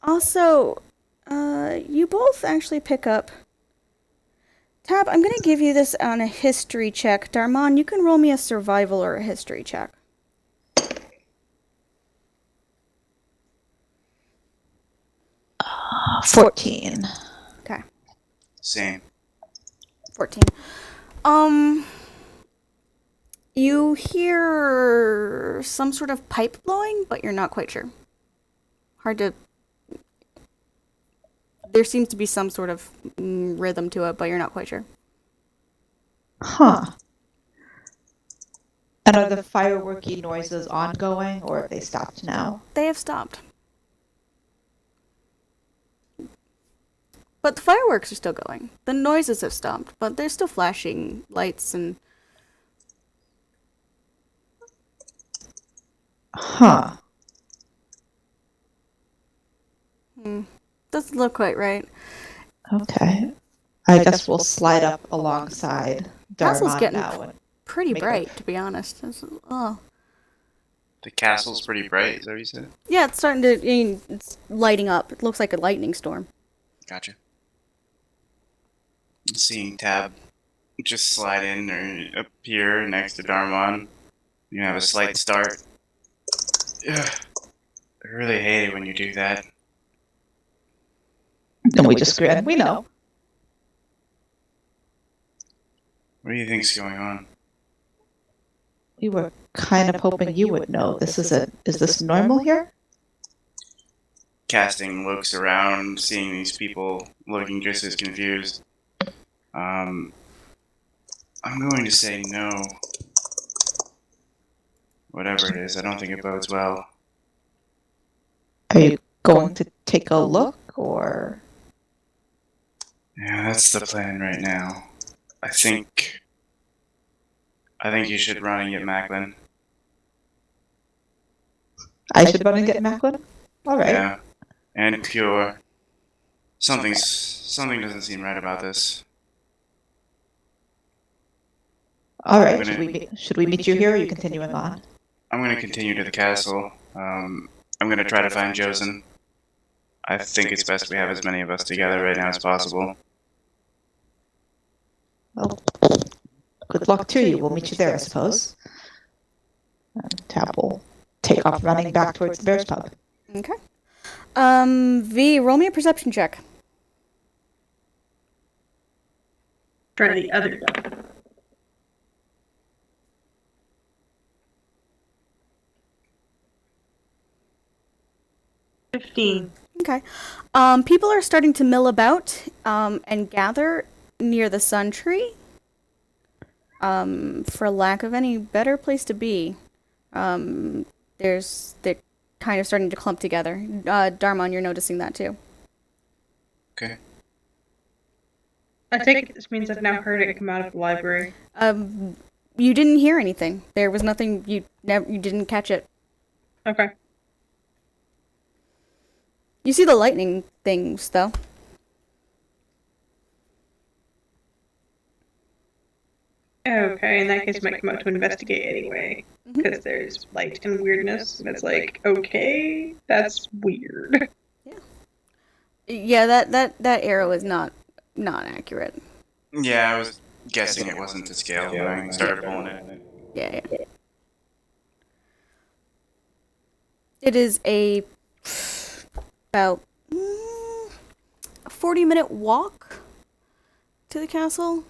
Also, you both actually pick up. Tab, I'm gonna give you this on a history check. Darmon, you can roll me a survival or a history check. 14. Okay. Same. 14. You hear some sort of pipe blowing, but you're not quite sure. Hard to... There seems to be some sort of rhythm to it, but you're not quite sure. Huh. And are the fireworky noises ongoing, or have they stopped now? They have stopped. But the fireworks are still going. The noises have stopped, but they're still flashing lights and... Huh. Doesn't look quite right. Okay. I guess we'll slide up alongside Castle's Darmon getting now. And pretty make bright, to be honest. Oh. The castle's pretty bright, is that what you said? Yeah, it's starting to... it's lighting up. It looks like a lightning storm. Gotcha. Seeing Tab just slide in or appear next to Darmon. You have a slight start. Ugh. I really hate it when you do that. and we just grin. We know. What do you think's going on? We were kind of hoping you would know. Is this normal here? Casting looks around, seeing these people looking just as confused. I'm going to say no. Whatever it is, I don't think it bodes well. Are you going to take a look, or? Yeah, that's the plan right now. I think I think you should run and get Macklin. I should run and get Macklin? Alright. Yeah. And Cure. Something doesn't seem right about this. Alright, I'm should we meet you here or are you continuing on? I'm gonna continue to the castle. I'm gonna try to find Josen. I think it's best we have as many of us together right now as possible. Well, good luck to you. We'll meet you there, I suppose. Tab will take off running back towards the Bears Pub. Okay. V, roll me a perception check. Try the other guy. $15. Okay. People are starting to mill about and gather near the sun tree. For lack of any better place to be. They're kind of starting to clump together. Darmon, you're noticing that too. Okay. I take it this means I've now heard it come out of the library. You didn't hear anything. There was nothing. You didn't catch it. Okay. You see the lightning things though. Okay, in that case, I might come out to investigate anyway. Because there's light and weirdness, and it's like, okay, that's weird. Yeah, that arrow is not accurate. Yeah, I was guessing it wasn't to scale when I started pulling it. Yeah. It is about a 40-minute walk to the castle.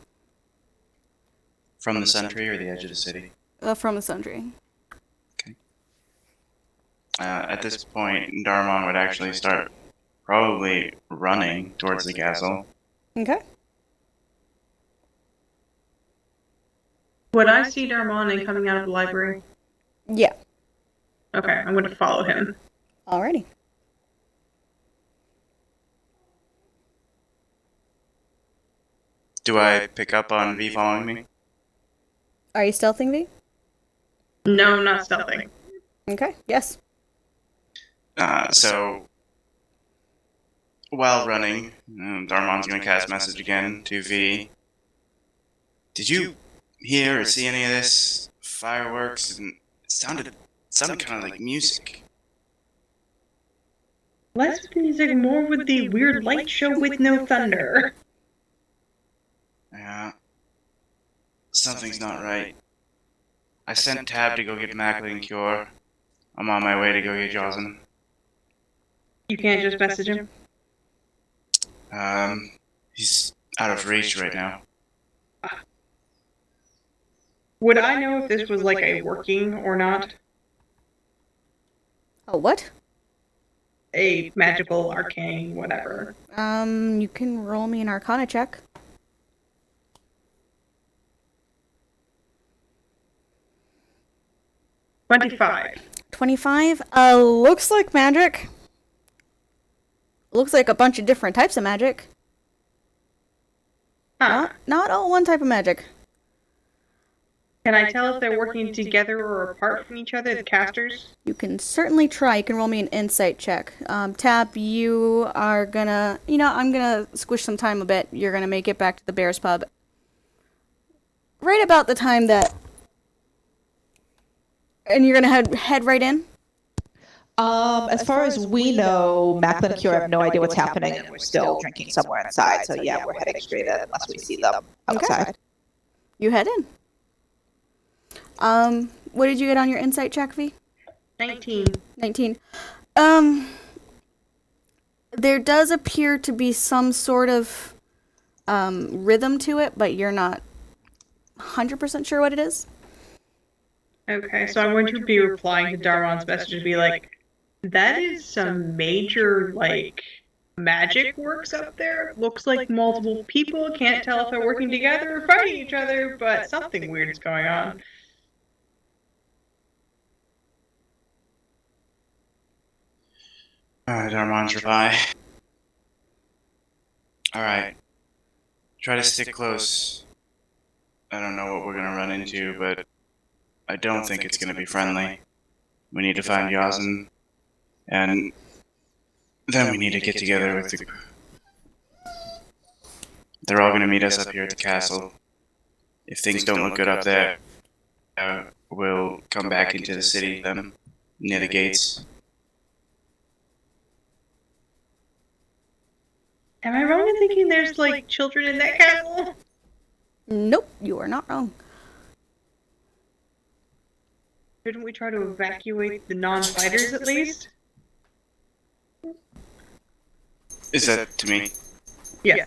From the Sentry or the edge of the city? From the Sundry. Okay. At this point, Darmon would actually start probably running towards the castle. Okay. Would I see Darmon coming out of the library? Yeah. Okay, I'm going to follow him. Alrighty. Do I pick up on V following me? Are you stealthing, V? No, I'm not stealthing. Okay. Yes. So, while running, Darmon's going to cast message again to V. Did you hear or see any of this? Fireworks? And it sounded kind of like music. Less music, more with the weird light show with no thunder. Yeah. Something's not right. I sent Tab to go get Macklin and Cure. I'm on my way to go get Josen. You can't just message him? He's out of reach right now. Would I know if this was like a working or not? Oh, what? A magical, arcane, whatever. You can roll me an Arcana check. 25. 25. Looks like magic. Looks like a bunch of different types of magic. Huh. Not all one type of magic. Can I tell if they're working together or apart from each other, the casters? You can certainly try. You can roll me an insight check. Tab, you are gonna... I'm gonna squish some time a bit. You're gonna make it back to the Bears Pub. Right about the time that... And you're gonna head right in? As far as we know, Macklin and Cure have no idea what's happening, and we're still drinking somewhere inside. So yeah, we're heading straight in unless we see them outside. Okay. You head in. What did you get on your insight check, V? 19. 19. There does appear to be some sort of rhythm to it, but you're not 100% sure what it is. Okay, so I'm going to be replying to Darmon's message and be like, that is some major, magic works up there. Looks like multiple people. Can't tell if they're working together or fighting each other, but something weird is going on. Darmon's reply. Alright. Try to stick close. I don't know what we're gonna run into, but I don't think it's gonna be friendly. We need to find Yazin, and then we need to get together with the... They're all gonna meet us up here at the castle. If things don't look good up there, we'll come back into the city, near the gates. Am I wrong in thinking there's like children in that castle? Nope, you are not wrong. Shouldn't we try to evacuate the non-fighters at least? Is that to me? Yeah.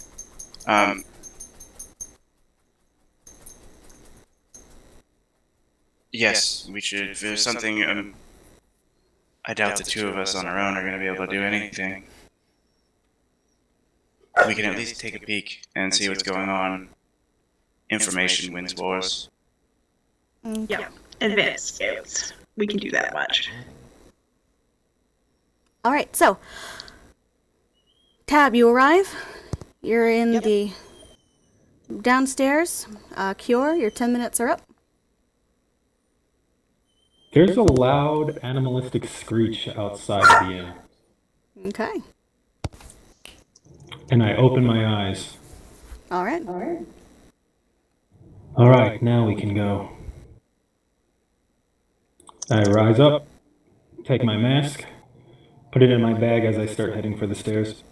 Yes, we should. If there's something, I doubt the two of us on our own are going to be able to do anything. We can at least take a peek and see what's going on. Information wins wars. Yeah. Advanced scouts. We can do that much. All right, so Tab, you arrive. You're in the downstairs. Cure, your 10 minutes are up. There's a loud animalistic screech outside the inn. Okay. And I open my eyes. All right. All right, now we can go. I rise up, take my mask, put it in my bag as I start heading for the stairs.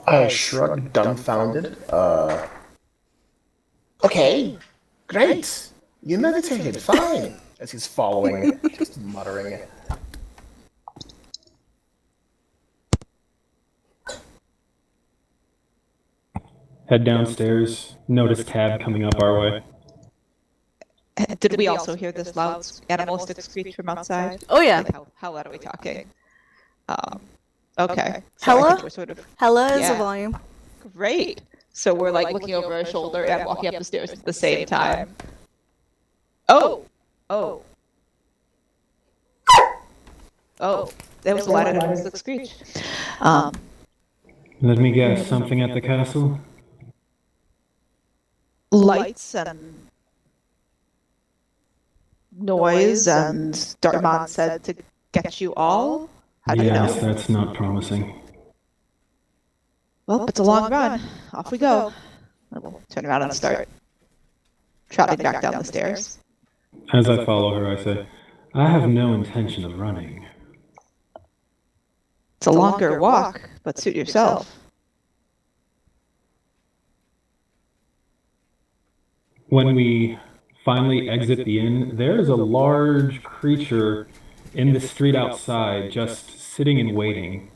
I shrug, dumbfounded. Okay, great. You meditated, fine. As he's following, just muttering. Head downstairs, notice Tab coming up our way. Did we also hear this loud animalistic screech from outside? Oh, yeah. Like how loud are we talking? Okay. So I Hella? think we're sort of Hella is the Yeah. volume. great. So we're like looking over our shoulder and walking up the stairs at the same time. Oh. That was a loud animalistic screech. Let me guess, something at the castle? Lights and noise, and Dartmouth said to get you all. How do you Yes, know? that's not promising. Well, it's a long run. Off we go. We'll turn around and start trotting back down the stairs. As I follow her, I say, I have no intention of running. It's a longer walk, but suit yourself. When we finally exit the inn, there is a large creature in the street outside, just sitting and waiting,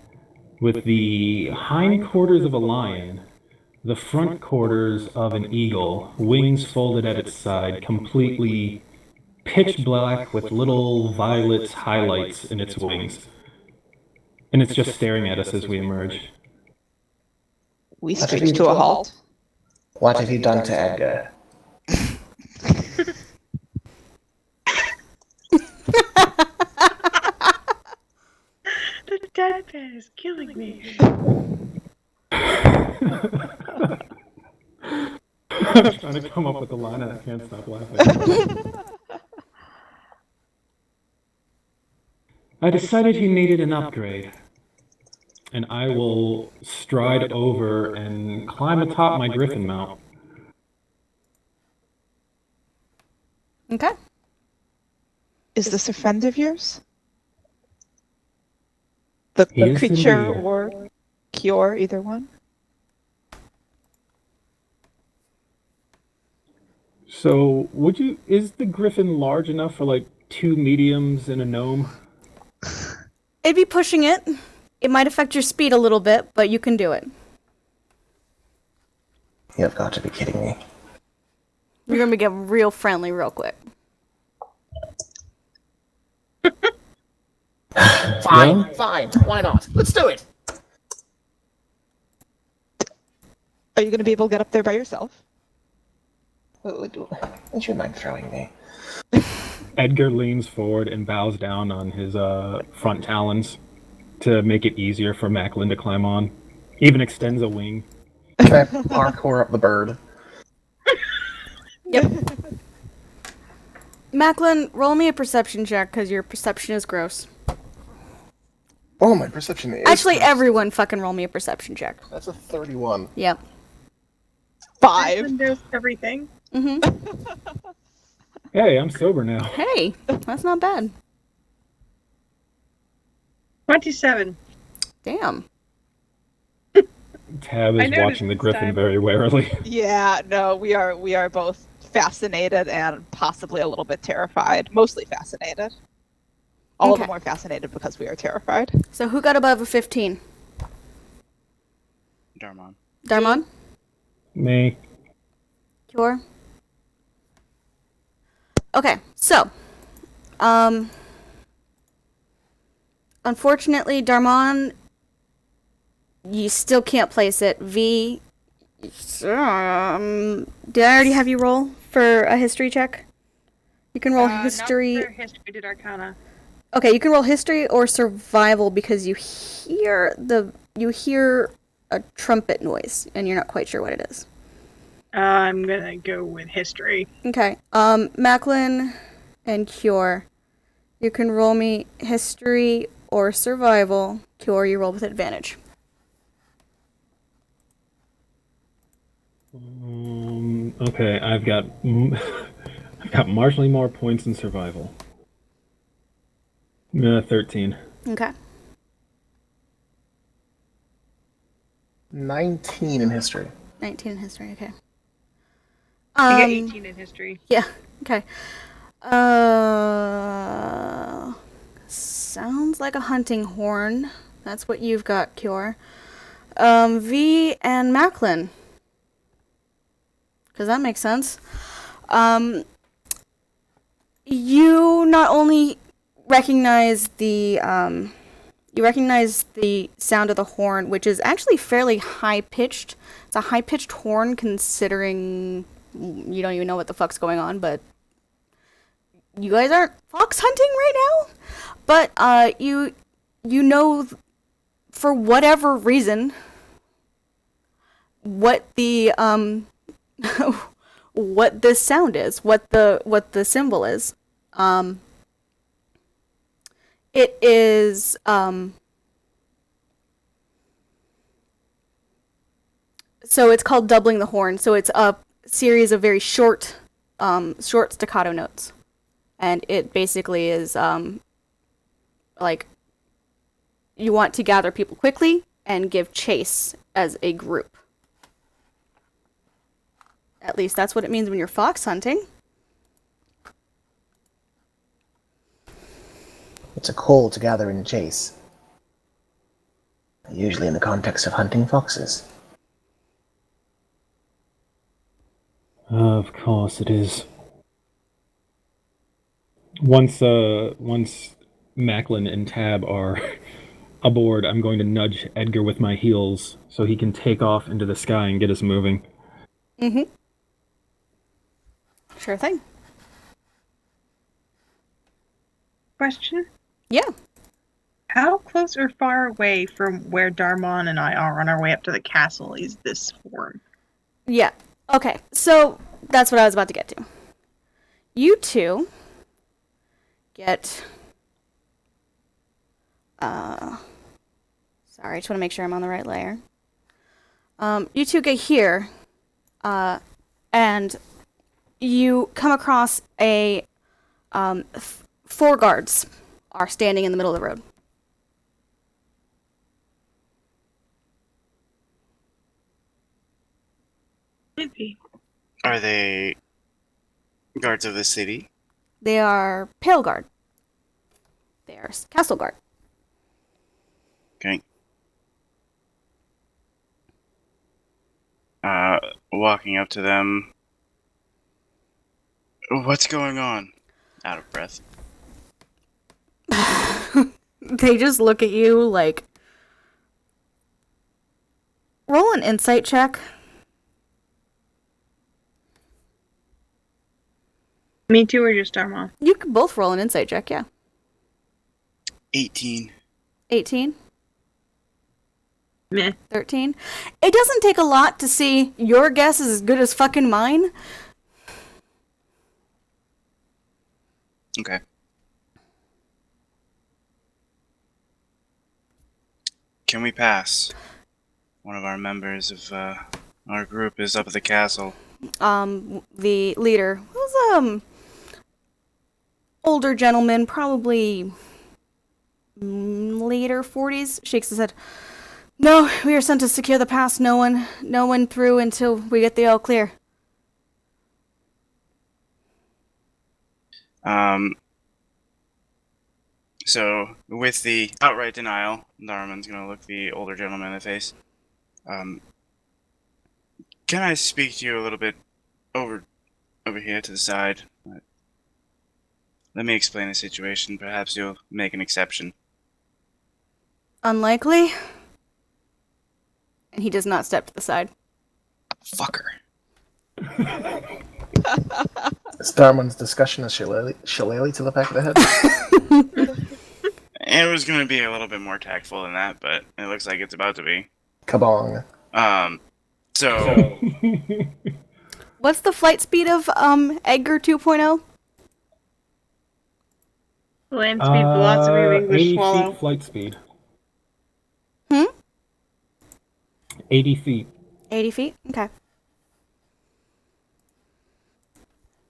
with the hindquarters of a lion, the front quarters of an eagle, wings folded at its side, completely pitch black with little violet highlights in its wings. And it's just staring at us as we emerge. We screech to a halt. What have you done to Edgar? The deadpan is killing me. I'm trying to come up with a line and I can't stop laughing. I decided he needed an upgrade. And I will stride over and climb atop my griffin mount. Okay. Is this a friend of yours? The Yes, creature indeed. or cure, either one? So, is the griffin large enough for like 2 mediums and a gnome? It'd be pushing it. It might affect your speed a little bit, but you can do it. You've got to be kidding me. You're gonna get real friendly real quick. Fine, fine. Why not? Let's do it. Are you going to be able to get up there by yourself? Would you mind throwing me? Edgar leans forward and bows down on his front talons to make it easier for Macklin to climb on. Even extends a wing. Can I parkour up the bird? Macklin, roll me a perception check because your perception is gross. Oh, my perception is... Actually, everyone fucking roll me a perception check. That's a 31. Yep. 5. Person knows everything. Mm-hmm. Hey, I'm sober now. Hey, that's not bad. 27. Damn. Tab I is noticed watching the this griffin time. very warily. Yeah, no, we are both fascinated and possibly a little bit terrified. Mostly fascinated. All Okay. the more fascinated because we are terrified. So who got above a 15? Darmon. Darmon? Me. Cure? Okay, so, unfortunately, Darmon, you still can't place it. V, did I already have you roll for a history check? You can roll history. Not for history, I did Arcana. Okay, you can roll history or survival because you hear a trumpet noise and you're not quite sure what it is. I'm gonna go with history. Okay. Macklin and Cure. You can roll me history or survival. Cure, you roll with advantage. Okay, I've got marginally more points in survival. 13. Okay. 19 in history. 19 in history, okay. I get 18 in history. Yeah, okay. Sounds like a hunting horn. That's what you've got, Cure. V and Macklin. Because that makes sense. You not only recognize the sound of the horn, which is actually fairly high-pitched. It's a high-pitched horn considering you don't even know what the fuck's going on, but you guys aren't fox hunting right now? But, you know, for whatever reason, what the, what this sound is, what the symbol is. It is, so it's called doubling the horn. So it's a series of very short staccato notes. And it basically is, like, you want to gather people quickly and give chase as a group. At least that's what it means when you're fox hunting. It's a call to gather and chase. Usually in the context of hunting foxes. Of course it is. Once Macklin and Tab are aboard, I'm going to nudge Edgar with my heels so he can take off into the sky and get us moving. Mm-hmm. Sure thing. Question? Yeah. How close or far away from where Darmon and I are on our way up to the castle is this horn? Yeah. Okay, so that's what I was about to get to. You two get... Sorry, I just want to make sure I'm on the right layer. You two get here, and you come across a... 4 guards are standing in the middle of the road. Are they guards of the city? They are Pale Guard. They are Castle Guard. Okay. Walking up to them. What's going on? Out of breath. They just look at you like... Roll an insight check. Me too, or just Darmon? You can both roll an insight check, yeah. 18. 18? Meh. 13? It doesn't take a lot to see your guess is as good as fucking mine. Okay. Can we pass? One of our members of our group is up at the castle. The leader was older gentleman, probably later 40s, shakes his head. No, we are sent to secure the pass. No one through until we get the all clear. So with the outright denial, Darman's gonna look the older gentleman in the face. Can I speak to you a little bit over here to the side? Let me explain the situation. Perhaps you'll make an exception. Unlikely. And he does not step to the side. Fucker. Starman's discussion is shillelagh to the back of the head. It was going to be a little bit more tactful than that, but it looks like it's about to be. Kabong. So What's the flight speed of Edgar 2.0? Land speed, velocity of English 80 swallow. feet flight speed. 80 feet. 80 feet? Okay.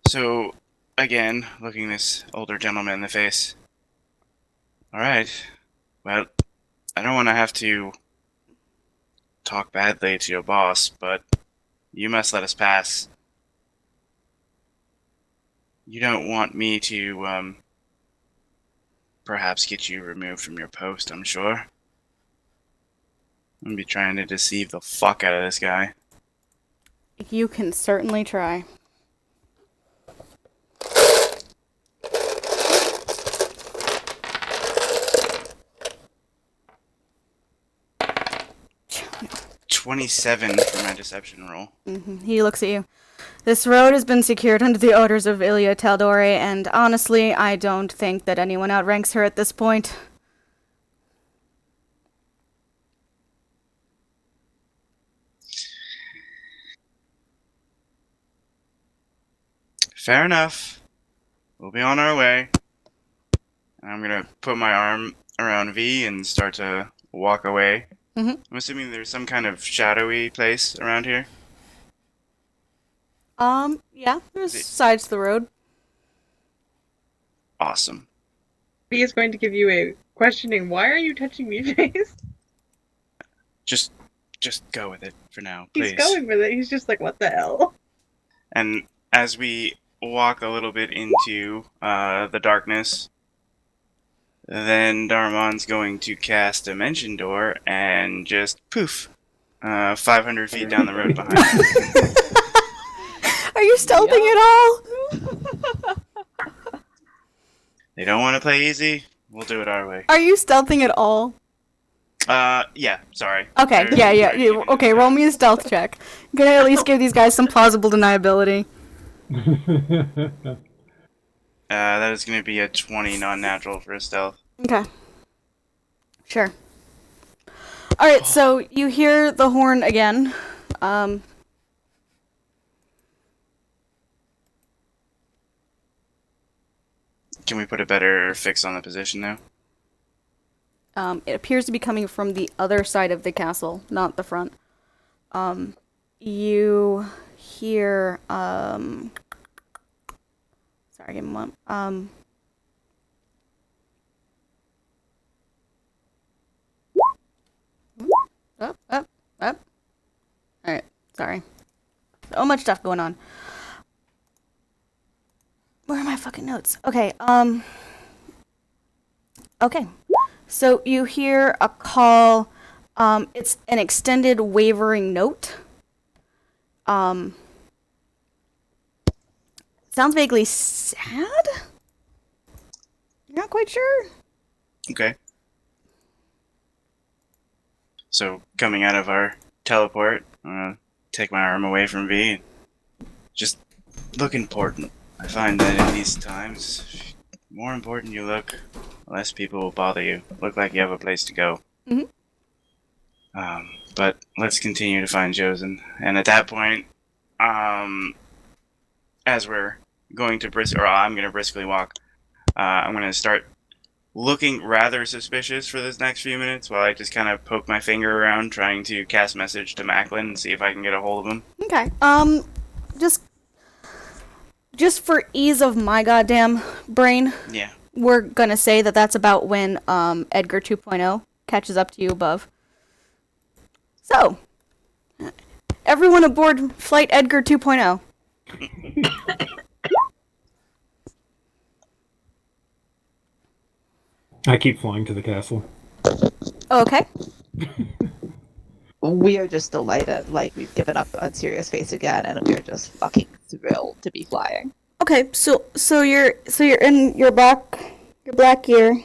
So, again, looking this older gentleman in the face. Alright. Well, I don't want to have to talk badly to your boss, but you must let us pass. You don't want me to, perhaps get you removed from your post, I'm sure. I'm gonna be trying to deceive the fuck out of this guy. You can certainly try. $27 for my deception roll. He looks at you. This road has been secured under the orders of Ilia Taldore, and honestly, I don't think that anyone outranks her at this point. Fair enough. We'll be on our way. I'm gonna put my arm around V and start to walk away. Mhm. I'm assuming there's some kind of shadowy place around here. Yeah, there's sides to the road. Awesome. He is going to give you a questioning, why are you touching me face? Just go with it for now, please. He's going with it. He's just like, what the hell? And as we walk a little bit into the darkness, then Darmon's going to cast Dimension Door and just poof, 500 feet down the road behind him. Are you stealthing at all? They don't want to play easy? We'll do it our way. Are you stealthing at all? Yeah, sorry. Okay, There's- yeah. you can do Okay, that. roll me a stealth check. I'm gonna at least give these guys some plausible deniability. That is going to be a 20 non-natural for a stealth. Okay. Sure. Alright, so you hear the horn again. Can we put a better fix on the position now? It appears to be coming from the other side of the castle, not the front. You hear, sorry, give me one. Up. Alright, sorry. So much stuff going on. Where are my fucking notes? Okay, okay. So you hear a call. It's an extended wavering note. Sounds vaguely sad? You're not quite sure? Okay. So, coming out of our teleport, I'm gonna take my arm away from V and just look important. I find that in these times, the more important you look, the less people will bother you. Look like you have a place to go. Mhm. But let's continue to find Josen. And at that point, as we're going to I'm gonna briskly walk, I'm going to start looking rather suspicious for this next few minutes while I just kind of poke my finger around trying to cast message to Macklin and see if I can get a hold of him. Okay. Just for ease of my goddamn brain, Yeah. we're gonna say that that's about when Edgar 2.0 catches up to you above. So, everyone aboard Flight Edgar 2.0. I keep flying to the castle. Okay. We are just delighted, like we've given up on Serious Face again, and we're just fucking thrilled to be flying. Okay. So you're in your black gear.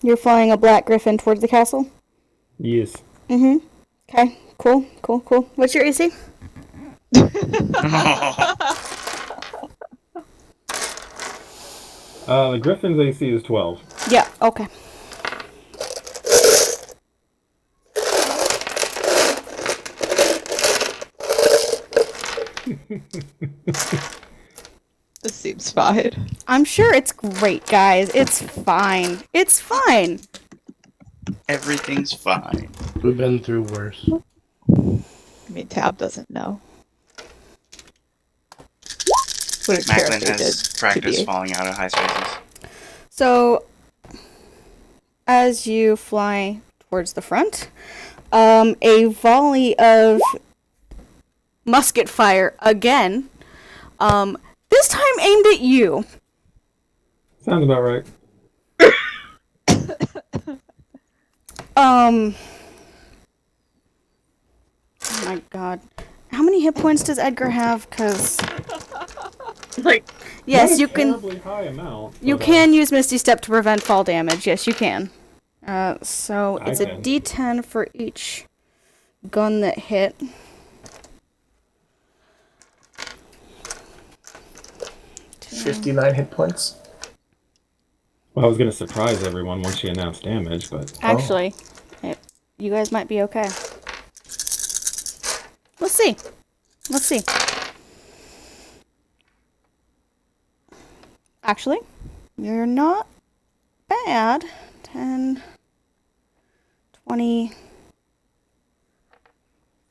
You're flying a black griffin towards the castle. Yes. Mm-hmm. Okay. Cool. What's your AC? The Griffin's AC is 12. Yeah. Okay. This seems fine. I'm sure it's great, guys. It's fine. It's fine. Everything's fine. We've been through worse. I mean, Tab doesn't know. What a Macklin character has did to practiced be. falling out of high spaces. So, as you fly towards the front, a volley of musket fire again. This time aimed at you. Sounds about right. Oh my god. How many hit points does Edgar have? Cause Like, yes, Not a you can. terribly high amount. You but, can use Misty Step to prevent fall damage. Yes, you can. So I it's a can. D10 for each gun that hit. Two. 59 hit points. Well, I was gonna surprise everyone once she announced damage, but Actually, you guys might be okay. Let's see. Actually, you're not bad. 10, 20,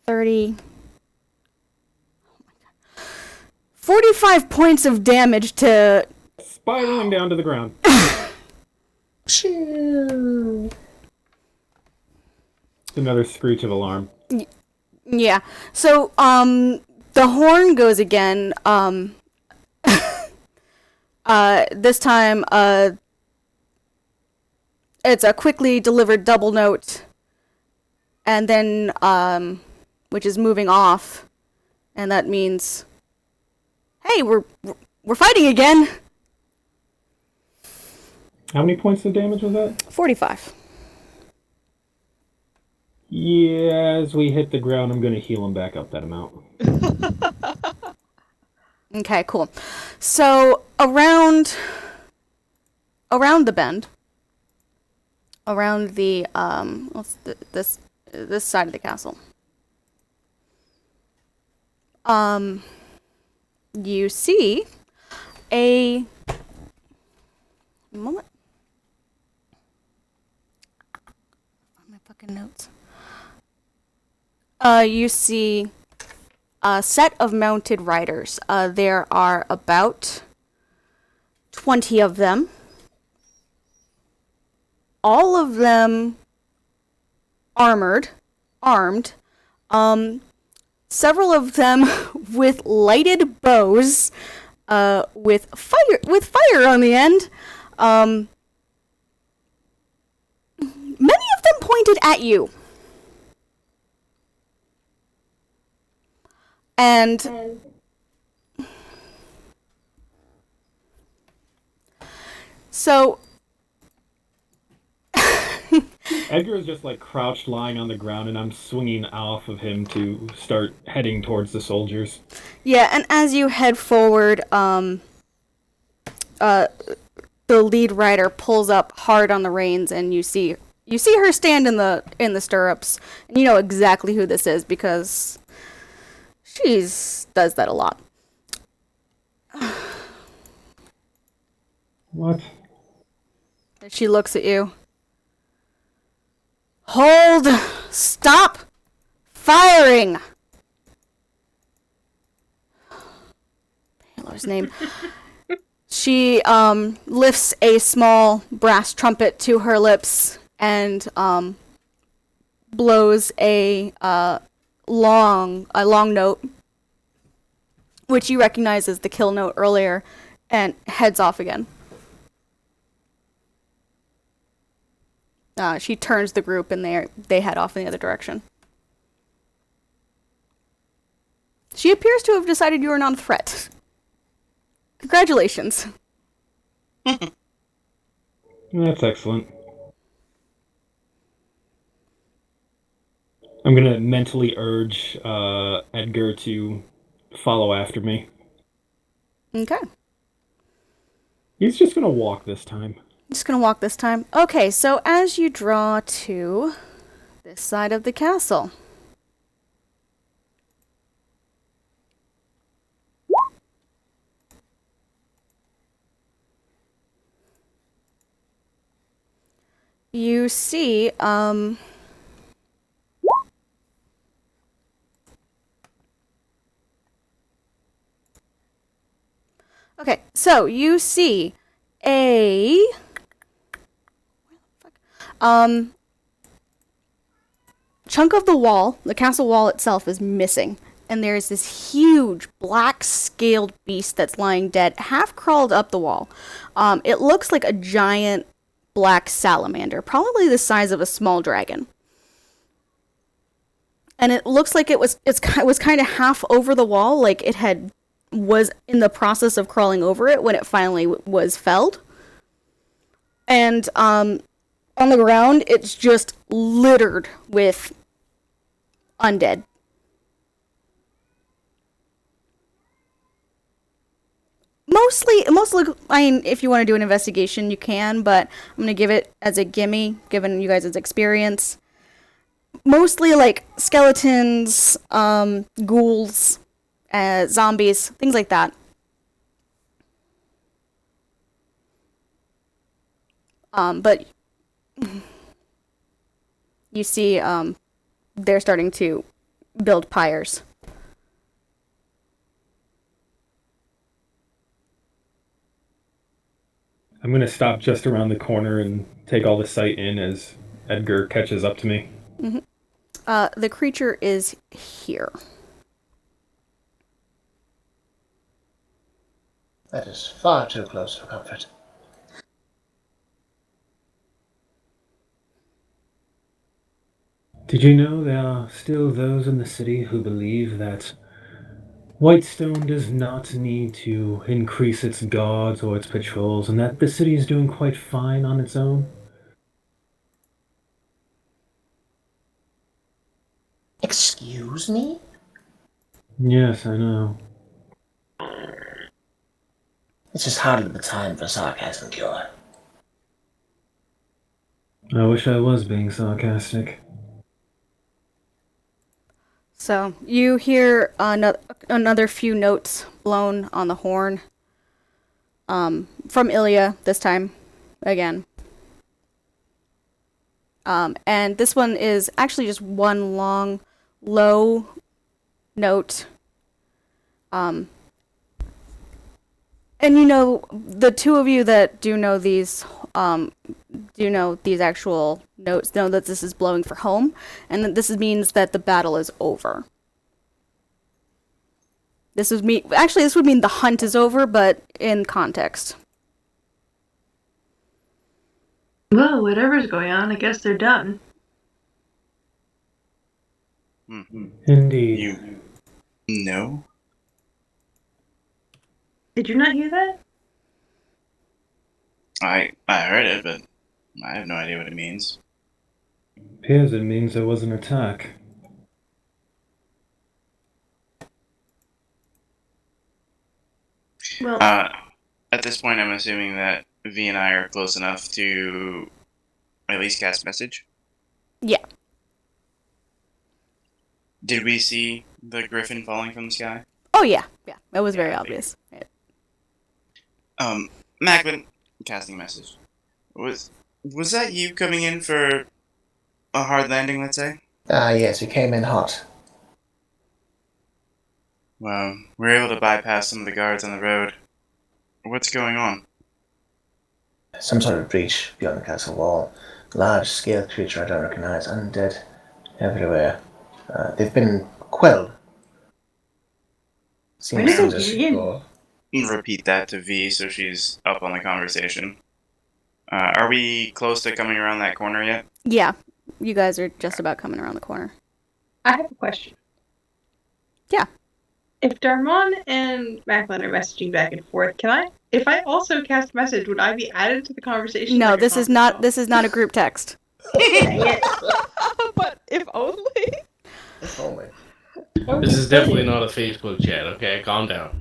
30. 45 points of damage to... spiraling down to the ground. Another screech of alarm. Yeah. So, the horn goes again. This time, it's a quickly delivered double note, and then, which is moving off, and that means, hey, we're fighting again. How many points of damage was that? 45. Yeah, as we hit the ground, I'm gonna heal him back up that amount. Okay, cool. So around the bend, around the this side of the castle, you see a moment. My fucking notes. You see a set of mounted riders. There are about 20 of them. All of them armed. Several of them with lighted bows, with fire on the end. Many of them pointed at you. And so Edgar is just like crouched lying on the ground, and I'm swinging off of him to start heading towards the soldiers. yeah, and as you head forward, the lead rider pulls up hard on the reins, and you see her stand in the stirrups, and you know exactly who this is because does that a lot. What? She looks at you. Hold! Stop! Firing! Paylor's name. She lifts a small brass trumpet to her lips and blows a long note, which you recognize as the kill note earlier, and heads off again. She turns the group and they head off in the other direction. She appears to have decided you are not a threat. Congratulations. That's excellent. I'm gonna mentally urge Edgar to follow after me. Okay. He's just gonna walk this time. Just gonna walk this time. Okay, so as you draw to this side of the castle. You see, okay, so you see a chunk of the wall, the castle wall itself is missing, and there's this huge black scaled beast that's lying dead, half crawled up the wall. It looks like a giant black salamander, probably the size of a small dragon. And it looks like it was kind of half over the wall, like it was in the process of crawling over it when it finally was felled. And on the ground, it's just littered with undead. Mostly, I mean, if you want to do an investigation, you can, but I'm going to give it as a gimme, given you guys' experience. Mostly, like, skeletons, ghouls, zombies, things like that. But you see, they're starting to build pyres. I'm gonna stop just around the corner and take all the sight in as Edgar catches up to me. Mm-hmm. The creature is here. That is far too close for comfort. Did you know there are still those in the city who believe that Whitestone does not need to increase its guards or its patrols, and that the city is doing quite fine on its own? Excuse me? Yes, I know. It's just hardly the time for sarcasm, Cure. I wish I was being sarcastic. So, you hear another few notes blown on the horn. From Ilya, this time, again. And this one is actually just one long, low note. And you know, the two of you that do know these actual notes know that this is blowing for home, and that this means that the battle is over. This would mean the hunt is over, but in context. Well, whatever's going on, I guess they're done. Mm-hmm. Indeed. You know? Did you not hear that? I heard it, but I have no idea what it means. Appears it means there was an attack. Well, At this point, I'm assuming that V and I are close enough to at least cast message. Yeah. Did we see the griffin falling from the sky? Oh yeah, yeah. That was very obvious. Macklin, casting message. Was that you coming in for a hard landing, let's say? Ah, yes, we came in hot. Well, we were able to bypass some of the guards on the road. What's going on? Some sort of breach beyond the castle wall. Large-scale creature I don't recognize. Undead everywhere. They've been quelled. When Seems did to they be begin? Repeat that to V so she's up on the conversation. Are we close to coming around that corner yet? Yeah, you guys are just about coming around the corner. I have a question. Yeah. If Darmon and Macklin are messaging back and forth, if I also cast message, would I be added to the conversation? No, like a this is conference not. call? This is not a group text. Dang it. But if only. If only. This is definitely not a Facebook chat, okay? Calm down.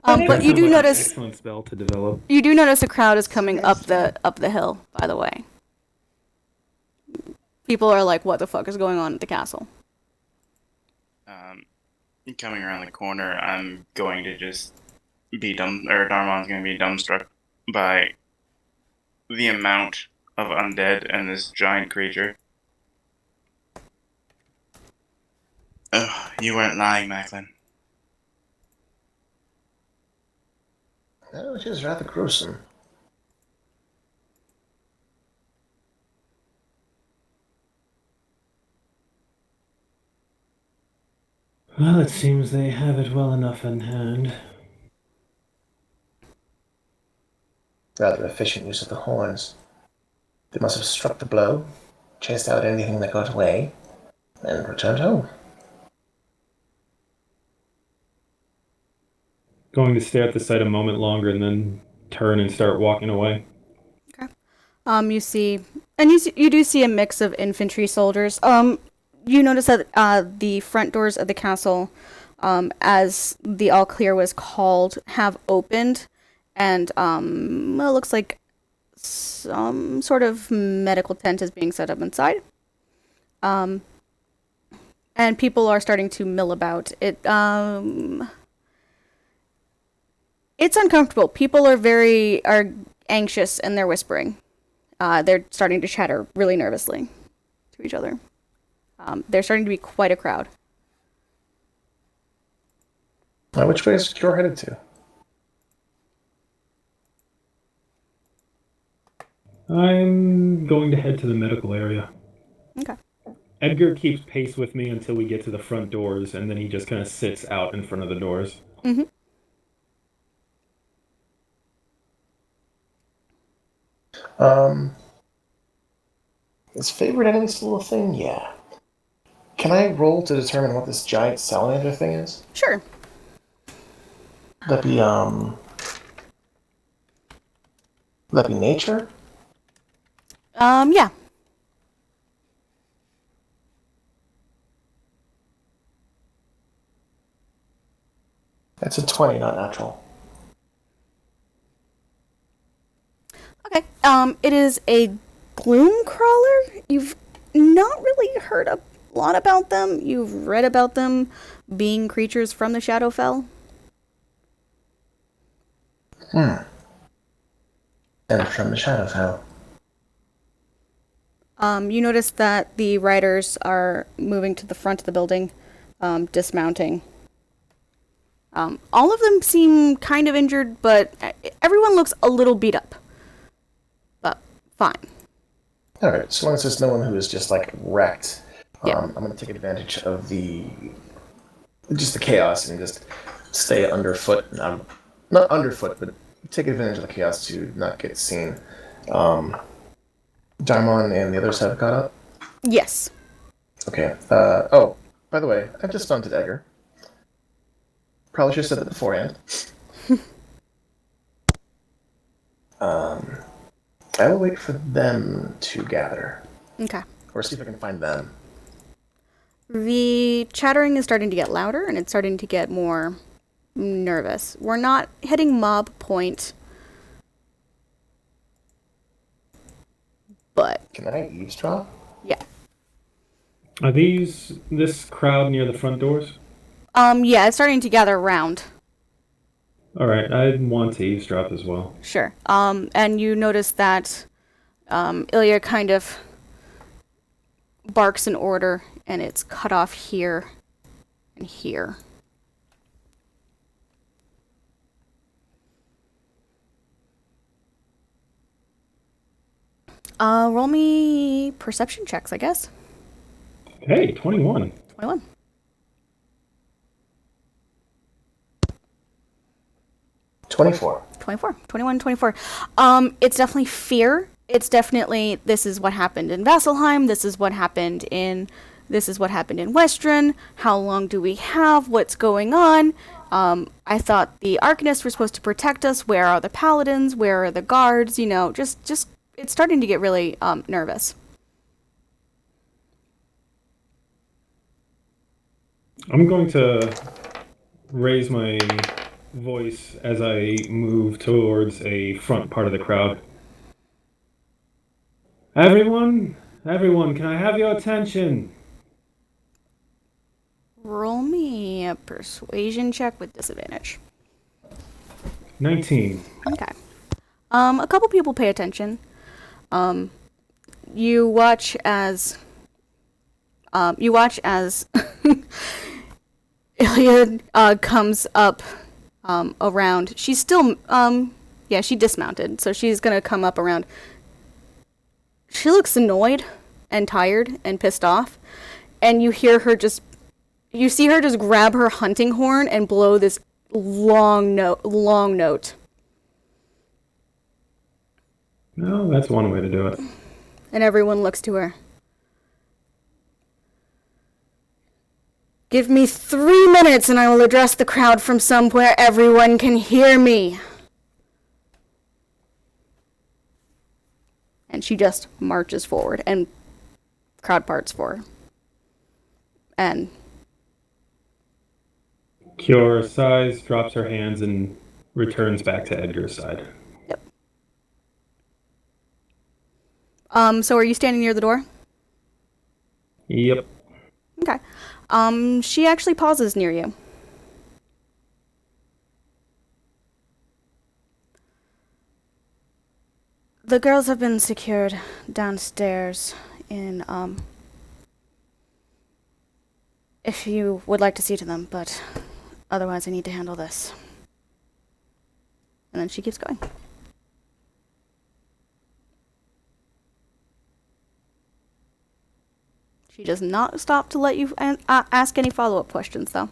But you do Sounds like an notice. excellent spell to develop. You do notice a crowd is coming up the hill. By the way, people are like, "What the fuck is going on at the castle?" Coming around the corner, I'm going to just be Darmon's going to be dumbstruck by the amount of undead and this giant creature. Ugh, you weren't lying, Macklin. Oh, it is rather gruesome. Well, it seems they have it well enough in hand. Rather efficient use of the horns. They must have struck the blow, chased out anything that got away, and returned home. Going to stare at the sight a moment longer and then turn and start walking away. You see, and you do see a mix of infantry soldiers. You notice that the front doors of the castle, as the all clear was called, have opened, and it looks like some sort of medical tent is being set up inside. And people are starting to mill about. It's uncomfortable. People are anxious and they're whispering. They're starting to chatter really nervously to each other. There's starting to be quite a crowd. Which way is Cure headed to? I'm going to head to the medical area. Okay. Edgar keeps pace with me until we get to the front doors, and then he just kind of sits out in front of the doors. Mm-hmm. Is favorite enemy still a thing? Yeah. Can I roll to determine what this giant salamander thing is? Sure. Would that be nature? Yeah. That's a 20, not natural. Okay. It is a gloom crawler. You've not really heard a lot about them. You've read about them being creatures from the Shadowfell. And from the Shadowfell. You notice that the riders are moving to the front of the building, dismounting. All of them seem kind of injured, but everyone looks a little beat up. But fine. Alright, so long as there's no one who is just like wrecked, Yeah. I'm going to take advantage of the chaos and just stay underfoot. Not underfoot, but take advantage of the chaos to not get seen. Daimon and the others have got up? Yes. Okay. Oh, by the way, I've just stunted Edgar. Probably should have said that beforehand. I will wait for them to gather. Okay. Or see if I can find them. The chattering is starting to get louder, and it's starting to get more nervous. We're not hitting mob point, but Can I eavesdrop? yeah. Are this crowd near the front doors? Yeah, it's starting to gather around. Alright, I want to eavesdrop as well. Sure. And you notice that Ilya kind of barks an order, and it's cut off here and here. Roll me perception checks, I guess. Hey, 21. 21. $24. 24. 21, 24. It's definitely fear. It's definitely, this is what happened in Vasselheim. This is what happened in Westron. How long do we have? What's going on? I thought the Arcanists were supposed to protect us. Where are the paladins? Where are the guards? You know, just it's starting to get really nervous. I'm going to raise my voice as I move towards a front part of the crowd. Everyone, can I have your attention? Roll me a persuasion check with disadvantage. 19. Okay. A couple people pay attention. You watch as Ilya comes up around. She's still she dismounted, so she's gonna come up around. She looks annoyed and tired and pissed off, and you see her just grab her hunting horn and blow this long note. No, that's one way to do it. And everyone looks to her. Give me 3 minutes and I will address the crowd from somewhere everyone can hear me. And she just marches forward and crowd parts for her. And Kiora sighs, drops her hands, and returns back to Edgar's side. Yep. So are you standing near the door? Yep. Okay. She actually pauses near you. The girls have been secured downstairs in, if you would like to see to them, but otherwise I need to handle this. And then she keeps going. She does not stop to let you ask any follow-up questions, though.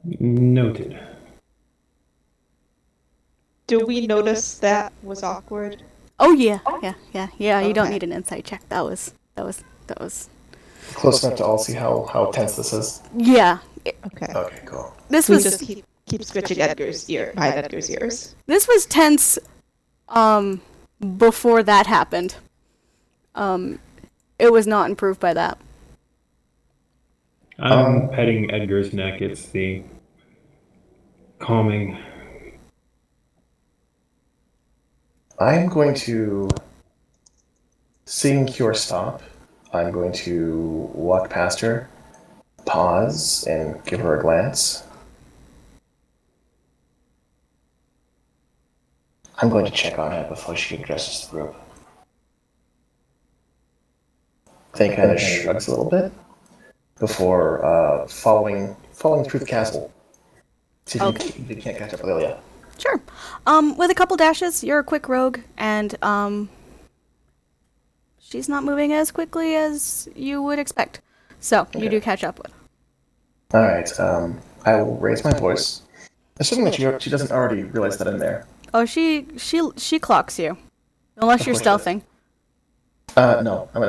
Noted. Do we notice that was awkward? Oh yeah, yeah. You don't Okay. need an insight check. That was. Close enough to all see how tense this is. Yeah. Okay. Okay, cool. This We was just keep switching Edgar's ear behind Edgar's ears. this was tense. Before that happened. It was not improved by that. I'm petting Edgar's neck. It's the calming. I'm going to, seeing Cure stop, I'm going to walk past her, pause, and give her a glance. I'm going to check on her before she addresses the group. Then kind of shrugs a little bit before following through the castle. See if you can't catch up with Ilya. Sure. With a couple dashes, you're a quick rogue, and she's not moving as quickly as you would expect. So you do catch up with. All right. I will raise my voice, assuming that she doesn't already realize that I'm there. Oh, she clocks you, unless you're stealthing. No, I'm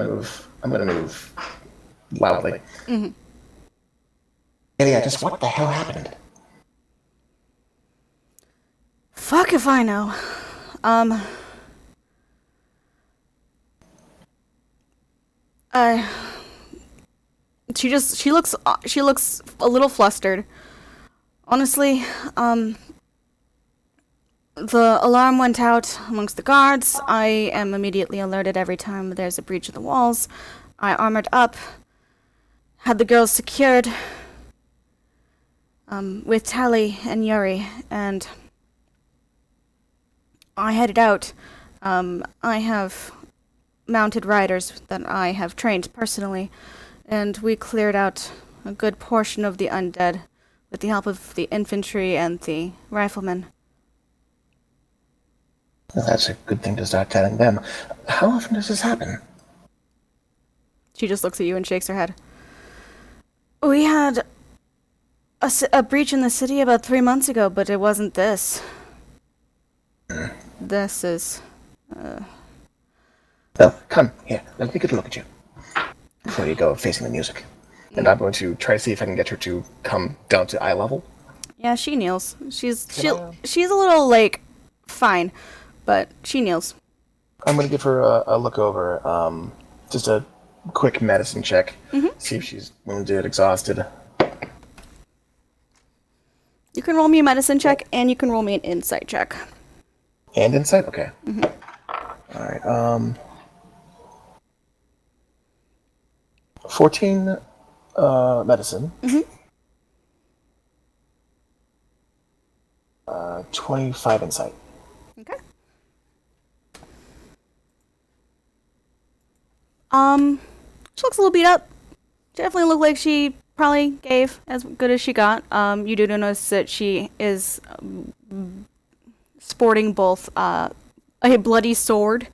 gonna move loudly. Mm-hmm. Ilya, just what the hell happened? Fuck if I know. She looks a little flustered. Honestly, the alarm went out amongst the guards. I am immediately alerted every time there's a breach of the walls. I armored up, had the girls secured. with Tally and Yuri, and I headed out. I have mounted riders that I have trained personally, and we cleared out a good portion of the undead with the help of the infantry and the riflemen. Well, that's a good thing to start telling them. How often does this happen? She just looks at you and shakes her head. We had a breach in the city about 3 months ago, but it wasn't this. This is... Well, come, here, let me get a look at you. Before you go facing the music. And I'm going to try to see if I can get her to come down to eye level. Yeah, she kneels. She's a little, like, fine, but she kneels. I'm going to give her a look over, just a quick medicine check, see if she's wounded, exhausted. You can roll me a medicine check, and you can roll me an insight check. And insight? Okay. Alright, 14 medicine. 25 insight. Okay. She looks a little beat up. She definitely looked like she probably gave as good as she got. You do notice that she is sporting both a bloody sword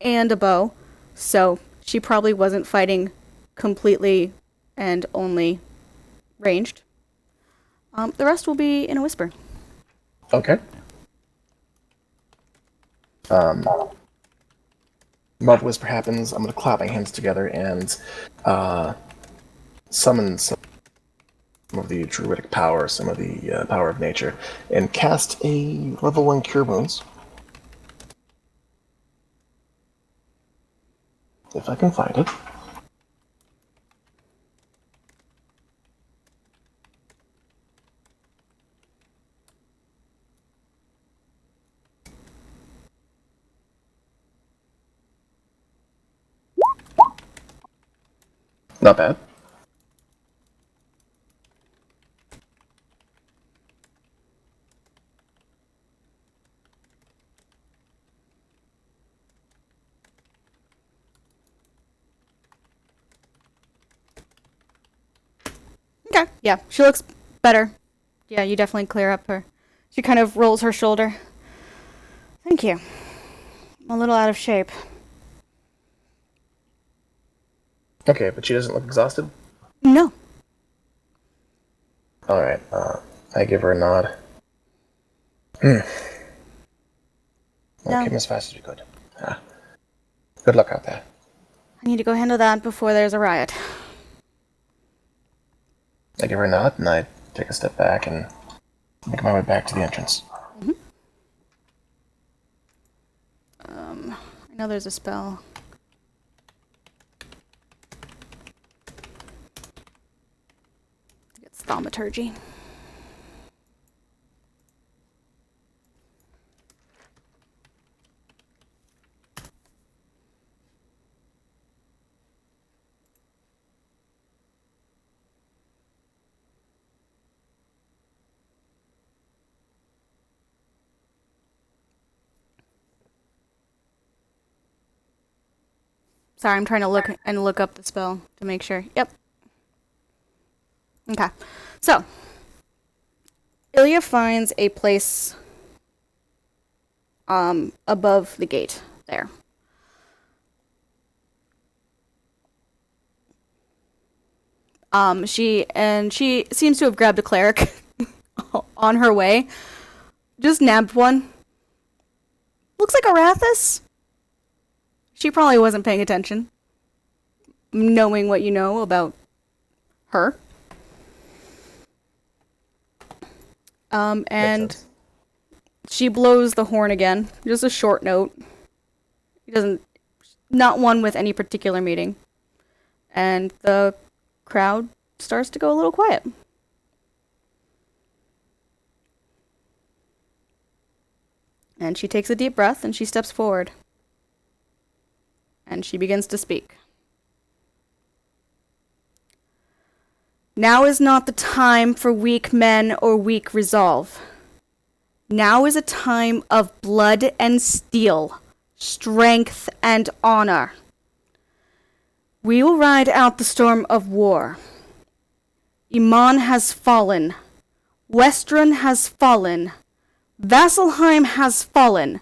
and a bow, so she probably wasn't fighting completely and only ranged. The rest will be in a whisper. Okay. Mud whisper happens. I'm going to clap my hands together and summon some of the druidic power, some of the power of nature, and cast a level 1 Cure Wounds. If I can find it. Not bad. Okay, yeah, she looks better. Yeah, you definitely clear up her. She kind of rolls her shoulder. Thank you. I'm a little out of shape. Okay, but she doesn't look exhausted? No. Alright, I give her a nod. We'll keep as fast as we could. Good luck out there. I need to go handle that before there's a riot. I give her a nod, and I take a step back and make my way back to the entrance. I know there's a spell. It's thaumaturgy. Sorry, I'm trying to look up the spell to make sure. Yep. Okay. So, Ilya finds a place above the gate there. She seems to have grabbed a cleric on her way. Just nabbed one. Looks like Arathis. She probably wasn't paying attention, knowing what you know about her. And she blows the horn again. Just a short note. Not one with any particular meaning. And the crowd starts to go a little quiet. And she takes a deep breath and she steps forward. And she begins to speak. Now is not the time for weak men or weak resolve. Now is a time of blood and steel, strength and honor. We will ride out the storm of war. Iman has fallen. Westruun has fallen. Vasselheim has fallen.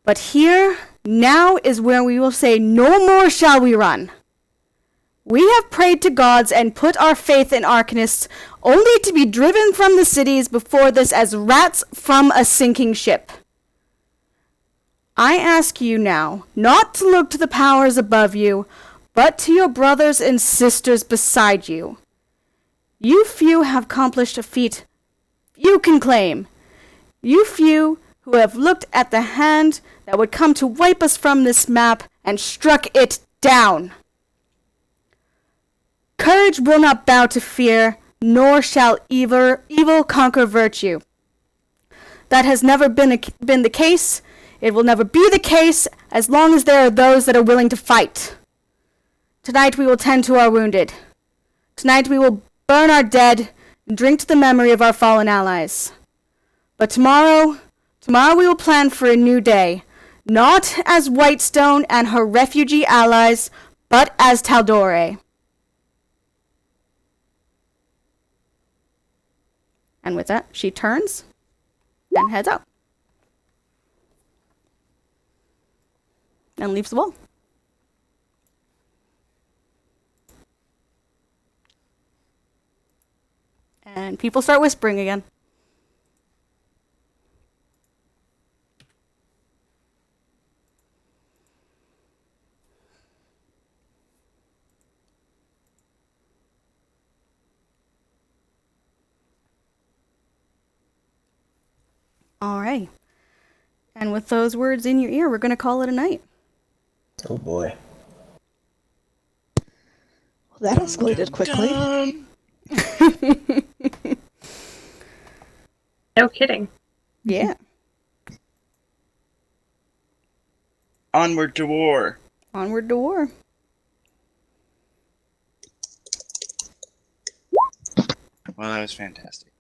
But here, now is where we will say, no more shall we run. We have prayed to gods and put our faith in arcanists, only to be driven from the cities before this as rats from a sinking ship. I ask you now, not to look to the powers above you, but to your brothers and sisters beside you. You few have accomplished a feat you can claim. You few who have looked at the hand that would come to wipe us from this map and struck it down. Courage will not bow to fear, nor shall evil conquer virtue. That has never been the case. It will never be the case as long as there are those that are willing to fight. Tonight we will tend to our wounded. Tonight we will burn our dead and drink to the memory of our fallen allies. But tomorrow we will plan for a new day, not as Whitestone and her refugee allies, but as Tal'Dorei. And with that, she turns and heads out. And leaves the wall. And people start whispering again. All right. And with those words in your ear, we're going to call it a night. Oh boy. Well, that escalated quickly. No kidding. Yeah. Onward to war. Onward to war. Well, that was fantastic.